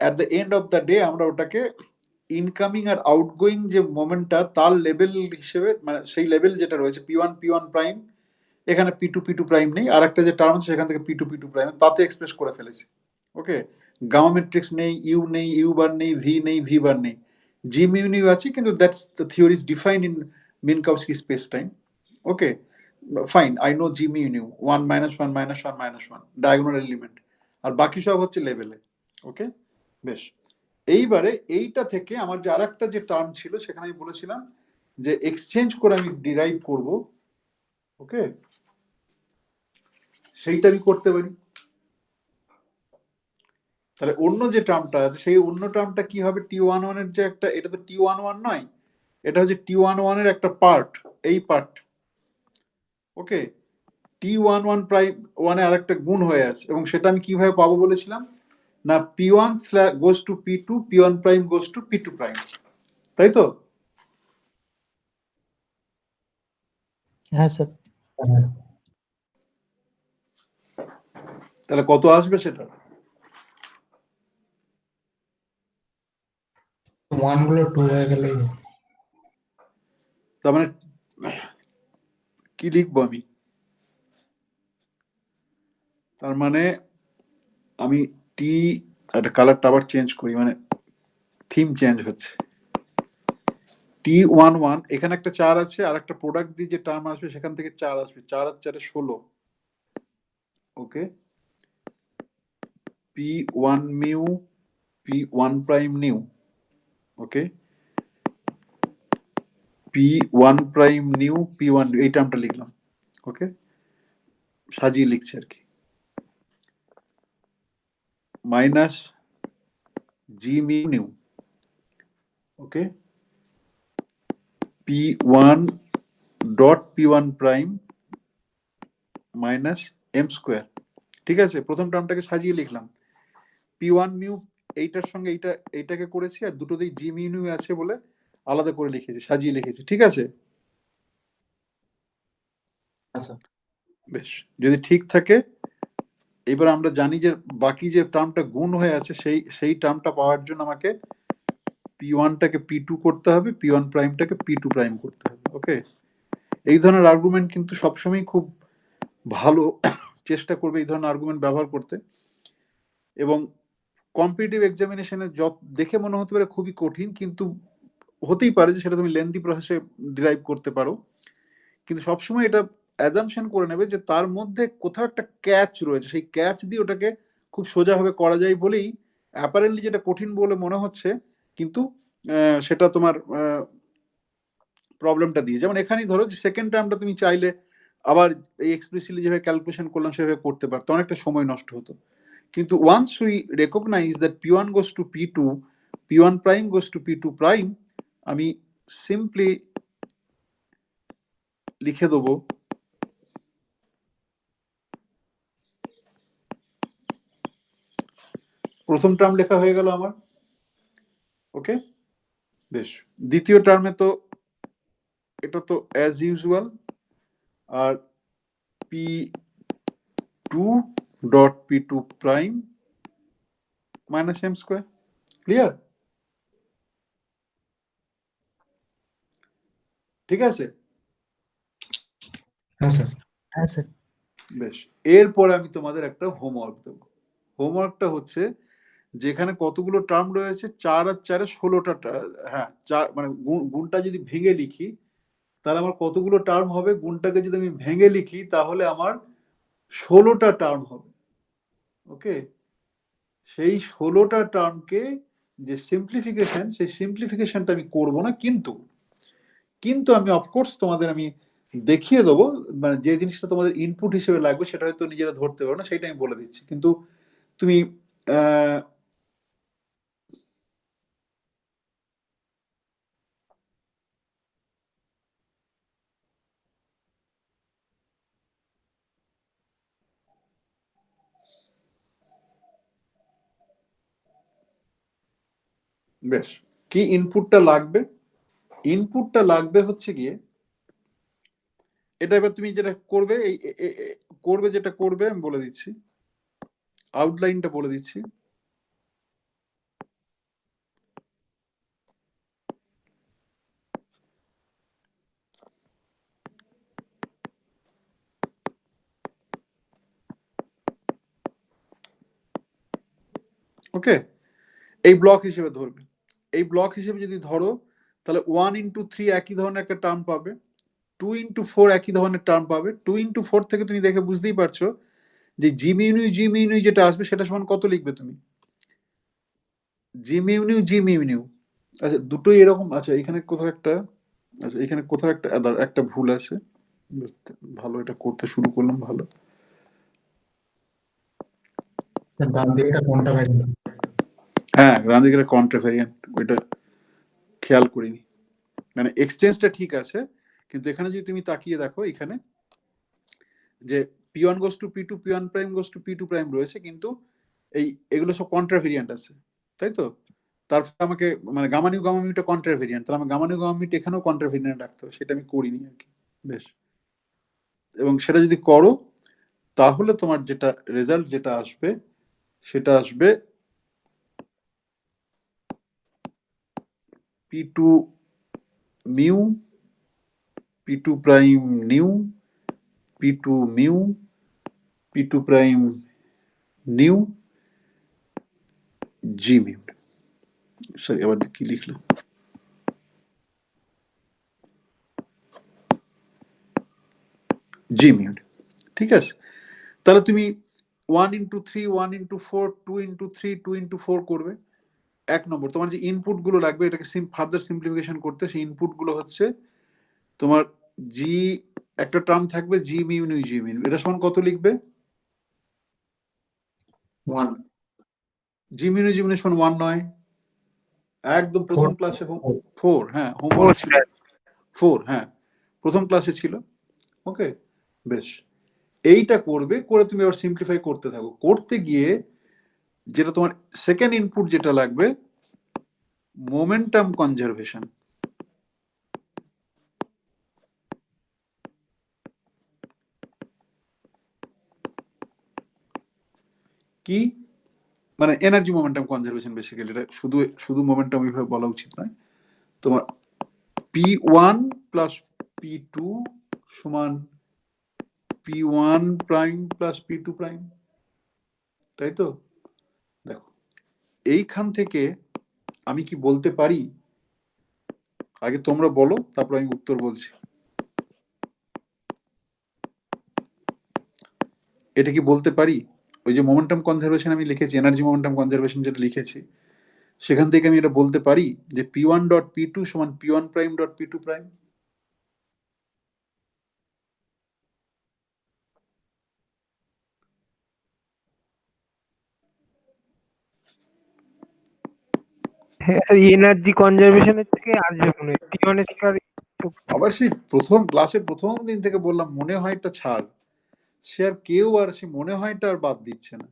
at the end of the day আমরা ওটাকে ইনকামিং আর আউটগোয়িং যে মোমেন্টটা তার লেভেল হিসেবে, মানে সেই লেভেল যেটা রয়েছে p1 প্রাইম, এখানে p2 প্রাইম নেই, আর একটা যে টার্ম আছে সেখান থেকে p2 প্রাইম, তাতে এক্সপ্রেস করে ফেলেছি। ওকে, গামা ম্যাট্রিক্স নেই, ইউ নেই, ইউ বার নেই, ভি নেই, ভি বার নেই, জি মিউ নিউ আছে, কিন্তু that's the theory is defined in Minkowski space time. Okay, fine, I know G mu nu 1 -1 -1 -1 diagonal element, আর বাকি সব হচ্ছে লেভেলে। ওকে, বেশ, এইবারে এইটা থেকে আমার যে আরেকটা যে টার্ম ছিল সেখানে আমি বলেছিলাম যে এক্সচেঞ্জ করে আমি ডিরাইভ করব। ওকে, সেইটা আমি করতে পারি। তাহলে অন্য যে টার্মটা আছে সেই অন্য টার্মটা কি হবে? t11 এর যে একটা, এটা তো t11 নয়, এটা হচ্ছে t11 এর একটা পার্ট, এই পার্ট। ওকে, টি ওয়ান ওয়ান প্রাইম ওয়ানে আরেকটা গুণ হয়ে আছে, এবং সেটা আমি কিভাবে পাবো বলেছিলাম, না P one goes to P two, P one prime goes to P two prime, তাই তো? হ্যাঁ স্যার। তাহলে কত আসবে সেটা? 1 গুলো 2 হয়ে গেলেই তার মানে কি লিখবো আমি? তার মানে আমি টি, একটা কালারটা আবার চেঞ্জ করি, মানে থিম চেঞ্জ হচ্ছে। টি ওয়ান ওয়ান, এখানে একটা 4 আছে, আর একটা প্রোডাক্ট দিয়ে যে টার্ম আসবে সেখান থেকে 4 আসবে, 4 আর 4 16। Okay, P one mu P one prime nu, okay, P one prime nu P one, এই টার্মটা লিখলাম। ওকে, সাজিয়ে লিখছি আর কি, minus G mu nu, okay, P one dot P one prime minus M square. ঠিক আছে, প্রথম টার্মটাকে সাজিয়ে লিখলাম, পি ওয়ান মিউ এইটার সঙ্গে এইটাকে করেছি, আর দুটোতেই জি মিউ নিউ আছে বলে আলাদা করে লিখেছি, সাজিয়ে লিখেছি। ঠিক আছে, আচ্ছা। বেশ, যদি ঠিক থাকে এবার আমরা জানি যে বাকি যে টার্মটা গুণ হয়ে আছে সেই টার্মটা পাওয়ার জন্য আমাকে পি ওয়ানটাকে পি টু করতে হবে, পি ওয়ান প্রাইমটাকে পি টু প্রাইম করতে হবে। ওকে, এই ধরনের আর্গুমেন্ট কিন্তু সবসময় খুব ভালো, চেষ্টা করবে এই ধরনের আর্গুমেন্ট ব্যবহার করতে। এবং কম্পিটিটিভ এক্সামিনেশনে দেখে মনে হতে পারে খুবই কঠিন, কিন্তু হতেই পারে যে সেটা তুমি লেন্দি প্রসেসে ডিরাইভ করতে পারো, কিন্তু সবসময় এটা অ্যাজাম্পশন করে নেবে যে তার মধ্যে কোথাও একটা ক্যাচ রয়েছে, সেই ক্যাচ দিয়ে ওটাকে খুব সোজাভাবে করা যায় বলেই অ্যাপারেন্টলি যেটা কঠিন বলে মনে হচ্ছে, কিন্তু সেটা তোমার প্রবলেমটা দিয়ে, যেমন এখানেই ধরো যে সেকেন্ড টার্মটা তুমি চাইলে আবার এই এক্সপ্রেসিভলি যেভাবে ক্যালকুলেশন করলাম সেভাবে করতে পারতো, অনেকটা সময় নষ্ট হতো। কিন্তু once we recognise that P one goes to P two, P one prime goes to P two prime, আমি সিম্পলি লিখে দেবো প্রথম টার্ম লেখা হয়ে গেল আমার। ওকে, বেশ, দ্বিতীয় টার্মে তো এটা তো অ্যাজ ইউজুয়াল, আর P two dot P two prime minus M square. Clear? ঠিক আছে, হ্যাঁ স্যার। হ্যাঁ স্যার। বেশ, এরপরে আমি তোমাদের একটা হোমওয়ার্ক দেবো। হোমওয়ার্কটা হচ্ছে যেখানে কতগুলো টার্ম রয়েছে, 4 আর 4 16টা, হ্যাঁ 4, মানে গুণটা যদি ভেঙে লিখি তাহলে আমার কতগুলো টার্ম হবে, গুণটাকে যদি আমি ভেঙে লিখি তাহলে আমার 16টা টার্ম হবে। ওকে, সেই 16টা টার্মকে যে সিম্পলিফিকেশন, সেই সিম্পলিফিকেশনটা আমি করব না, কিন্তু কিন্তু আমি অফকোর্স তোমাদের আমি দেখিয়ে দেবো, মানে যে জিনিসটা তোমাদের ইনপুট হিসেবে লাগবে সেটা হয়তো নিজেরা ধরতে পারো না, সেটা আমি বলে দিচ্ছি, কিন্তু তুমি বেশ, কি ইনপুটটা লাগবে? ইনপুটটা লাগবে হচ্ছে গিয়ে এটা, এবার তুমি যেটা করবে করবে যেটা করবে আমি বলে দিচ্ছি, আউটলাইনটা বলে দিচ্ছি। ওকে, এই ব্লক হিসেবে ধরবে, এই ব্লক হিসেবে যদি ধরো তাহলে 1 into 3 একই ধরনের একটা টার্ম পাবে, 2 into 4 একই ধরনের টার্ম পাবে। 2 into 4 থেকে তুমি দেখে বুঝতেই পারছো যে জি মিউ নিউ যেটা আসবে সেটা সমান কত লিখবে তুমি, জি মিউ নিউ। আচ্ছা, দুটোই এরকম, আচ্ছা এখানে কোথাও একটা, আচ্ছা এখানে কোথাও একটা ভুল আছে, ভালো, এটা করতে শুরু করলাম ভালো। স্যার ডান দিকটা কোনটা ভ্যারিয়েন্ট? হ্যাঁ, ডান দিকের কন্ট্রাভেরিয়েন্ট, ওইটা খেয়াল করিনি, মানে এক্সচেঞ্জটা ঠিক আছে, কিন্তু এখানে যদি তুমি তাকিয়ে দেখো, এখানে যে p1 goes to p2, p1 prime goes to p2 prime রয়েছে, কিন্তু এগুলো সব কন্ট্রাভেরিয়েন্ট আছে, তাই তো? তারপর আমাকে মানে গামা নিউ গামা মিউটা কন্ট্রাভেরিয়েন্ট, তাহলে আমার গামা নিউ গামা মিউটা এখানেও কন্ট্রাভেরিয়েন্ট রাখতে হবে, সেটা আমি করিনি আর কি। বেশ, এবং সেটা যদি করো তাহলে তোমার যেটা রেজাল্ট যেটা আসবে সেটা আসবে p2 mu p2 prime nu p2 mu p2 prime nu G mu. Sorry, আবার কি লিখলাম, জি মিউ। ঠিক আছে, তাহলে তুমি 1x3 1x4 2x3 2x4 করবে। এক নম্বর তোমার যে ইনপুট গুলো লাগবে এটাকে ফার্দার সিম্পলিফিকেশন করতে, সেই ইনপুট গুলো হচ্ছে তোমার জি, একটা টার্ম থাকবে জি মিউ নিউ জি মিউ, এটা সমান কত লিখবে? 1 জি মিউ নিউ জি মিউ সমান 1 নয়, একদম প্রথম 4 ক্লাসে 4, হ্যাঁ ও হোমওয়ার্ক ছিল স্যার 4, হ্যাঁ প্রথম ক্লাসে ছিল। ওকে, বেশ, এইটা করবে, করে তুমি আবার সিম্পলিফাই করতে থাকো, করতে গিয়ে যেটা তোমার সেকেন্ড ইনপুট যেটা লাগবে মোমেন্টাম কনজারভেশন। কি মানে এনার্জি মোমেন্টাম কনজারভেশন, বেসিক্যালি এটা শুধু শুধু মোমেন্টাম এইভাবে বলা উচিত নয়। তোমার p1 প্লাস p2 সমান p1 prime plus p2 prime, তাই তো? দেখো এইখান থেকে আমি কি বলতে পারি, আগে তোমরা বলো তারপর আমি উত্তর বলছি। এটা কি বলতে পারি, ওই যে মোমেন্টাম কনজারভেশন আমি লিখেছি, এনার্জি মোমেন্টাম কনজারভেশন যেটা লিখেছি, সেখান থেকে আমি এটা বলতে পারি যে p1 ডট p2 সমান p1 prime dot p2 prime? Energy কনজারভেশনের থেকে আসবে মনে হয় টি ওয়ান স্কয়ার। আবার সেই প্রথম ক্লাসে প্রথম দিন থেকে বললাম মনে হয় এটা ছাড়, সে আর কেউ আর সে মনে হয়টা আর বাদ দিচ্ছে না।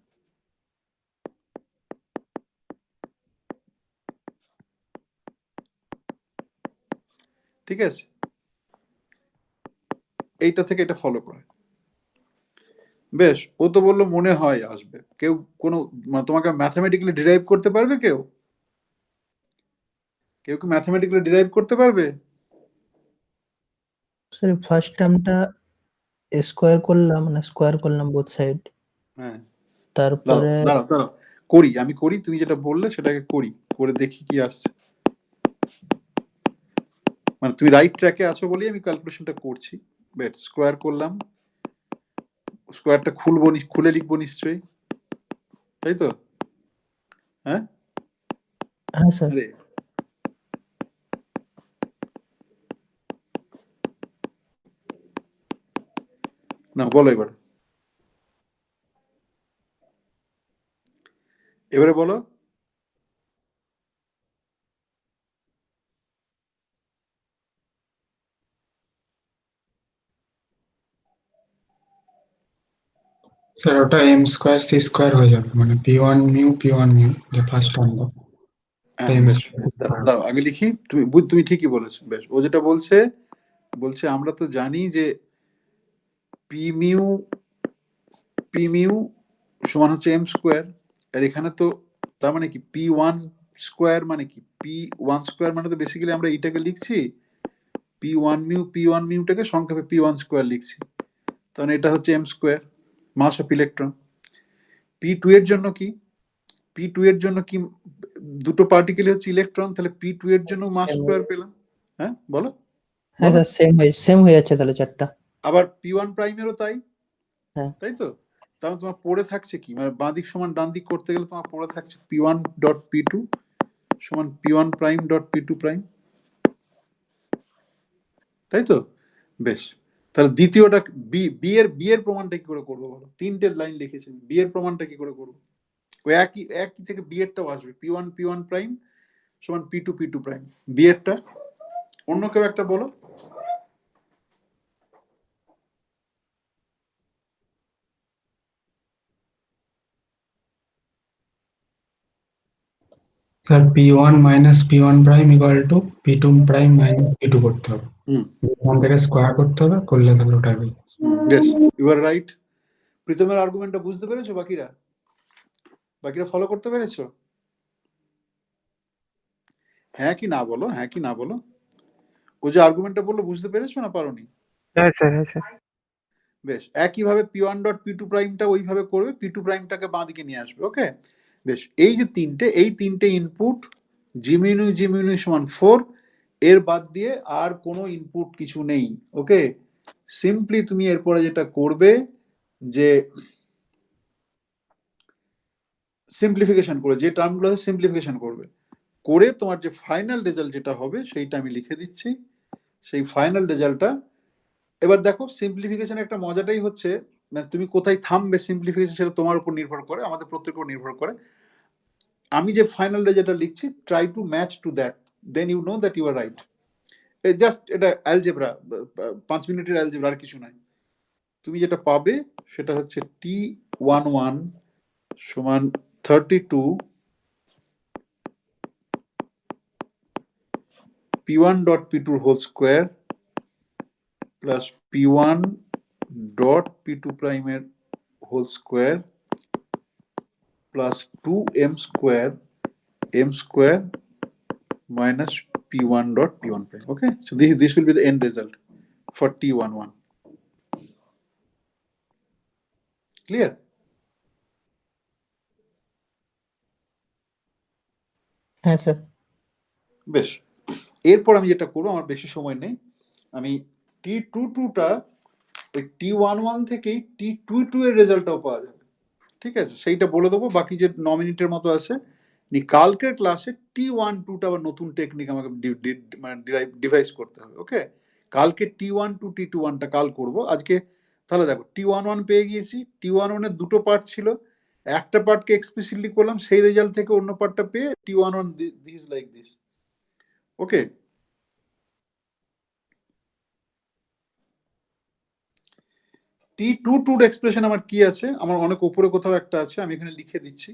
ঠিক আছে, এইটা থেকে এটা ফলো করে। বেশ, ও তো বললো মনে হয় আসবে, কেউ কোনো মানে তোমাকে ম্যাথমেটিক্যালি ডিরাইভ করতে পারবে? কেউ কেউ কি ম্যাথমেটিক্যালি ডিরাইভ করতে পারবে? স্যার ফার্স্ট টার্মটা স্কোয়ার করলাম বোথ সাইড, হ্যাঁ, দাঁড়াও তারপরে দাঁড়াও দাঁড়াও, করি আমি করি, তুমি যেটা বললে সেটাকে করি, করে দেখি কি আসছে। মানে তুমি রাইট ট্র্যাকে আছো বলেই আমি ক্যালকুলেশনটা করছি। বেট স্কোয়ার করলাম, স্কোয়ারটা খুলবো, খুলে লিখবো নিশ্চয়ই, তাই তো? হ্যাঁ, হ্যাঁ স্যার আরে না, বলো এবার, এবারে বলো। স্যার ওটা এম স্কোয়ার সি স্কোয়ার হয়ে যাবে, মানে p1 মিউ যে ফার্স্ট টার্ম হ্যাঁ এম বেশ, স্কোয়ার। দাঁড়াও আগে লিখি, তুমি তুমি ঠিকই বলেছো। বেশ, ও যেটা বলছে, বলছে আমরা তো জানি যে পি মিউ সমান হচ্ছে এম স্কোয়ার, আর এখানে তো তার মানে কি p1 স্কোয়ার মানে কি, p1 স্কোয়ার মানে তো বেসিক্যালি আমরা এইটাকে লিখছি p1 মিউটাকে সংক্ষেপে p1 স্কোয়ার লিখছি, তাহলে এটা হচ্ছে M square, mass of electron. p2 এর জন্য কি, p2 এর জন্য কি, দুটো পার্টিকেল হচ্ছে ইলেকট্রন, তাহলে p2 এর জন্য মাস স্কোয়ার পেলাম। হ্যাঁ বলো, হ্যাঁ বলো। স্যার সেম হয়ে যাচ্ছে তাহলে চারটা। আবার p1 প্রাইমেরও তাই, হ্যাঁ তাই তো? তাহলে তোমার পড়ে থাকছে কি, মানে বাঁ দিক সমান ডান দিক করতে গেলে তোমার পড়ে থাকছে p1 ডট p2 সমান p1 prime dot p2 prime, তাই তো? বেশ, তাহলে দ্বিতীয়টা বি এর প্রমাণটা কি করে করবো বলো? তিনটে লাইন লিখেছি, বি এর প্রমাণটা কি করে করবো? ওই একই থেকে বি এরটাও আসবে, p1 প্রাইম সমান p2 প্রাইম। বি এরটা অন্য কেউ একটা বলো। Sir P1 minus P1 prime equal to P2 prime minus P2 করতে হবে, হুম, এখান থেকে স্কোয়ার করতে হবে, করলে তাহলে ওটা হবে। বেশ, ইউ আর রাইট। প্রীতমের আর্গুমেন্টটা বুঝতে পেরেছো? বাকিরা ফলো করতে পেরেছো? হ্যাঁ কি না বলো, হ্যাঁ কি না বলো। ও যে আর্গুমেন্টটা বললো বুঝতে পেরেছো না পারোনি? হ্যাঁ স্যার, হ্যাঁ স্যার। বেশ, একইভাবে P1 ডট P2 প্রাইমটা ওইভাবে করবে, P2 প্রাইমটাকে বাঁ দিকে নিয়ে আসবে। ওকে, বেশ, এই যে তিনটে ইনপুট জিমিউনি সমান 4, এর বাদ দিয়ে আর কোনো ইনপুট কিছু নেই। ওকে, সিম্পলি তুমি এরপরে যেটা করবে যে সিম্পলিফিকেশন করে, যে টার্মগুলো আছে সিম্পলিফিকেশন করবে, করে তোমার যে ফাইনাল রেজাল্ট যেটা হবে সেইটা আমি লিখে দিচ্ছি। সেই ফাইনাল রেজাল্টটা এবার দেখো, সিম্পলিফিকেশন একটা মজাটাই হচ্ছে, মানে তুমি কোথায় থামবে সিম্পলিফিকেশন সেটা তোমার উপর নির্ভর করে, আমাদের প্রত্যেকের উপর নির্ভর করে। আমি যে ফাইনাল রেজাল্টটা লিখছি, try to match to that, then you know that you are right. Just এটা অ্যালজেব্রা, 5 মিনিটের অ্যালজেব্রা, আর কিছু নাই। তুমি যেটা পাবে সেটা হচ্ছে T11 সমান 32 P1 dot P2 whole square plus P1 dot P2 প্রাইমের whole square plus 2m square minus P1 dot P1 prime. Okay, so this will be the end result for T11. Clear? হ্যাঁ sir. বেশ, এরপর আমি যেটা করবো, আমার বেশি সময় নেই, আমি T22টা ওই T11 থেকেই T22 এর রেজাল্টটাও পাওয়া যাবে। ঠিক আছে, সেইটা বলে দেবো, বাকি যে 9 মিনিটের মতো আছে। কালকের ক্লাসে T12টা আবার নতুন টেকনিক আমাকে ডিভাইস করতে হবে। ওকে, কালকে T12 T21টা কাল করব। আজকে তাহলে দেখো, T11 পেয়ে গিয়েছি। T11 এর দুটো পার্ট ছিল, একটা পার্টকে এক্সপ্লিসিটলি করলাম, সেই রেজাল্ট থেকে অন্য পার্টটা পেয়ে T11 this like this. Okay, T22 expression আমার কি আছে, আমার অনেক উপরে কোথাও একটা আছে, আমি এখানে লিখে দিচ্ছি।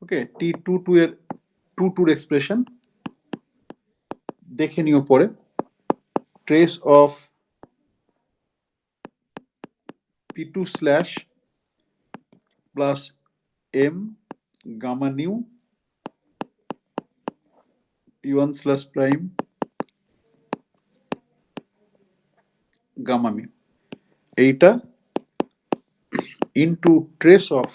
ওকে, T22 এর 22 এক্সপ্রেশন দেখে নিও পরে। Trace of P2 slash plus M gamma nu P1 slash prime gamma mu, এইটা into trace of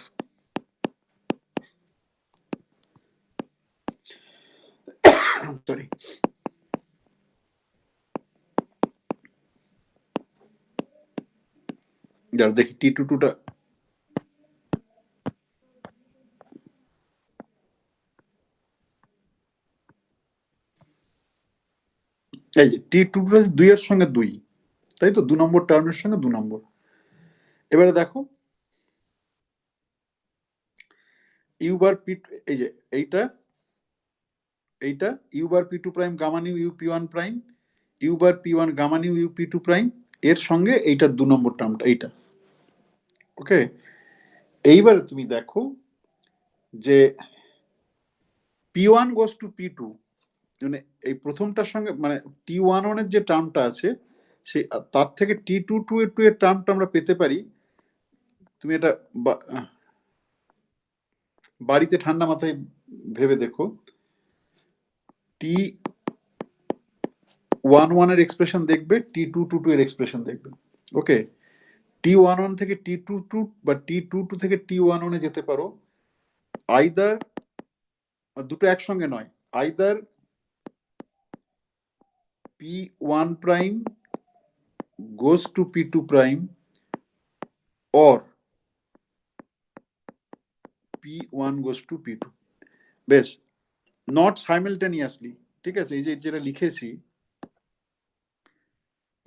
sorry যার দেখি T22টা এই যে T22টা 2 এর সঙ্গে 2, তাই তো, 2 নম্বর টার্মের সঙ্গে 2 নম্বর। এবারে দেখো ইউ বার পি, এই যে এইটা you bar P2 prime gamma nu you P1 prime, you bar P1 gamma nu you P2 prime, এর সঙ্গে এইটার 2 নম্বর টার্মটা এইটা। ওকে, এইবারে তুমি দেখো যে P1 goes to P2, মানে এই প্রথমটার সঙ্গে, মানে T11 এর যে টার্মটা আছে সেই তার থেকে T22 এর টার্মটা আমরা পেতে পারি। তুমি এটা বাড়িতে ঠান্ডা মাথায় ভেবে দেখো, T11 এর এক্সপ্রেশন দেখবে, T22 এর এক্সপ্রেশন দেখবে। ওকে, T11 থেকে T22 বা T22 থেকে T11 এ যেতে পারো, আইদার, দুটো একসঙ্গে নয়, either P1 prime goes to P2 prime or P1 goes to P2, বেশ, নট সাইমালটেনিয়াসলি। ঠিক আছে, এই যে যেটা লিখেছি,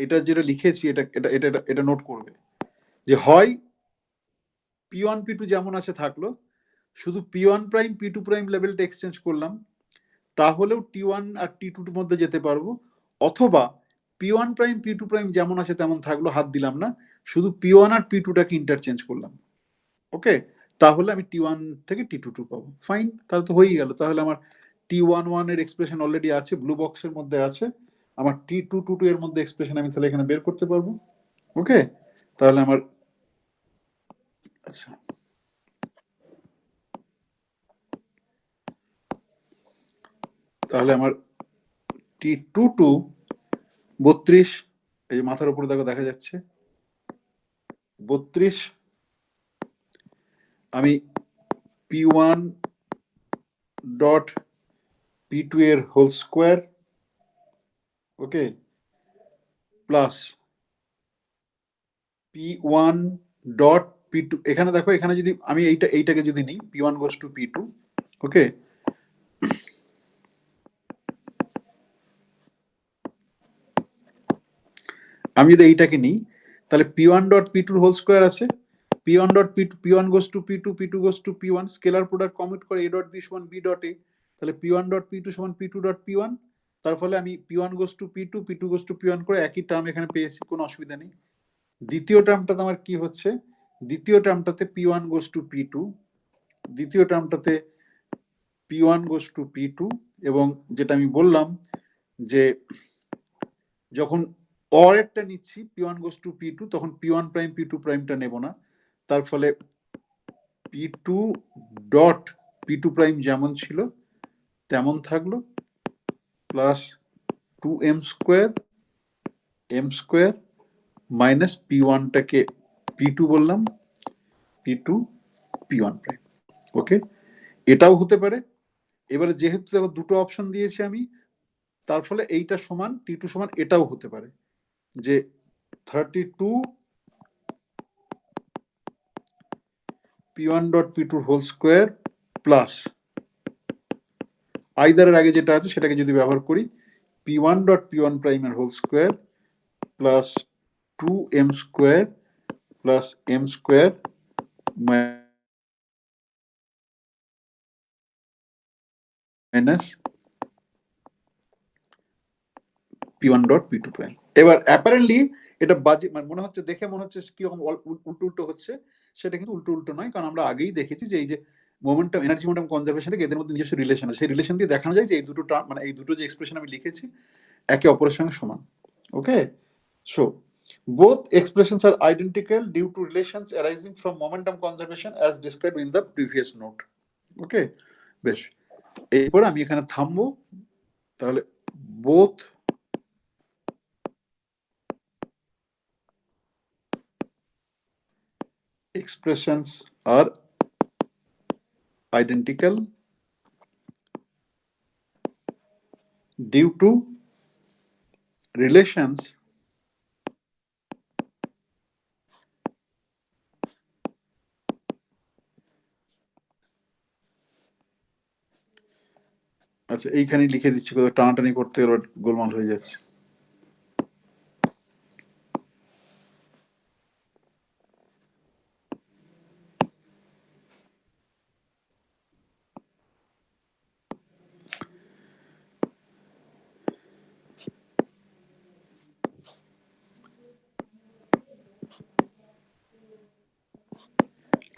এটা এটা নোট করবে যে হয় P1 P2 যেমন আছে থাকলো, শুধু P1 প্রাইম P2 প্রাইম লেভেলটা এক্সচেঞ্জ করলাম, তাহলেও T1 আর T2 এর মধ্যে যেতে পারবো, অথবা P1 প্রাইম P2 প্রাইম যেমন আছে তেমন থাকলো, হাত দিলাম না, শুধু P1 আর P2টাকে ইন্টারচেঞ্জ করলাম। ওকে, তাহলে আমি T1 থেকে T22 পাবো। ফাইন, তাহলে তো হয়েই গেল। তাহলে আমার T11 এর এক্সপ্রেশন অলরেডি আছে, ব্লু বক্সের মধ্যে আছে। আমার T222 এর মধ্যে এক্সপ্রেশন আমি তাহলে এখানে বের করতে পারবো। ওকে, তাহলে আমার আচ্ছা তাহলে আমার T22 32, এই যে মাথার উপরে দেখো দেখা যাচ্ছে 32, আমি P1 ডট P2 এর হোল স্কোয়ার, ওকে, প্লাস P1 ডট P2, এখানে দেখো এখানে যদি আমি এইটাকে যদি নিই P1 goes to P2, ওকে, আমি যদি এইটাকে নিই তাহলে P1 dot P2 whole square আছে, P1 dot P2, P1 goes to P2, P2 goes to P1, scalar product commute করে A ডট B সমান B ডট A, তাহলে P1 ডট P2 সমান P2 ডট P1, তার ফলে আমি P1 goes to P2, P2 goes to P1 করে একই term এখানে পেয়েছি, কোনো অসুবিধা নেই। দ্বিতীয় টার্মটাতে আমার কি হচ্ছে, দ্বিতীয় টার্মটাতে P1 goes to P2, দ্বিতীয় টার্মটাতে P1 goes to P2, এবং যেটা আমি বললাম যে যখন অরেরটা নিচ্ছি P1 goes to P2, তখন P1 প্রাইম P2 প্রাইমটা নেব না, তার ফলে P2 ডট P2 প্রাইম যেমন ছিল তেমন থাকলো, plus 2m square m square minus P1টাকে P2 বললাম, P2 P1 প্রাইম। ওকে, এটাও হতে পারে। এবারে যেহেতু দেখো দুটো অপশন দিয়েছি আমি, তার ফলে এইটা সমান T2 সমান এটাও হতে পারে, যে 32 P1 dot P2 whole square plus আইদারের আগে যেটা আছে সেটাকে যদি ব্যবহার করি P1 ডট P1 প্রাইমের whole square plus 2m square plus m square minus P1 dot P2 prime. এবার অ্যাপারেন্টলি এটা বাজে, মানে মনে হচ্ছে, দেখে মনে হচ্ছে কিরকম উল্টো উল্টো হচ্ছে, সেটা কিন্তু উল্টো উল্টো নয়, কারণ আমরা আগেই দেখেছি যে এই যে মোমেন্টাম, এনার্জি মোমেন্টাম কনজারভেশন থেকে এদের মধ্যে নিজস্ব রিলেশন আছে, সেই রিলেশন দিয়ে দেখানো যায় যে এই দুটো টার্ম, মানে এই দুটো যে এক্সপ্রেশন আমি লিখেছি একে অপরের সঙ্গে সমান। ওকে, so both expressions are identical due to relations arising from momentum conservation as described in the previous note. Okay, বেশ, এরপর আমি এখানে থামবো। তাহলে both expressions are identical due to relations আচ্ছা এইখানে লিখে দিচ্ছি, কোথাও টানাটানি করতে গেলে গোলমাল হয়ে যাচ্ছে।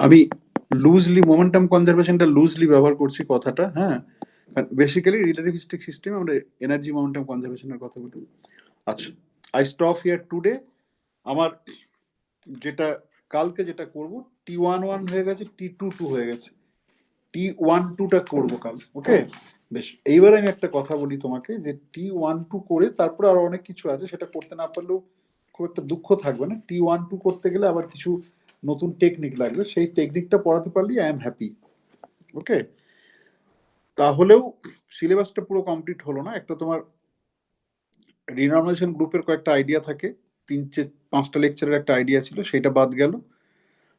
আমি লুজলি মোমেন্টাম কনজারভেশনটা লুজলি ব্যবহার করছি কথাটা, হ্যাঁ, বেসিক্যালি রিলেটিভিস্টিক সিস্টেমে আমরা এনার্জি মোমেন্টাম কনজারভেশনের কথা বলি। আচ্ছা, আই স্টপ হিয়ার টুডে। আমার যেটা কালকে যেটা করব, T11 হয়ে গেছে, T22 হয়ে গেছে, T12টা করবো কাল। ওকে, বেশ, এইবার আমি একটা কথা বলি তোমাকে, যে T12 করে তারপরে আরো অনেক কিছু আছে, সেটা করতে না পারলেও খুব একটা দুঃখ থাকবে না। T12 করতে গেলে আবার কিছু নতুন টেকনিক লাগবে, সেই টেকনিকটা পড়াতে পারলেই আই এম হ্যাপি। ওকে, তাহলেও সিলেবাসটা পুরো কমপ্লিট হলো না। একটা তোমার রিনর্মালাইজেশন গ্রুপের কয়েকটা আইডিয়া থাকে, 5টা লেকচারের একটা আইডিয়া ছিল, সেটা বাদ গেল।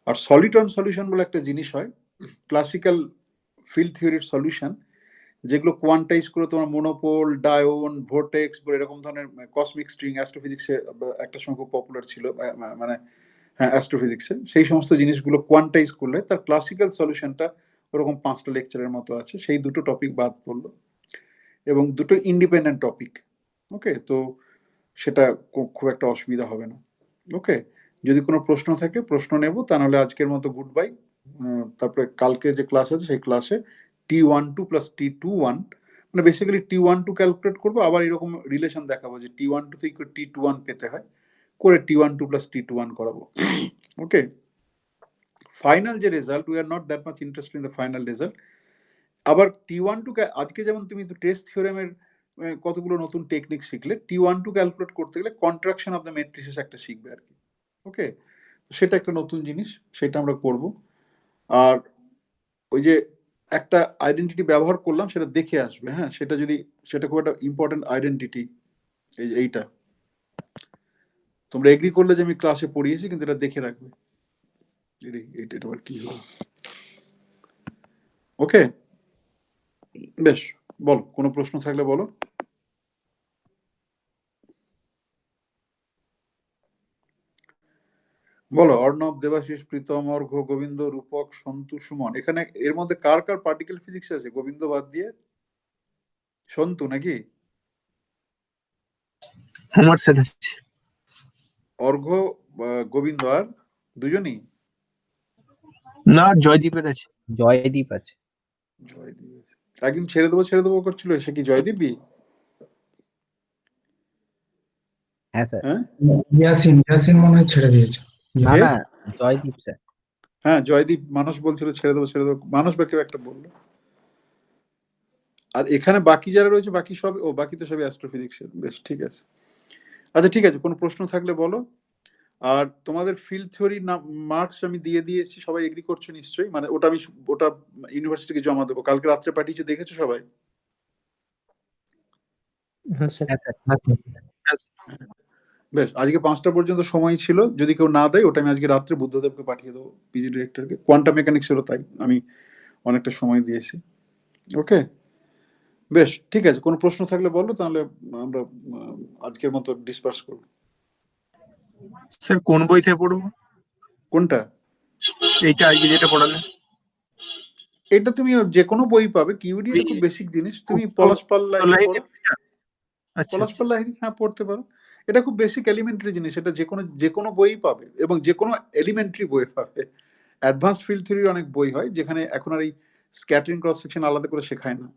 আর সলিটন সলিউশন বলে একটা জিনিস হয়, ক্লাসিক্যাল ফিল্ড থিওরির সলিউশন, যেগুলো কোয়ান্টাইজ করে তোমার মোনোপোল, ডায়োন, ভোর্টেক্স বলে এরকম ধরনের কসমিক স্ট্রিং, অ্যাস্ট্রোফিজিক্সে একটা সময় খুব পপুলার ছিল, মানে হ্যাঁ অ্যাস্ট্রোফিজিক্সে, সেই সমস্ত জিনিসগুলো কোয়ান্টাইজ করলে তার ক্লাসিক্যাল সলিউশনটা ওরকম 5টা লেকচারের মতো আছে, সেই দুটো টপিক বাদ পড়লো, এবং দুটো ইন্ডিপেন্ডেন্ট টপিক। ওকে, তো সেটা খুব একটা অসুবিধা হবে না। ওকে, যদি কোনো প্রশ্ন থাকে প্রশ্ন নেব, তা নাহলে আজকের মতো গুড বাই। তারপরে কালকে যে ক্লাস আছে সেই ক্লাসে T12 প্লাস T21, মানে বেসিক্যালি T12 ক্যালকুলেট করবো, আবার এরকম রিলেশন দেখাবো যে T12 থেকে T21 পেতে হয়, করে T12 প্লাস T21 করাবো। ওকে, ফাইনাল যে result, we are not that much interested in the final result. আবার T12 আজকে যেমন তুমি তো টেস্ট থিওরেমের কতগুলো নতুন টেকনিক শিখলে, T12 ক্যালকুলেট করতে গেলে কন্ট্রাকশন অফ দ্য ম্যাট্রিসেস একটা শিখবে আর কি। ওকে, সেটা একটা নতুন জিনিস, সেটা আমরা করব। আর ওই যে একটা আইডেন্টিটি ব্যবহার করলাম, সেটা দেখে আসবে। হ্যাঁ, সেটা খুব একটা ইম্পর্টেন্ট আইডেন্টিটি। এইটা তোমরা এগ্রি করলে যে আমি ক্লাসে পড়িয়েছি, কিন্তু এটা দেখে রাখবে। এটা আবার কি হলো? ওকে, বেশ, বলো, কোনো প্রশ্ন থাকলে বলো। বলো, অর্ণব, দেবাশিস, প্রীতম, অর্ঘ, গোবিন্দ, রূপক, সন্তু, সুমন। এখানে এর মধ্যে কার কার পার্টিকেল ফিজিক্স আছে গোবিন্দ বাদ দিয়ে? সন্তু নাকি? আমার সাথে আছে। অর্ঘ, গোবিন্দ আর দুজনই? না, জয়দীপের আছে। জয়দীপ আছে। জয়দীপ আছে। একদিন ছেড়ে দেবো করছিল, সে কি জয়দীপই? হ্যাঁ স্যার। হ্যাঁ, ইয়াসিন মনে হয় ছেড়ে দিয়েছে। না কে? না, জয়দীপ স্যার। হ্যাঁ, জয়দীপ। মানুষ বলছিল ছেড়ে দেবো, মানুষ বা কেউ একটা বললো। আর এখানে বাকি যারা রয়েছে, বাকি সব, বাকি তো সবই অ্যাস্ট্রোফিজিক্স। বেশ, ঠিক আছে। আচ্ছা, ঠিক আছে, কোনো প্রশ্ন থাকলে বলো। আর তোমাদের ফিল্ড থিওরি মার্কস আমি দিয়ে দিয়েছি, সবাই এগ্রি করছো নিশ্চয়ই? মানে ওটা ইউনিভার্সিটিকে জমা দেবো, কালকে রাত্রে পাঠিয়েছে, দেখেছো সবাই? হ্যাঁ স্যার। হ্যাঁ স্যার। বেশ, আজকে 5টা পর্যন্ত সময় ছিল, যদি কেউ না দেয় ওটা আমি আজকে রাত্রে বুদ্ধদেবকে পাঠিয়ে দেবো, পিজি ডিরেক্টরকে। কোয়ান্টাম মেকানিক্সেরও তাই, আমি অনেকটা সময় দিয়েছি। ওকে, বেশ, ঠিক আছে, কোনো প্রশ্ন থাকলে বলো, তাহলে আমরা আজকের মতো ডিসপার্স করবো। স্যার কোন বই থেকে পড়বো? কোনটা? এইটা আজকে যেটা পড়ালে। এটা তুমি যে কোনো বই পাবে, কিউডি এটা খুব বেসিক জিনিস। তুমি পলাশ পাল্লা পড়ো, আচ্ছা, পলাশ পাল্লা, হ্যাঁ, পড়তে পারো। এটা খুব বেসিক এলিমেন্টারি জিনিস, এটা যে কোনো বই পাবে, এবং যে কোনো এলিমেন্টারি বই পাবে। অ্যাডভান্স ফিল্ড থিওরির অনেক বই হয়, যেখানে এখন আর এই স্ক্যাটারিং ক্রস সেকশন আলাদা করে শেখায় না।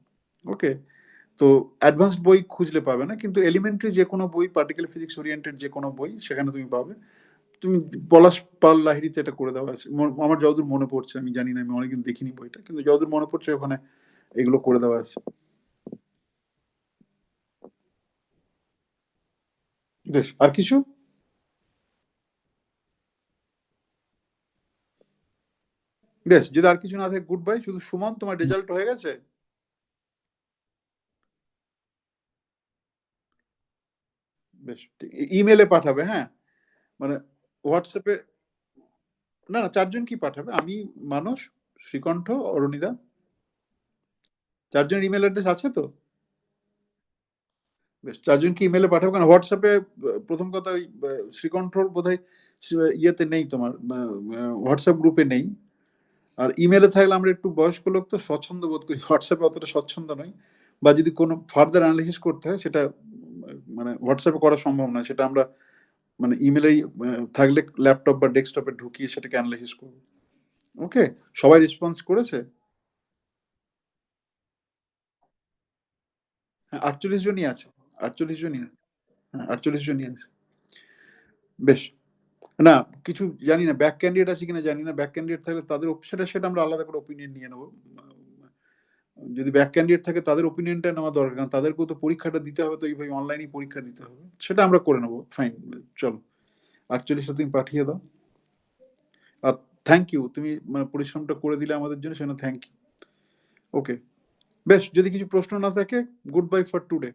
ওকে, তো অ্যাডভান্সড বই খুঁজলে পাবে না, কিন্তু এলিমেন্টারি যে কোনো বই, পার্টিকেল ফিজিক্স ওরিয়েন্টেড যে কোনো বই, সেখানে তুমি পাবে। তুমি পলাশ পাল লাহিড়িতে এটা করে দেওয়া আছে, আমার যতদূর মনে পড়ছে, আমি জানি না, আমি অনেকদিন দেখিনি বইটা, কিন্তু যতদূর মনে পড়ছে ওখানে এগুলো করে দেওয়া আছে। বেশ, আর কিছু? বেশ, যদি আর কিছু না থাকে, গুড বাই। শুধু সুমন, তোমার রেজাল্ট হয়ে গেছে? বেশ, ইমেলে পাঠাবে, হ্যাঁ, মানে হোয়াটসঅ্যাপে। না না, 4জন কি পাঠাবে? আমি, মানস, শ্রীকণ্ঠ, অরুণিদা, 4জনের ইমেল অ্যাড্রেস আছে তো? বেশ, 4জন কি ইমেলে পাঠাবে? কারণ হোয়াটসঅ্যাপে প্রথম কথা, ওই শ্রীকণ্ঠর বোধহয় ইয়েতে নেই, তোমার হোয়াটসঅ্যাপ গ্রুপে নেই। আর ইমেলে থাকলে আমরা একটু বয়স্ক লোক তো স্বচ্ছন্দ বোধ করি, হোয়াটসঅ্যাপে অতটা স্বচ্ছন্দ নই। বা যদি কোনো ফার্দার অ্যানালিসিস করতে হয়, সেটা মানে হোয়াটসঅ্যাপে করা সম্ভব নয়, সেটা আমরা মানে ইমেলেই থাকলে ল্যাপটপ বা ডেস্কটপে ঢুকিয়ে সেটাকে অ্যানালাইসিস করব। ওকে, সবাই রেসপন্স করেছে? হ্যাঁ, 48 জনই আছে, 48 জনই আছে। হ্যাঁ, 48 জনই আছে। বেশ, না কিছু জানি না, ব্যাক ক্যান্ডিডেট আছে কিনা জানি না। ব্যাক ক্যান্ডিডেট থাকলে তাদের সেটা আমরা আলাদা করে ওপিনিয়ন নিয়ে নেবো। যদি ব্যাক ক্যান্ডিডেট থাকে, তাদের ওপিনিয়নটা নেওয়া দরকার, কারণ তাদেরকেও তো পরীক্ষাটা দিতে হবে, তো এইভাবে অনলাইনে পরীক্ষা দিতে হবে, সেটা আমরা করে নেবো। ফাইন, চলো, 48টা তুমি পাঠিয়ে দাও। আর থ্যাংক ইউ, তুমি মানে পরিশ্রমটা করে দিলে আমাদের জন্য, সেজন্য থ্যাংক ইউ। ওকে, বেশ, যদি কিছু প্রশ্ন না থাকে, গুড বাই ফর টুডে।